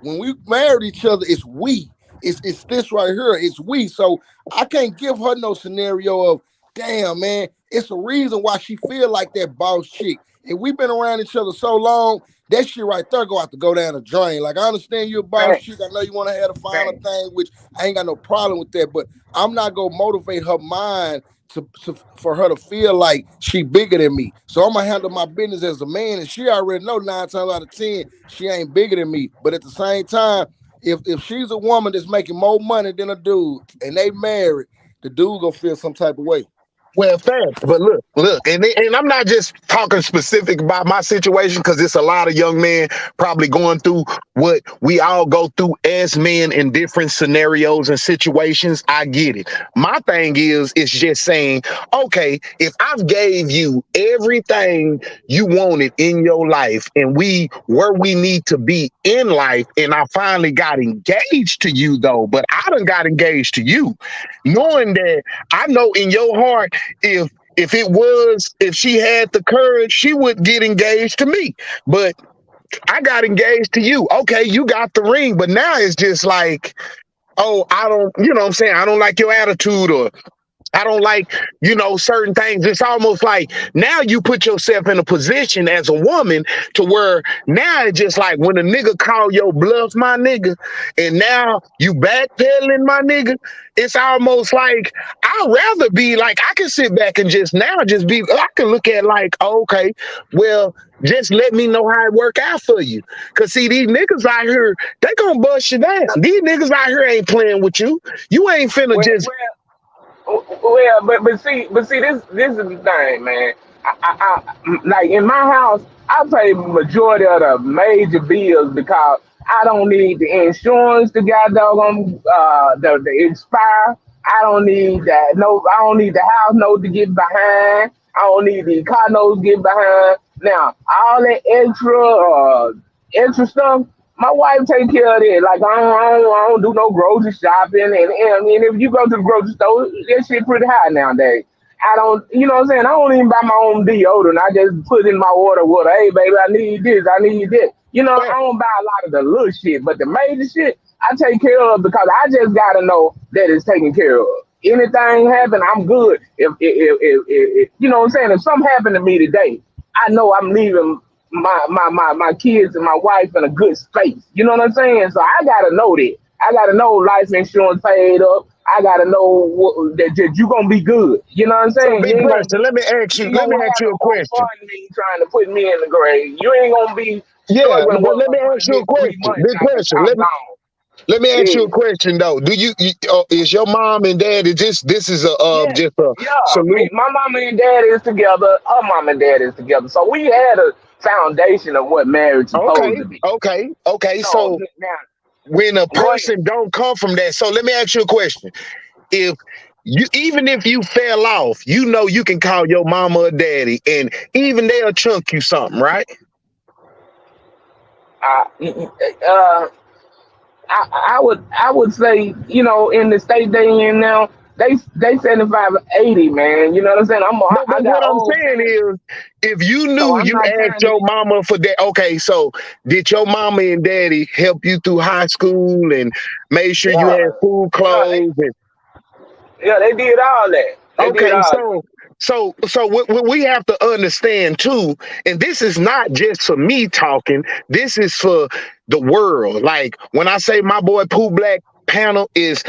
when we married each other, it's we. It's this right here. It's we. So I can't give her no scenario of, damn, man, it's a reason why she feel like that boss chick. If we've been around each other so long, that shit right there go down the drain. Like, I understand you're a boss chick. I know you want to have the final thing, which I ain't got no problem with that, but I'm not going to motivate her mind for her to feel like she bigger than me. So I'm gonna handle my business as a man, and she already know 9 times out of 10 she ain't bigger than me. But at the same time, if she's a woman that's making more money than a dude and they married, the dude gonna feel some type of way. Well, fair, but look, and I'm not just talking specific about my situation because it's a lot of young men probably going through what we all go through as men in different scenarios and situations. I get it. My thing is just saying, okay, if I've gave you everything you wanted in your life and where we need to be in life, and I finally got engaged to you though, but I done got engaged to you, knowing that I know in your heart, if if she had the courage, she would get engaged to me. But I got engaged to you. Okay, you got the ring, but now it's just like, oh, I don't, you know what I'm saying? I don't like your attitude, or I don't like, certain things. It's almost like now you put yourself in a position as a woman to where now it's just like when a nigga call your bluff, my nigga, and now you backpedaling, my nigga. It's almost like I'd rather be like, I can sit back and I can look at like, oh, okay, well, just let me know how it work out for you. Cause see, these niggas out here, they gonna bust you down. These niggas out here ain't playing with you. You ain't finna Well, but see, this is the thing, man. Like in my house, I pay majority of the major bills because I don't need the insurance to got doggone the expire. I don't need that. No, I don't need the house note to get behind. I don't need the car note to get behind. Now all that extra stuff. My wife take care of it. Like I don't do no grocery shopping, and if you go to the grocery store, that shit pretty high nowadays. I don't, you know what I'm saying? I don't even buy my own deodorant. I just put in my order with, hey baby, I need this, I need that. You know, I don't buy a lot of the little shit, but the major shit I take care of because I just gotta know that it's taken care of. Anything happen, I'm good. If you know what I'm saying? If something happened to me today, I know I'm leaving my kids and my wife in a good space. You know what I'm saying? So I gotta know that. I gotta know life insurance paid up. I gotta know that you're gonna be good. You know what I'm saying? So big question. Let me ask you a question. Trying to put me in the grave. You ain't gonna be. Yeah, but let me ask you a question. Big question. Let me ask you a question though. Do you is your mom and dad? This is just a salute? My mom and dad is together. Her mom and dad is together. So we had a foundation of what marriage is supposed to be. Okay. So now, when a person don't come from that, so let me ask you a question. Even if you fell off, you can call your mama or daddy, and even they'll chunk you something, right? I would say, in the state they in now, they 75 or 80, man. You know what I'm saying? But what I'm saying is, if you knew you asked your mama for that, okay, so did your mama and daddy help you through high school and made sure you had food, clothes? They did all that. So what we have to understand too, and this is not just for me talking, this is for the world. Like when I say my boy Pooh Black panel is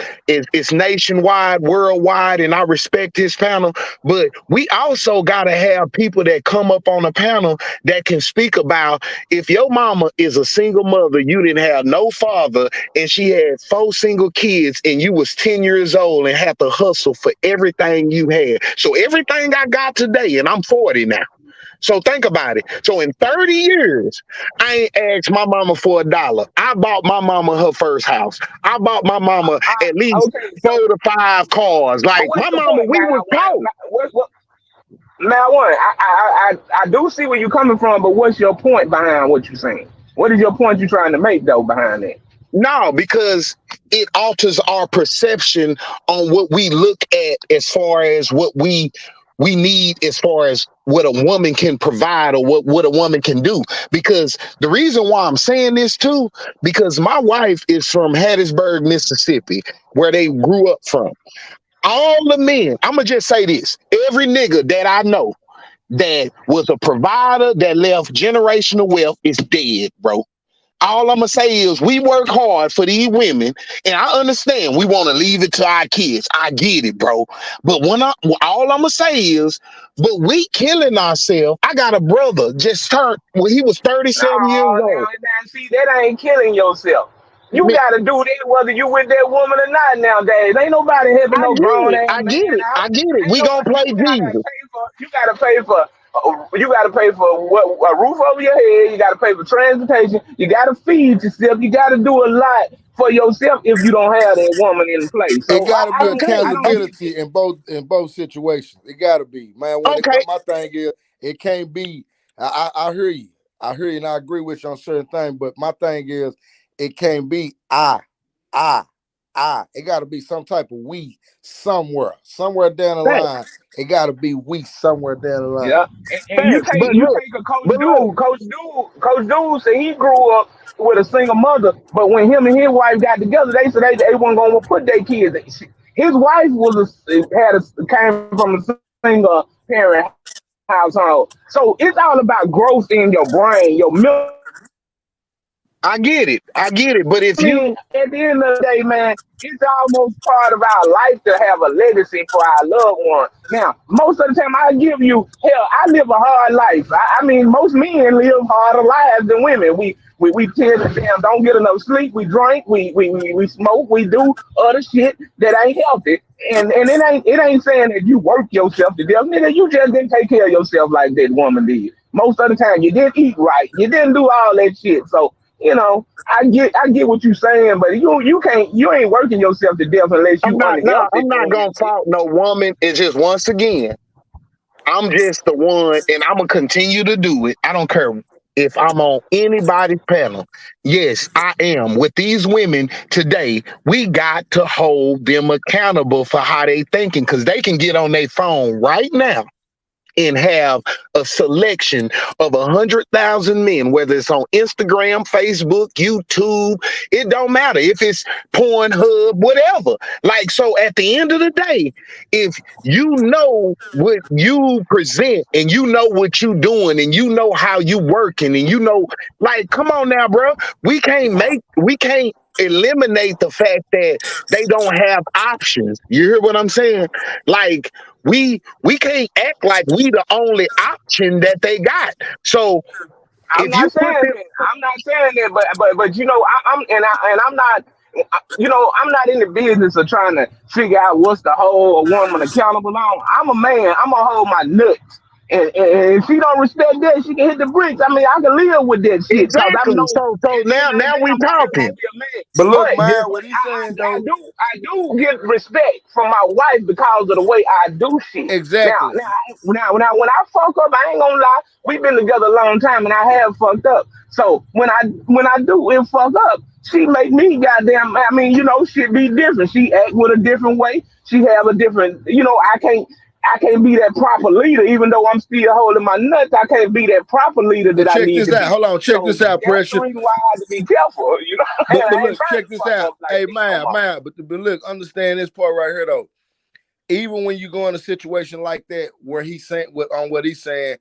nationwide, worldwide, and I respect his panel, but we also got to have people that come up on a panel that can speak about if your mama is a single mother, you didn't have no father, and she had 4 single kids, and you was 10 years old and had to hustle for everything you had. So everything I got today, and I'm 40 now. So think about it. So in 30 years, I ain't asked my mama for $1. I bought my mama her first house. I bought my mama at least 4 to 5 cars. Like my mama, we was close. Now, I do see where you're coming from, but what's your point behind what you're saying? What is your point you're trying to make though behind that? No, because it alters our perception on what we look at as far as what we need as far as what a woman can provide or what a woman can do. Because the reason why I'm saying this too, because my wife is from Hattiesburg, Mississippi, where they grew up from. All the men, I'm going to just say this, every nigga that I know that was a provider that left generational wealth is dead, bro. All I'm going to say is we work hard for these women, and I understand we want to leave it to our kids. I get it, bro. But all I'm going to say is, but we killing ourselves. I got a brother just turned, he was 37 years old. Now, see, that ain't killing yourself. You got to do that whether you with that woman or not nowadays. Ain't nobody helping no grown ass I get it. We going to play Jesus. You got to pay for a roof over your head. You got to pay for transportation. You got to feed yourself. You got to do a lot for yourself if you don't have that woman in place. So it got to be accountability in both situations. It got to be, man. My thing is, it can't be. I hear you. And I agree with you on certain things. But my thing is, it can't be I It got to be some type of we somewhere down the line. It got to be we somewhere down the line. Yeah, and you take a Coach Dude said he grew up with a single mother, but when him and his wife got together, they said they weren't gonna put their kids. His wife came from a single parent household, so it's all about growth in your brain, your mental. I get it, but if you at the end of the day, man, it's almost part of our life to have a legacy for our loved one. Now, most of the time, I give you hell. I live a hard life. I mean, most men live harder lives than women. We tend to don't get enough sleep. We drink. We smoke. We do other shit that ain't healthy. And it ain't saying that you work yourself to death, nigga. You just didn't take care of yourself like that woman did. Most of the time, you didn't eat right. You didn't do all that shit. So. You know, I get what you're saying, but you ain't working yourself to death unless you unhealthy. I'm not gonna fault no woman. It's just once again, I'm just the one, and I'm gonna continue to do it. I don't care if I'm on anybody's panel. Yes, I am. With these women today, we got to hold them accountable for how they thinking, because they can get on their phone right now and have a selection of 100,000 men, whether it's on Instagram, Facebook, YouTube, it don't matter if it's Pornhub, whatever. Like, so at the end of the day, if you know what you present and you know what you doing and you know how you working and you know, like, come on now, bro, we can't eliminate the fact that they don't have options. You hear what I'm saying? Like, we can't act like we the only option that they got. So I'm not saying that, but you know, I'm not, you know, I'm not in the business of trying to figure out what's to hold a woman accountable on. I'm a man. I'm gonna hold my nuts. And if she don't respect that, she can hit the bricks. I mean, I can live with that shit. Exactly. So now we talking. But look, man, what he's saying though, I do get respect from my wife because of the way I do shit. Exactly. Now, when I fuck up, I ain't gonna lie. We've been together a long time, and I have fucked up. So when I do it fuck up, she make me goddamn. I mean, you know, shit be different. She act with a different way. She have a different. You know, I can't be that proper leader, even though I'm still holding my nuts. I can't be that proper leader that I need to be. Hold on, check this out, Pressure. That's the reason why I have to be careful, you know. But look, check this out. Like, hey, man, but look, understand this part right here, though. Even when you go in a situation like that, where he's saying what he's saying,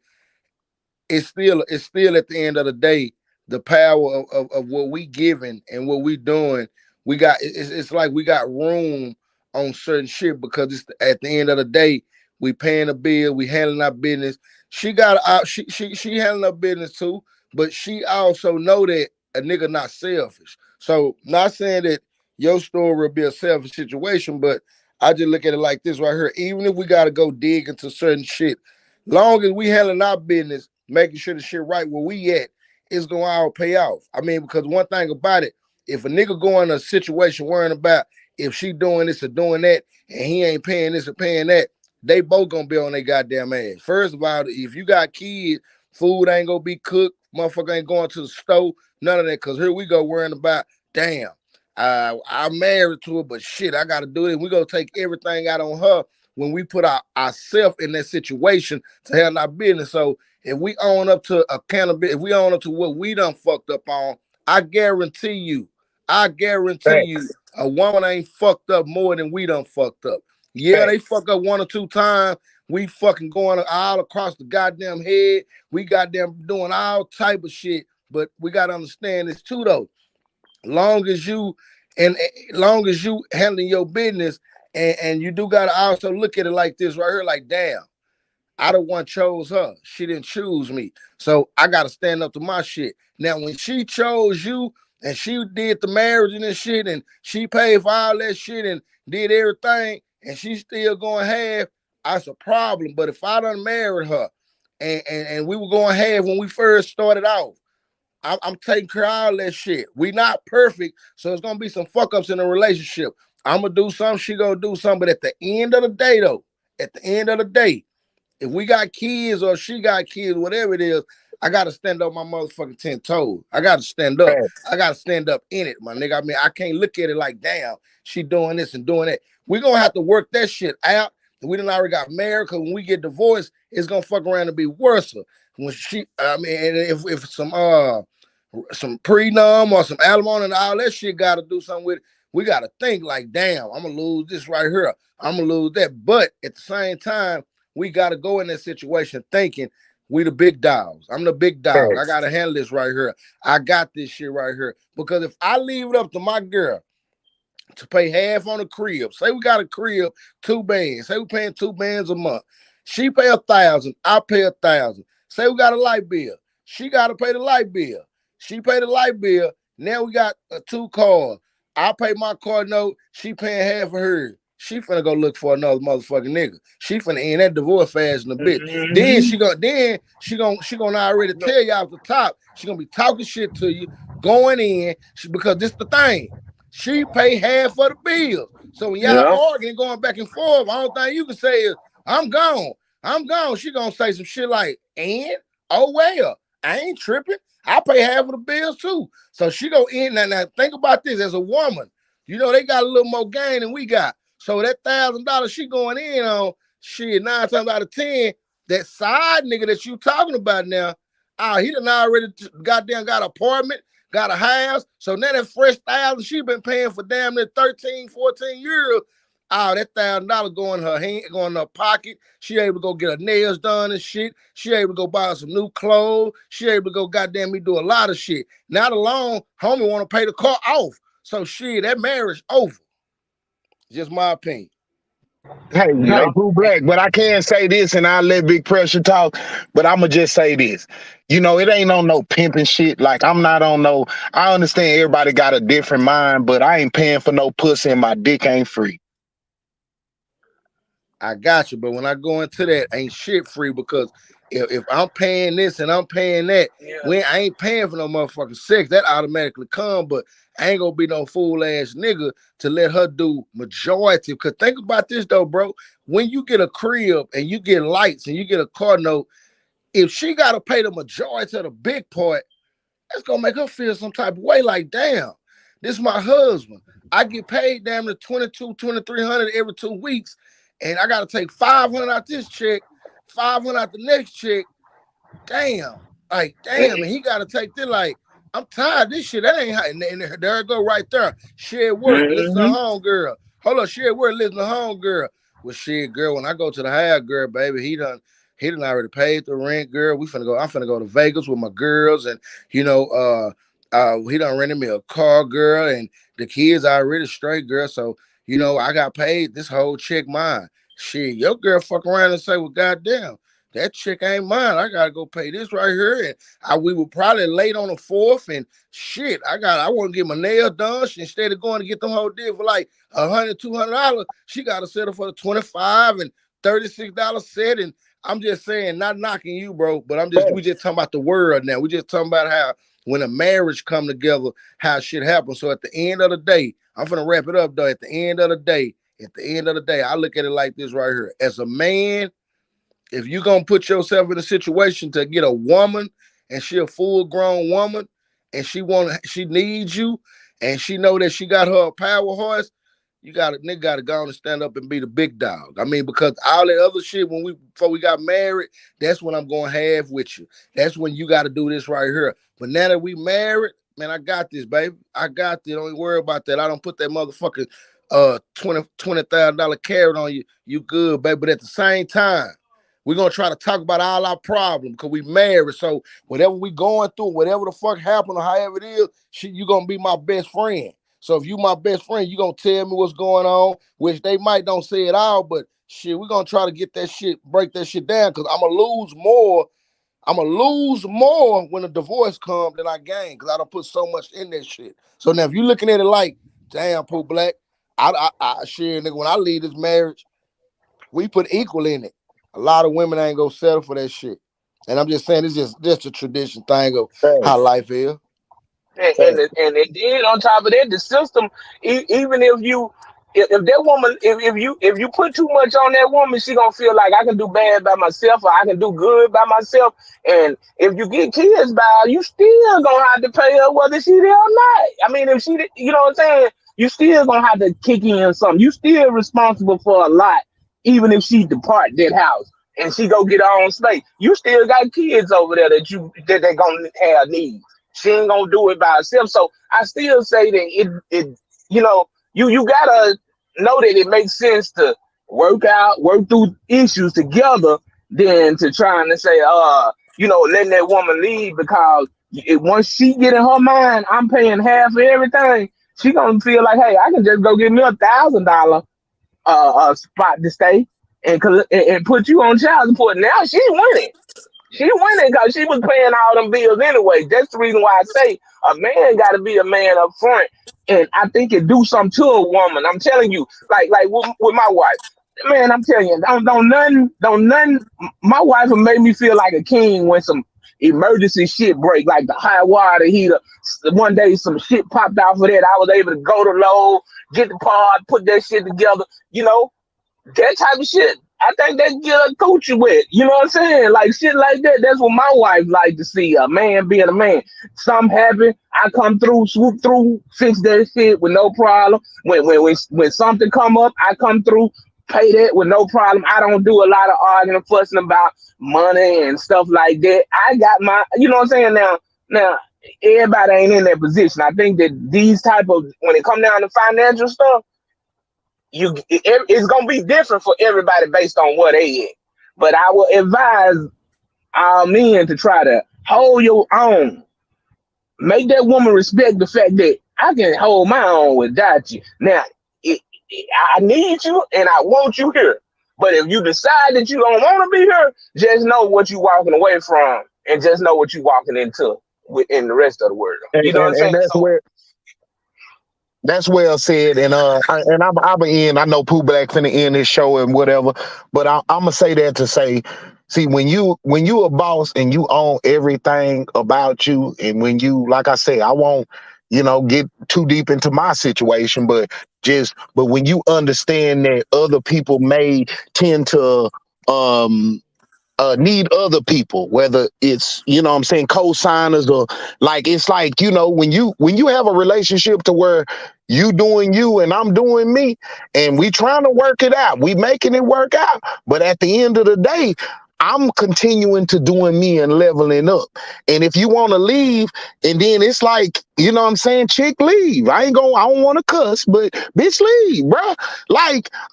it's still at the end of the day, the power of what we giving and what we doing. We got it's like we got room on certain shit, because it's at the end of the day. We paying a bill, we handling our business. She got she handling her business too, but she also know that a nigga not selfish. So not saying that your story will be a selfish situation, but I just look at it like this right here. Even if we gotta go dig into certain shit, long as we handling our business, making sure the shit right where we at, it's gonna all pay off. I mean, because one thing about it, if a nigga go in a situation worrying about if she doing this or doing that, and he ain't paying this or paying that, they both gonna be on their goddamn ass. First of all, if you got kids, food ain't gonna be cooked, motherfucker ain't going to the store, none of that. Cause here we go worrying about, damn, I'm married to her, but shit, I gotta do it. We gonna take everything out on her when we put ourselves in that situation to handle our business. So if we own up to accountability, if we own up to what we done fucked up on, I guarantee you, a woman ain't fucked up more than we done fucked up. Yeah, they fuck up 1 or 2 times. We fucking going all across the goddamn head. We goddamn doing all type of shit. But we gotta understand this too, though. Long as you handling your business, and you do gotta also look at it like this right here, like, damn, I the one chose her. She didn't choose me. So I gotta stand up to my shit. Now, when she chose you and she did the marriage and this shit, and she paid for all that shit and did everything, and she's still going half, that's a problem. But if I done married her and we were going half when we first started off, I'm taking care of all that shit. We not perfect, so it's gonna be some fuck ups in the relationship. I'm gonna do something, she gonna do something. But at the end of the day, if we got kids or she got kids, whatever it is, I gotta stand up my motherfucking 10 toes. I gotta stand up. I gotta stand up in it, my nigga. I mean, I can't look at it like, damn, she doing this and doing that. We're gonna have to work that shit out. We done already got married, because when we get divorced, it's gonna fuck around and be worse. When she, I mean, if some prenum or some alimony and all that shit gotta do something with it, we gotta think like, damn, I'm gonna lose this right here. I'm gonna lose that. But at the same time, we gotta go in that situation thinking we the big dogs. I'm the big dog. I gotta handle this right here. I got this shit right here. Because if I leave it up to my girl to pay half on a crib, say we got a crib, 2 bands, say we paying 2 bands a month. She pay 1,000, I pay 1,000. Say we got a light bill, she gotta pay the light bill. She pay the light bill. Now we got 2 cars. I pay my car note, she paying half of hers. She finna go look for another motherfucking nigga. She finna end that divorce fast in a bit. Then she gonna already tell you off the top. She gonna be talking shit to you, going in, because this the thing. She pay half of the bills. So when y'all arguing, going back and forth, the only thing you can say is, I'm gone. I'm gone. She gonna say some shit like, and oh well, I ain't tripping. I pay half of the bills too. So she go in. Now think about this as a woman. You know, they got a little more gain than we got. So that $1,000 she going in on, shit, 9 times out of 10, that side nigga that you talking about now, he done already goddamn got an apartment, got a house. So now that fresh 1,000 she been paying for damn near 13, 14 years. That $1,000 go in her hand, go in her pocket. She able to go get her nails done and shit. She able to go buy some new clothes. She able to go goddamn me do a lot of shit. Not alone, homie want to pay the car off. So shit, that marriage over. Just my opinion. Hey, Pooh Black, but I can say this, and I'll let Big Pressure talk, but I'ma just say this. You know, it ain't on no pimping shit. Like, I'm not on no, I understand everybody got a different mind, but I ain't paying for no pussy and my dick ain't free. I got you, but when I go into that, ain't shit free, because if I'm paying this and I'm paying that, when I ain't paying for no motherfucking sex, that automatically come, but I ain't gonna be no fool ass nigga to let her do majority. Because think about this though, bro. When you get a crib and you get lights and you get a car note, if she gotta pay the majority of the big part, that's gonna make her feel some type of way. Like, damn, this is my husband. I get paid damn near $2,300 every 2 weeks, and I gotta take $500 out this check, $500 out the next check. Damn, like, damn, and he gotta take this. Like, I'm tired of this shit. That ain't how. And there it go right there. Shared work, listen to home girl. Hold on, shared work, listen to home girl. Well, shit, girl, when I go to the house, girl, baby, he done already paid the rent, girl. I'm finna go to Vegas with my girls, and you know, he done rented me a car, girl, and the kids already straight, girl. So, you know, I got paid this whole check mine. Shit, your girl fuck around and say, well, goddamn, that chick ain't mine. I gotta go pay this right here. And we were probably late on the 4th, and shit, I want to get my nail done. Instead of going to get them whole deal for like $100, $200, she gotta settle for the $25 and $36 set. And I'm just saying, not knocking you, bro, but we just talking about the world now. We just talking about how when a marriage come together, how shit happens. So at the end of the day, I'm gonna wrap it up though. At the end of the day, I look at it like this right here. As a man, if you're going to put yourself in a situation to get a woman, and she a full-grown woman, and she needs you, and she know that she got her a power horse, nigga got to go on and stand up and be the big dog. I mean, because all that other shit, before we got married, that's when I'm going half with you. That's when you got to do this right here. But now that we married, man, I got this, baby. I got this. Don't worry about that. I don't put that motherfucking $20,000 carrot on you. You good, baby. But at the same time, we're going to try to talk about all our problems because we married. So whatever we going through, whatever the fuck happened or however it is, you're going to be my best friend. So if you my best friend, you're going to tell me what's going on, which they might don't say it all, but shit, we're going to try to get that shit, break that shit down, because I'm going to lose more. I'm going to lose more when a divorce comes than I gain, because I don't put so much in that shit. So now if you're looking at it like, damn, Pooh Black, I share, nigga, when I leave this marriage, we put equal in it. A lot of women ain't gonna settle for that shit. And I'm just saying, it's just a tradition thing of how life is. And then on top of that, the system, even if you if that woman, if you put too much on that woman, she gonna feel like I can do bad by myself or I can do good by myself. And if you get kids by her, you still gonna have to pay her whether she there or not. I mean, if she, you know what I'm saying, you still gonna have to kick in something. You still responsible for a lot, even if she depart that house and she go get her own space. You still got kids over there that they gonna have needs. She ain't gonna do it by herself. So I still say that it you know, you gotta know that it makes sense to work through issues together than to trying to say, letting that woman leave because once she get in her mind, I'm paying half of everything. She gonna feel like, hey, I can just go get me $1,000 spot to stay and put you on child support. Now she winning. She winning because she was paying all them bills anyway. That's the reason why I say a man got to be a man up front, and I think it do something to a woman. I'm telling you, like with my wife, man. I'm telling you, don't nothing. My wife will make me feel like a king when some emergency shit break, like the hot water heater. One day some shit popped out for that. I was able to go to Lowe's, get the part, put that shit together. You know, that type of shit. I think they get a coochie with, you know what I'm saying? Like shit like that. That's what my wife like to see, a man being a man. Something happen, I come through, swoop through, fix that shit with no problem. When something come up, I come through, pay that with no problem. I don't do a lot of arguing, fussing about money and stuff like that. I got my, you know what I'm saying? Now everybody ain't in that position. I think that these type of, when it come down to financial stuff, it's gonna be different for everybody based on what they is. But I will advise our men to try to hold your own. Make that woman respect the fact that I can hold my own without you. Now, I need you and I want you here. But if you decide that you don't want to be here, just know what you're walking away from, and just know what you're walking into in the rest of the world. You know what I'm saying? And that's well said, and I'm in. I know Pooh Black finna end this show and whatever, but I'm gonna say that to say, see, when you a boss and you own everything about you, and when you, like I say, I won't, get too deep into my situation, but when you understand that other people may tend to need other people, whether it's, co-signers or it's like, when you have a relationship to where you doing you and I'm doing me and we trying to work it out, we making it work out. But at the end of the day, I'm continuing to doing me and leveling up. And if you want to leave, and then it's like, chick, leave. I don't want to cuss, but bitch, leave, bro.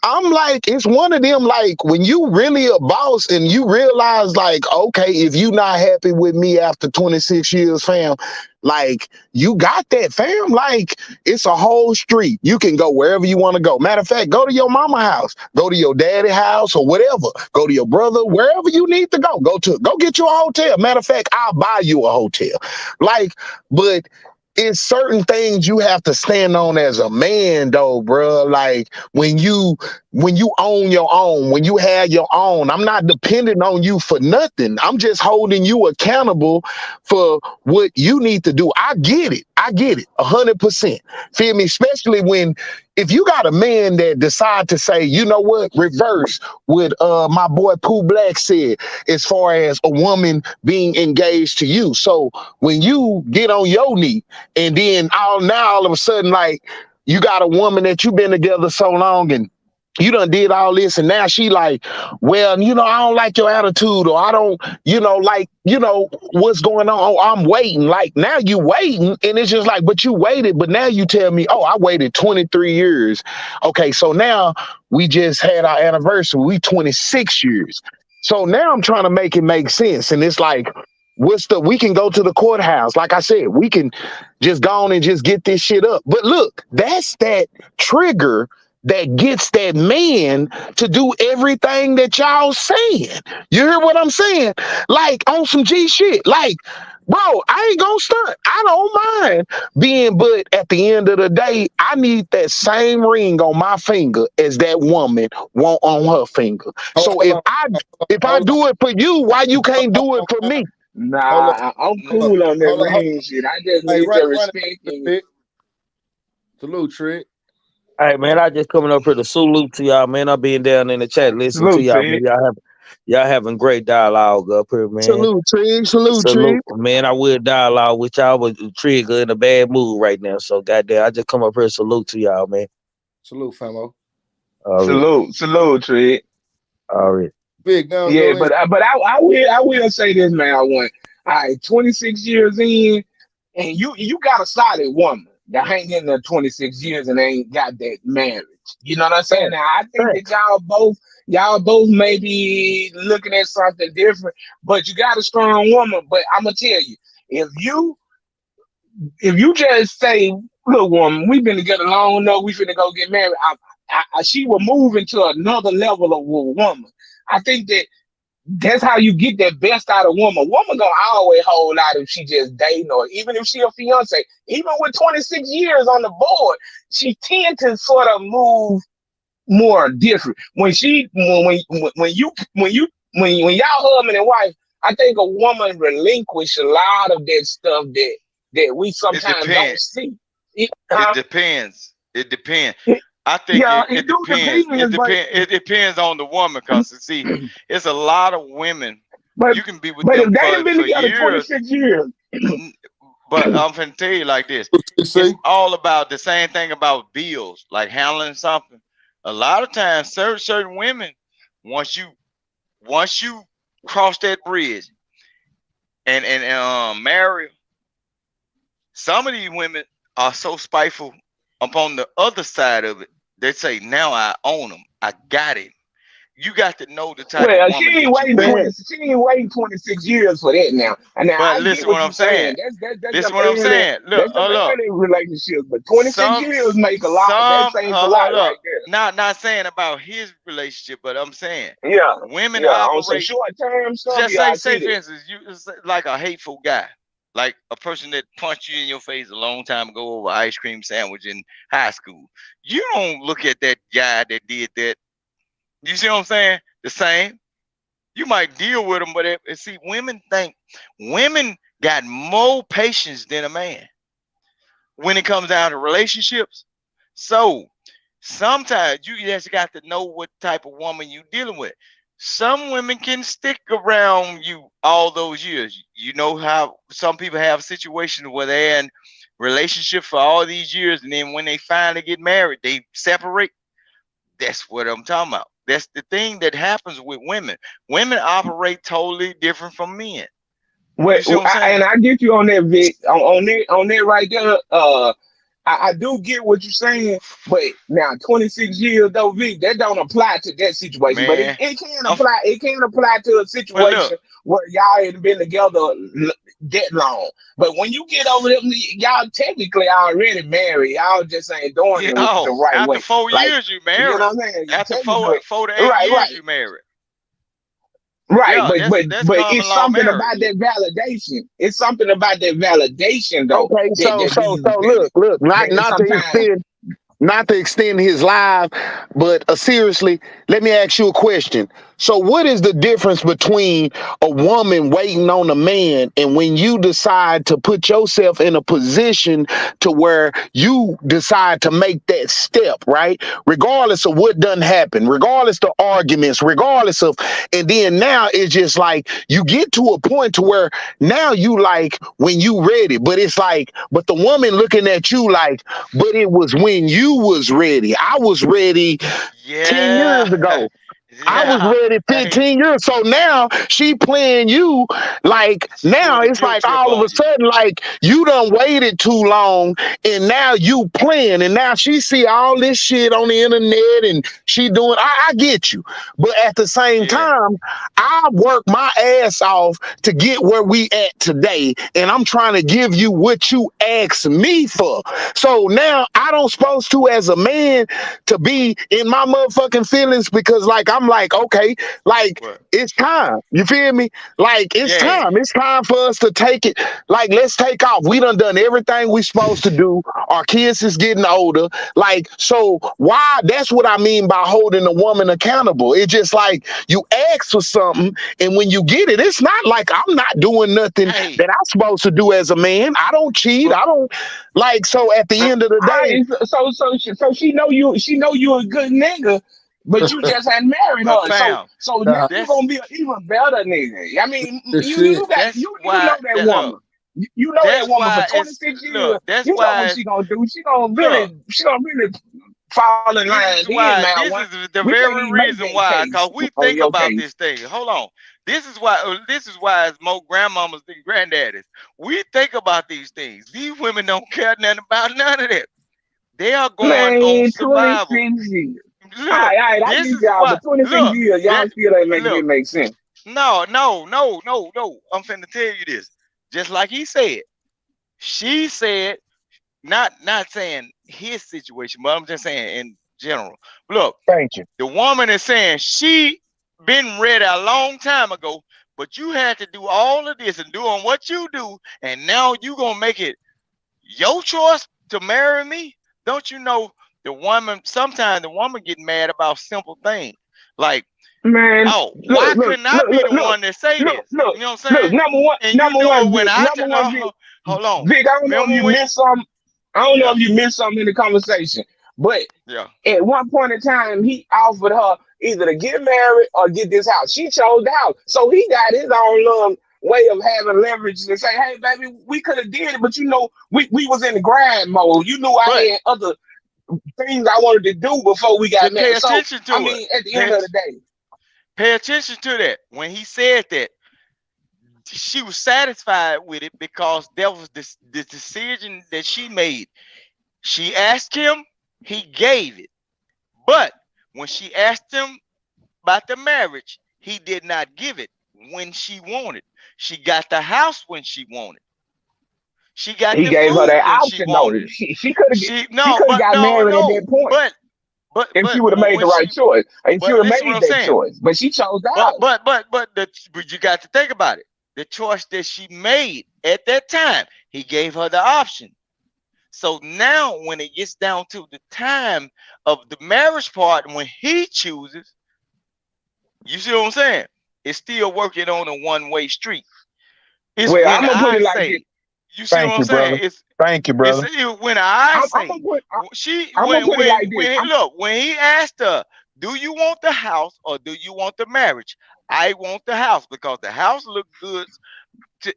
I'm like, it's one of them, when you really a boss and you realize okay, if you not happy with me after 26 years, fam, you got that, fam. It's a whole street. You can go wherever you want to go. Matter of fact, go to your mama house, go to your daddy house or whatever. Go to your brother, wherever you need to go. Go get you a hotel. Matter of fact, I'll buy you a hotel. But it's certain things you have to stand on as a man, though, bro. When you own your own, when you have your own, I'm not dependent on you for nothing. I'm just holding you accountable for what you need to do. I get it 100%. Feel me? Especially if you got a man that decide to say, you know what, reverse what my boy Pooh Black said, as far as a woman being engaged to you. So when you get on your knee and then all of a sudden, you got a woman that you've been together so long and you done did all this, and now she like, well, I don't like your attitude, or I don't, what's going on? Oh, I'm waiting. Now you waiting, and it's just but you waited, but now you tell me, oh, I waited 23 years. Okay, so now we just had our anniversary. We 26 years. So now I'm trying to make it make sense, and it's we can go to the courthouse. Like I said, we can just go on and just get this shit up. But look, that's that trigger that gets that man to do everything that y'all saying. You hear what I'm saying? On some G shit. Bro, I ain't gonna stunt. I don't mind being, but at the end of the day, I need that same ring on my finger as that woman want on her finger. So if I do it for you, why you can't do it for me? Nah, I'm cool on that ring shit. I just need to respect you. Salute, Trick. Hey man, I just coming up here to salute to y'all, man. I been down in the chat listening to Salute y'all, to man. you. Y'all having great dialogue up here, man. Salute, Trig. Salute, Salute, Trig. man. I will dialogue with y'all, but Trigger in a bad mood right now. So goddamn, I just come up here to salute to y'all, man. Salute, famo. Salute, Trey. All right. Big gun. Yeah, but I will say this, man. All right, 26 years in, and you got a solid woman that hang in there 26 years and ain't got that marriage. You know what I'm saying? Now I think that y'all both may be looking at something different, but you got a strong woman. But I'm gonna tell you, if you just say, look, woman, we've been together long enough, we finna go get married. She will move into another level of a woman. I think that's how you get that best out of woman. Woman gonna always hold out if she just dating, or even if she a fiance. Even with 26 years on the board, she tend to sort of move more different. When y'all husband and wife, I think a woman relinquish a lot of that stuff that we sometimes don't see. It depends. I think it depends. It depends on the woman, because see, it's a lot of women. You can be with them for years. 26 years. But I'm finna tell you like this: it's all about the same thing about bills, like handling something. A lot of times, certain women, once you cross that bridge and marry, some of these women are so spiteful upon the other side of it. They say, now I own them. I got it. You got to know the type of woman. She ain't waiting 26 years for that now. But listen what I'm saying. Listen what I'm saying. Look. Relationships, but 26 years make a lot. That saves a lot right there. Not saying about his relationship, but I'm saying women operate short term stuff. Just say for instance, you like a hateful guy. Like a person that punched you in your face a long time ago over ice cream sandwich in high school. You don't look at that guy that did that. You see what I'm saying? The same. You might deal with them, but see, women got more patience than a man when it comes down to relationships. So sometimes you just got to know what type of woman you're dealing with. Some women can stick around you all those years. You know how some people have situations where they're in relationship for all these years, and then when they finally get married, they separate. That's what I'm talking about. That's the thing that happens with women. Women operate totally different from men. And I get you on that, Vic. On that right there. I do get what you're saying, but now 26 years though, Vic, that don't apply to that situation. Man, but it can apply. It can apply to a situation where y'all ain't been together that long. But when you get over there, y'all technically already married. Y'all just ain't doing it the right way. After 4 years, you married. You know what I'm saying? After 4 to 8 years, you married. Right, but it's something about that validation. It's something about that validation, though. Okay, so look, not to extend his live, but seriously, let me ask you a question. So what is the difference between a woman waiting on a man and when you decide to put yourself in a position to where you decide to make that step, right? Regardless of what done happen, regardless of arguments, regardless of, and then now it's just like you get to a point to where now you like when you ready, but it's like, but the woman looking at you like, but it was when you was ready. I was ready 10 years ago. I was ready 15 years. So now she playing you like now it's like all of a sudden like you done waited too long and now you playing and now she see all this shit on the internet and she doing I get you. But at the same time, I work my ass off to get where we at today. And I'm trying to give you what you asked me for. So now I don't supposed to as a man to be in my motherfucking feelings because like I'm I'm like, okay, like What? it's time. You feel me? Like it's Yeah. time. It's time for us to take it. Like, let's take off. We done everything we supposed to do. Our kids is getting older. Like, so why? That's what I mean by holding a woman accountable. It's just like you ask for something, and when you get it, it's not like I'm not doing nothing Hey, that I'm supposed to do as a man. I don't cheat. I don't like. So at the end of the day, So she know you. She know you a good nigga, but you just hadn't married but her. fam, So now you that's gonna be an even better nigga. I mean, The shit. that's you know why that that woman. look. You know that That's woman for why it's 26 years. look. That's You know what why she gonna do. She gonna look. really fall in This line. is Then why. now, This one, is the we can't very even make reason that why. case Cause we on think your about case. this thing. Hold on. This is why. This is why it's more grandmamas than granddaddies. We think about these things. These women don't care nothing about none of that. They are going on Man, survival. 26 years. All Look, right, I this get is y'all, why. but 26 Look, years, y'all that still ain't making it look. make sense. No. I'm finna tell you this. Just like he said. She said, not saying his situation, but I'm just saying in general. Look, thank you. the woman is saying she been ready a long time ago, but you had to do all of this and doing what you do, and now you gonna make it your choice to marry me? Don't you know the woman? Sometimes the woman get mad about simple things, like, Man, oh, why couldn't I be the one that say this? You know what I'm saying? And you do it when I hold on. Vic, I don't know if Remember you when? missed something. I don't know Yeah, if you missed something in the conversation, but yeah. at one point in time, he offered her either to get married or get this house. She chose the house, so he got his own way of having leverage and say, "Hey, baby, we could have did it, but you know, we was in the grind mode. You knew I But had other things I wanted to do before we got just pay married." So, attention to I it. mean, at the end of the day. Pay attention to that. When he said that, she was satisfied with it because that was the decision that she made. She asked him, he gave it. But when she asked him about the marriage, he did not give it when she wanted. She got the house when she wanted. She got He the gave her food that when she option though. wanted it. She could have She she no, could have but got no, married at that no, point if she would have made the when right she choice. If she but would have listen what made I'm that saying. choice, but she chose the But house. but you got to think about it. The choice that she made at that time, he gave her the option. So now when it gets down to the time of the marriage part, when he chooses, you see what I'm saying? It's still working on a one-way street. It's Well, when I'm gonna put I it like this. say, you see what Thank I'm you, saying? brother. Thank you, It's brother. when I I'm say, gonna put she I'm gonna put it like this. when he asked her, do you want the house or do you want the marriage? I want the house because the house looked good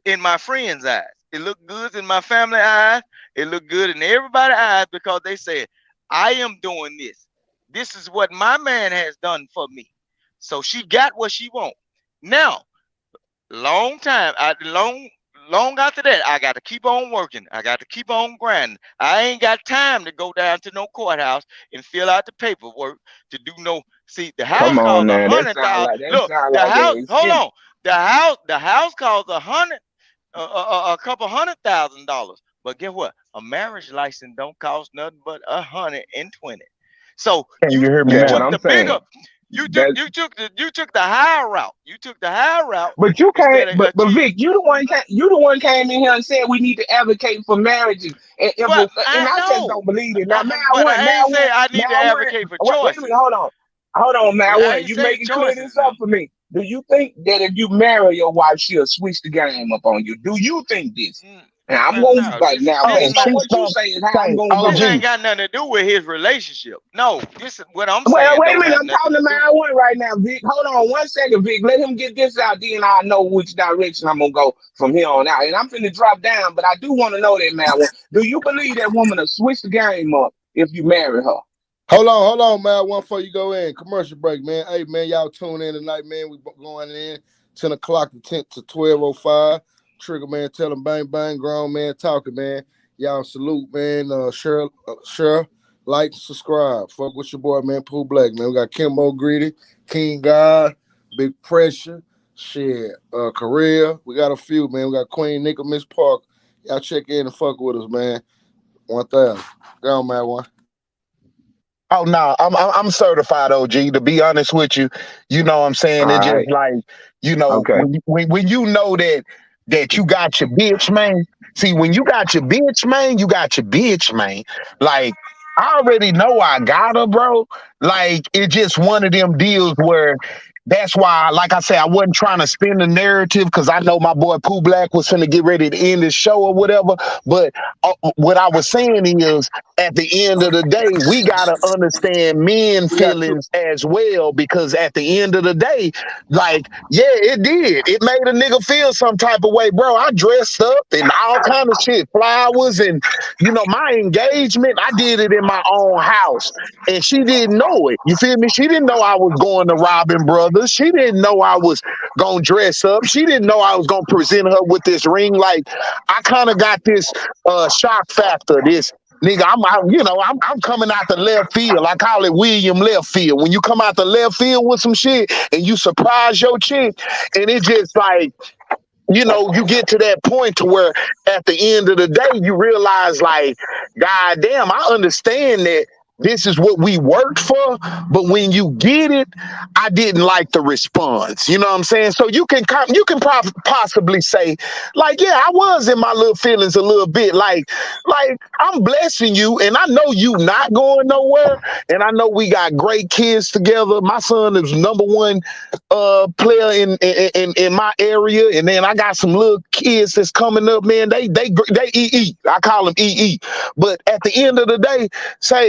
in my friend's eyes. It looked good in my family eyes. It looked good in everybody's eyes because they said, I am doing this. This is what my man has done for me. So she got what she want. Now, long after that, I got to keep on working. I got to keep on grinding. I ain't got time to go down to no courthouse and fill out the paperwork to do no. See, the house Come on costs now. $100,000. That Look, sound the like house. an Hold excuse. on. The house costs a couple $100,000. But guess what? A marriage license don't cost nothing but $120. So Can you hear me That's what now? took I'm the saying. bigger. You That took the higher route. You took the higher route but you instead can't of but achieving. Vic, you the one came in here and said we need to advocate for marriages But and I I just know. don't believe it. Now But I ain't say I need to advocate for Wait a minute, choices. hold on. Hold on, man. I One, ain't you say make it clear choices this now. up for me. Do you think that if you marry your wife, she'll switch the game up on you? Do you think this? And I'm Well, going no, like now this Oh, based not. on she what you stop. say is how I'm Say, gonna go. This ain't OG. got nothing to do with his relationship. No, this is what I'm Well, saying. wait a Don't minute. have I'm nothing talking to to do. my one right now, Vic. Hold on 1 second, Vic. Let him get this out, then I know which direction I'm gonna go from here on out. And I'm finna drop down, but I do want to know that, man. Do you believe that woman will switch the game up if you marry her? Hold on, man. One before you go in. Commercial break, man. Hey, man, y'all tune in tonight, man. We going in 10 o'clock to 10 to 12:05. Trigger, man, tell them bang, bang, grown man talking, man. Y'all salute, man. Share, like, subscribe. Fuck with your boy, man, Pooh Black, man. We got Kimbo Greedy, King God, Big Pressure, shit, Korea. We got a few, man. We got Queen Nickel, Miss Park. Y'all check in and fuck with us, man. 1,000. Go on, man, one. Oh no, I'm certified OG. To be honest with you, you know what I'm saying. All It's right. just like, you know, Okay. when you know that you got your bitch, man. See, when you got your bitch, man, you got your bitch, man. Like, I already know I got her, bro. Like, it's just one of them deals where that's why, like I said, I wasn't trying to spin the narrative because I know my boy Pooh Black was finna get ready to end the show or whatever. But what I was saying is, at the end of the day, we gotta understand men feelings as well, because at the end of the day, like, yeah, it did. It made a nigga feel some type of way, bro. I dressed up and all kind of shit, flowers, and my engagement, I did it in my own house, and she didn't know it. You feel me? She didn't know I was going to Robin Brothers. She didn't know I was gonna dress up. She didn't know I was gonna present her with this ring. Like, I kind of got this shock factor. This nigga, I'm coming out the left field. I call it William left field. When you come out the left field with some shit and you surprise your chick, and it just like, you get to that point to where at the end of the day, you realize, like, God damn, I understand that this is what we worked for, but when you get it, I didn't like the response. You know what I'm saying? So you can possibly say, like, yeah, I was in my little feelings a little bit. Like I'm blessing you, and I know you not going nowhere, and I know we got great kids together. My son is #1 player in my area, and then I got some little kids that's coming up, man. They EE. I call them EE. But at the end of the day,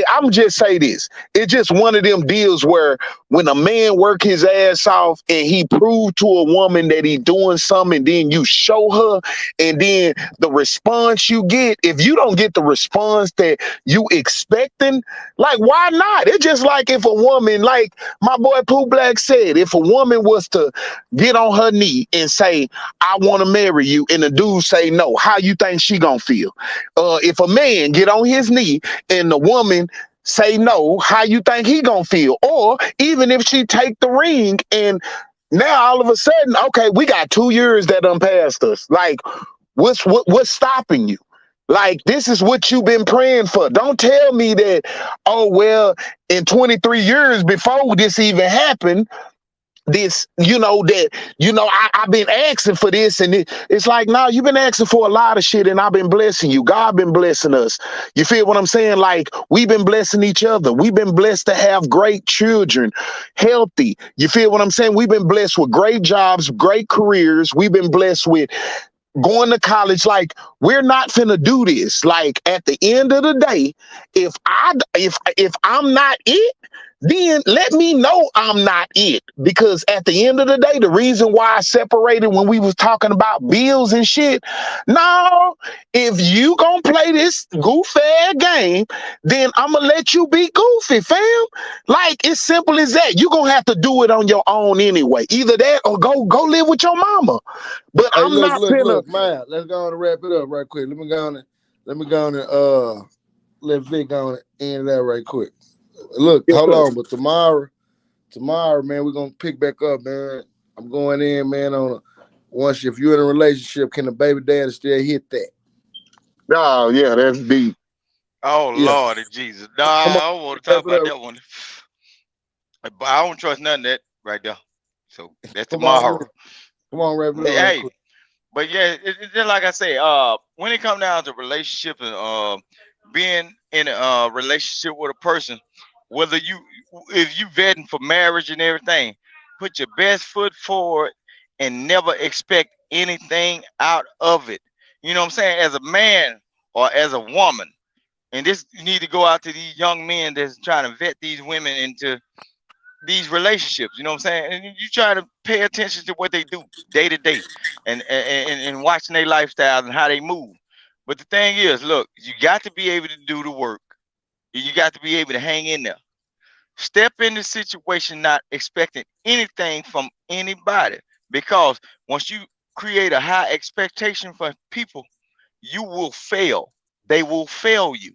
I'm just say this. It's just one of them deals where when a man work his ass off and he prove to a woman that he doing something, and then you show her, and then the response you get, if you don't get the response that you expecting, like, why not? It's just like if a woman, like my boy Pooh Black said, if a woman was to get on her knee and say, I want to marry you, and the dude say no, how you think she gonna feel? If a man get on his knee and the woman say no, how you think he gonna feel? Or even if she take the ring and now all of a sudden, okay, we got 2 years that done passed us. Like, what's stopping you? Like, this is what you've been praying for. Don't tell me that, oh, well, in 23 years before this even happened, this, I've been asking for this, and it's like, no, you've been asking for a lot of shit, and I've been blessing you. God been blessing us. You feel what I'm saying? Like, we've been blessing each other. We've been blessed to have great children, healthy. You feel what I'm saying? We've been blessed with great jobs, great careers. We've been blessed with going to college. Like, we're not finna do this. Like, at the end of the day, if I'm not it, then let me know I'm not it. Because at the end of the day, the reason why I separated when we was talking about bills and shit, no, if you gonna play this goofy game, then I'm gonna let you be goofy, fam. Like, it's simple as that. You're gonna have to do it on your own anyway. Either that or go live with your mama. But hey, I'm not finna. Look, man, let's go on and wrap it up right quick. Let me go on and let Vic go on and end that right quick. Look, hold on, but tomorrow, man, we're gonna pick back up, man. I'm going in, man, once if you're in a relationship, can the baby daddy still hit that? Oh, yeah, that's deep. Oh, yeah. Lord Jesus. Nah, I don't want to talk about that one. But I don't trust none of that right there. So that's tomorrow. Come on, wrap it up. Hey, but yeah, it's just like I say, when it comes down to relationship and being in a relationship with a person, whether if you vetting for marriage and everything, put your best foot forward and never expect anything out of it. You know what I'm saying? As a man or as a woman, and this, you need to go out to these young men that's trying to vet these women into these relationships. You know what I'm saying? And you try to pay attention to what they do day to day, and watching their lifestyles and how they move. But the thing is, look, you got to be able to do the work. You got to be able to hang in there. Step in the situation not expecting anything from anybody, because once you create a high expectation for people, you will fail. They will fail you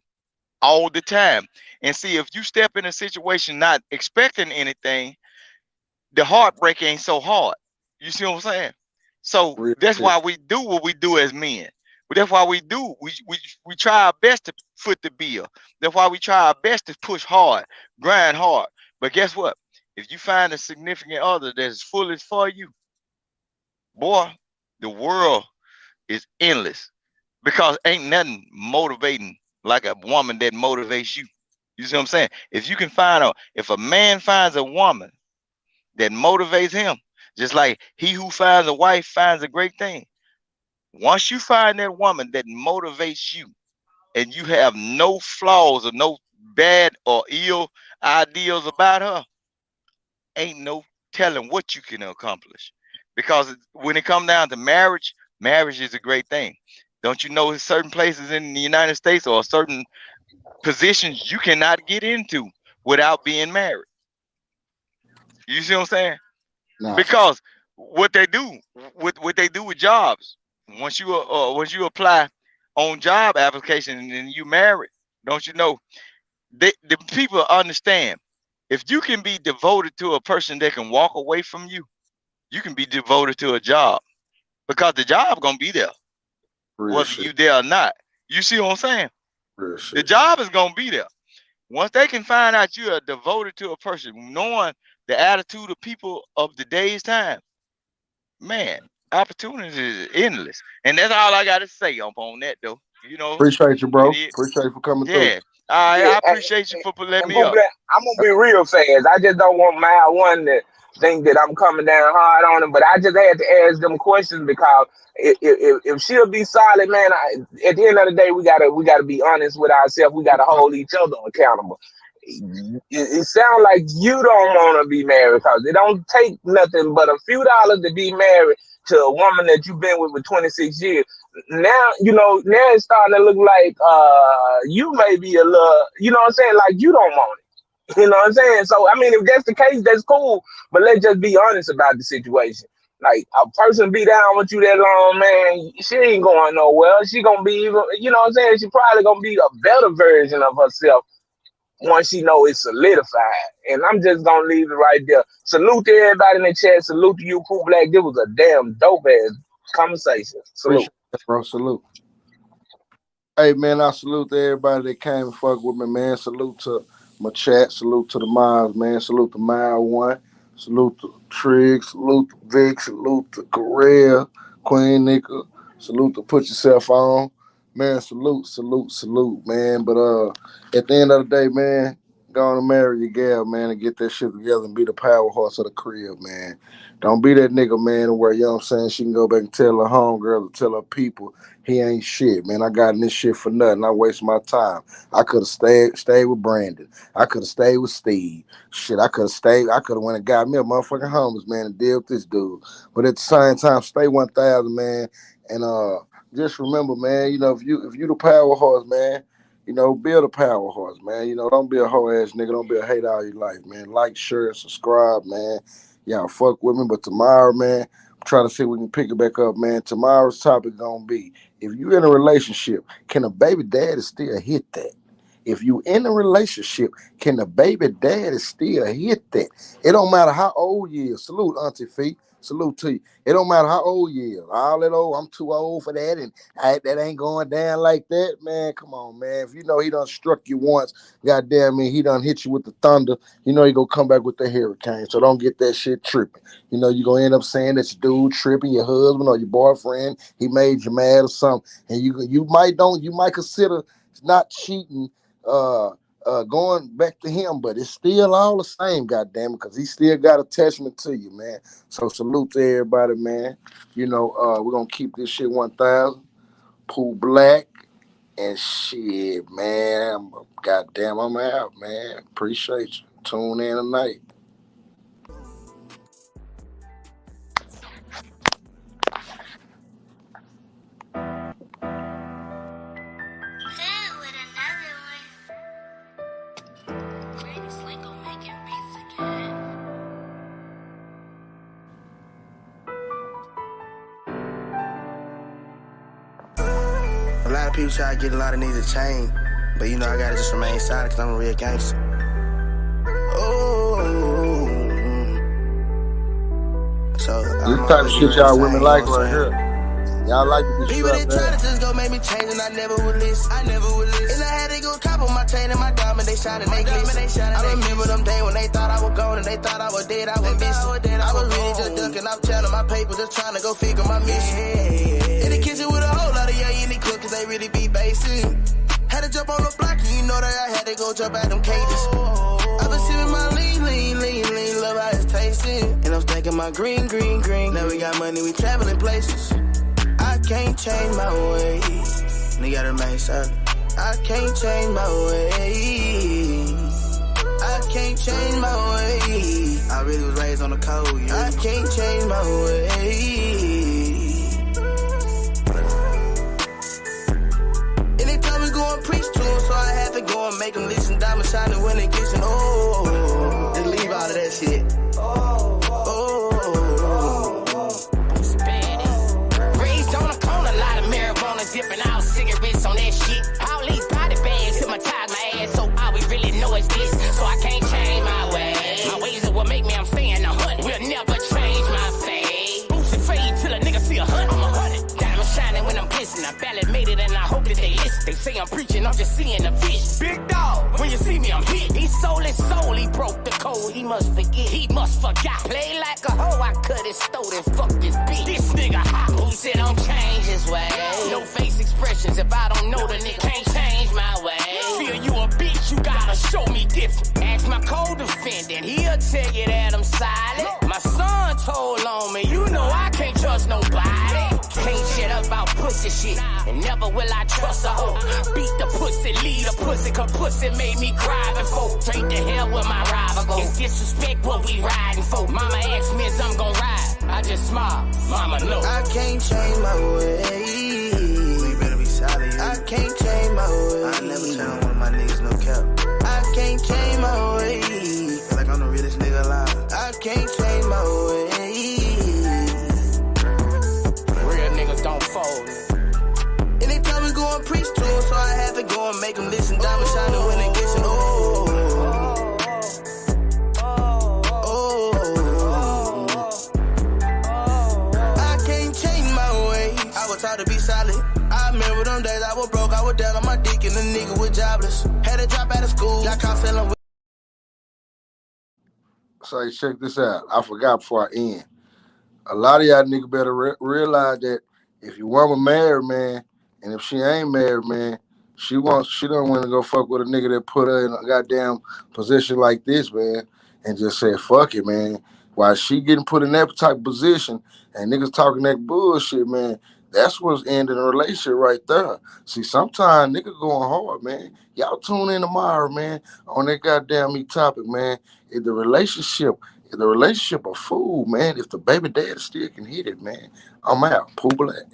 all the time. And see, if you step in a situation not expecting anything, the heartbreak ain't so hard. You see what I'm saying? So that's why we do what we do as men. That's why we try our best to foot the bill. That's why we try our best to push hard, grind hard. But guess what? If you find a significant other that's fully for you, boy, the world is endless, because ain't nothing motivating like a woman that motivates you. You see what I'm saying? If you can if a man finds a woman that motivates him, just like he who finds a wife finds a great thing. Once you find that woman that motivates you and you have no flaws or no bad or ill ideals about her, ain't no telling what you can accomplish. Because when it comes down to marriage, marriage is a great thing. Don't you know certain places in the United States or certain positions you cannot get into without being married? You see what I'm saying? No. Because what they do with jobs, once you apply on job application and you married, don't you know, the people understand, if you can be devoted to a person that can walk away from you, you can be devoted to a job, because the job gonna be there, whether you there or not. You see what I'm saying? The job is gonna be there. Once they can find out you are devoted to a person, knowing the attitude of people of the day's time, man, opportunity is endless. And that's all I gotta say on that, though. You know, appreciate you, bro. Appreciate you for coming through. I appreciate you for letting me up. I'm gonna be real fast. I just don't want my one to think that I'm coming down hard on him, but I just had to ask them questions, because if she'll be solid, man, at the end of the day, we gotta be honest with ourselves. We gotta hold each other accountable. It sounds like you don't want to be married, because it don't take nothing but a few dollars to be married to a woman that you've been with for 26 years. Now, now it's starting to look like you may be a little, you know what I'm saying, like you don't want it. You know what I'm saying? So, I mean, if that's the case, that's cool. But let's just be honest about the situation. Like, a person be down with you that long, man, she ain't going nowhere. She gonna be even, you know what I'm saying? She probably gonna be a better version of herself once she know it's solidified. And I'm just gonna leave it right there. Salute to everybody in the chat. Salute to you, Pooh Black. This was a damn dope ass conversation. Salute. Bro, salute. Hey man, I salute to everybody that came and fuck with me, man. Salute to my chat. Salute to the Miles, man. Salute to Mile One. Salute to Trig. Salute to Vic. Salute to Correa, Queen Nika. Salute to Put Yourself On. Man, salute, man. But at the end of the day, man, go on and marry your gal, man, and get that shit together and be the powerhouse of the crib, man. Don't be that nigga, man, where, you know what I'm saying, she can go back and tell her homegirl or tell her people he ain't shit, man. I got in this shit for nothing. I waste my time. I could have stayed with Brandon. I could have stayed with Steve. Shit, I could have went and got me a motherfucking homeless, man, and deal with this dude. But at the same time, stay 1,000, man, and just remember, man, if you the powerhouse, man, build a powerhouse, man. Don't be a hoe ass nigga. Don't be a hate all your life, man. Like, share, subscribe, man. Y'all fuck with me. But tomorrow, man, I'm trying to see if we can pick it back up, man. Tomorrow's topic gonna be, if you in a relationship, can a baby daddy still hit that? If you in a relationship, can the baby daddy still hit that? It don't matter how old you is. Salute, Auntie Fee. Salute to you. It don't matter how old you is. All that old, I'm too old for that, and that ain't going down like that, man. Come on, man. If you know he done struck you once, goddamn me, he done hit you with the thunder, he gonna come back with the hurricane. So don't get that shit tripping. You're gonna end up saying that your dude tripping, your husband or your boyfriend, he made you mad or something. And you might consider not cheating, going back to him, but it's still all the same, goddamn it, because he still got attachment to you, man. So salute to everybody, man. We're gonna keep this shit 1,000. Pooh Black and shit, man. Goddamn, I'm out, man. Appreciate you. Tune in tonight. A lot of people try to get a lot of niggas to change, but I gotta just remain silent because I'm a real gangster. So this type of shit y'all women like right here. Y'all like to be People that try strapped to just go make me change and I never would listen. And I had to go cop on my chain and my diamond, they shining, they glisten. I remember them days when they thought I was gone and they thought I was dead, I was missing. I was really just ducking off channeling my paper, just trying to go figure my mission. In the kitchen with a whole lot of young indie cookers, they really be basic. Had to jump on the block and you know that I had to go jump at them cages. I been sipping my lean, love how it's tasting. And I'm stacking my green. Now we got money, we traveling places. I can't change my ways. Nigga gotta remain silent. I can't change my ways. I can't change my ways. I really was raised on the code, yeah. I can't change my ways. Anytime we go and preach to them, so I had to go and make them listen. Diamond shining when they kissing. Oh, just leave all of that shit. Dipping out cigarettes on that shit. All these body bags hit my tag, my ass, so all we really know is this. So I can't change my ways. My ways are what make me, I'm staying a hunt. We'll never change my fate. Boost and fade till a nigga see a hunt. I'm a hunted. Diamond shining when I'm pissing. I barely made it and I hope that they listen. They say I'm preaching, I'm just seeing the vision. Big dog, when you see me, I'm hit. He sold his soul, he broke the code. He must forget, he must forgot. Play like a hoe, I cut his throat and fuck this bitch. This nigga hot, who said don't change his way. No face expressions, if I don't know the nigga can't change my way. Feel you a bitch, you gotta show me different. Ask my co-defendant, he'll tell you that I'm silent. My son told on me, you know I can't trust nobody. Can't shut up about pussy shit, and never will I trust a hoe. Beat the pussy, lead a pussy, cause pussy made me cry before. Straight to hell with my rival go. It's disrespect what we riding for. Mama asked me if I'm gon' ride, I just smile, mama no. I can't change my ways. You better be solid. I can't change my ways. I never tell one of my niggas no cap. I can't change my ways. Feel like I'm the realest nigga alive. I can't change my ways. Real niggas don't fold. Anytime we go and preach to them, so I had to go and make them listen. Diamond shining when they glisten. Oh. I can't change my ways. I was taught to be solid. I remember them days I was broke, I was down on my dick and the nigga was jobless. Had to drop out of school, got caught selling. So check this out. I forgot before I end. A lot of y'all niggas better realize that if your woman married, man, and if she ain't married, man, she don't want to go fuck with a nigga that put her in a goddamn position like this, man, and just say fuck it, man. While she getting put in that type of position and niggas talking that bullshit, man, that's what's ending a relationship right there. See, sometimes niggas going hard, man. Y'all tune in tomorrow, man, on that goddamn me topic, man. If the relationship a fool, man, if the baby daddy still can hit it, man, I'm out. Pooh Black.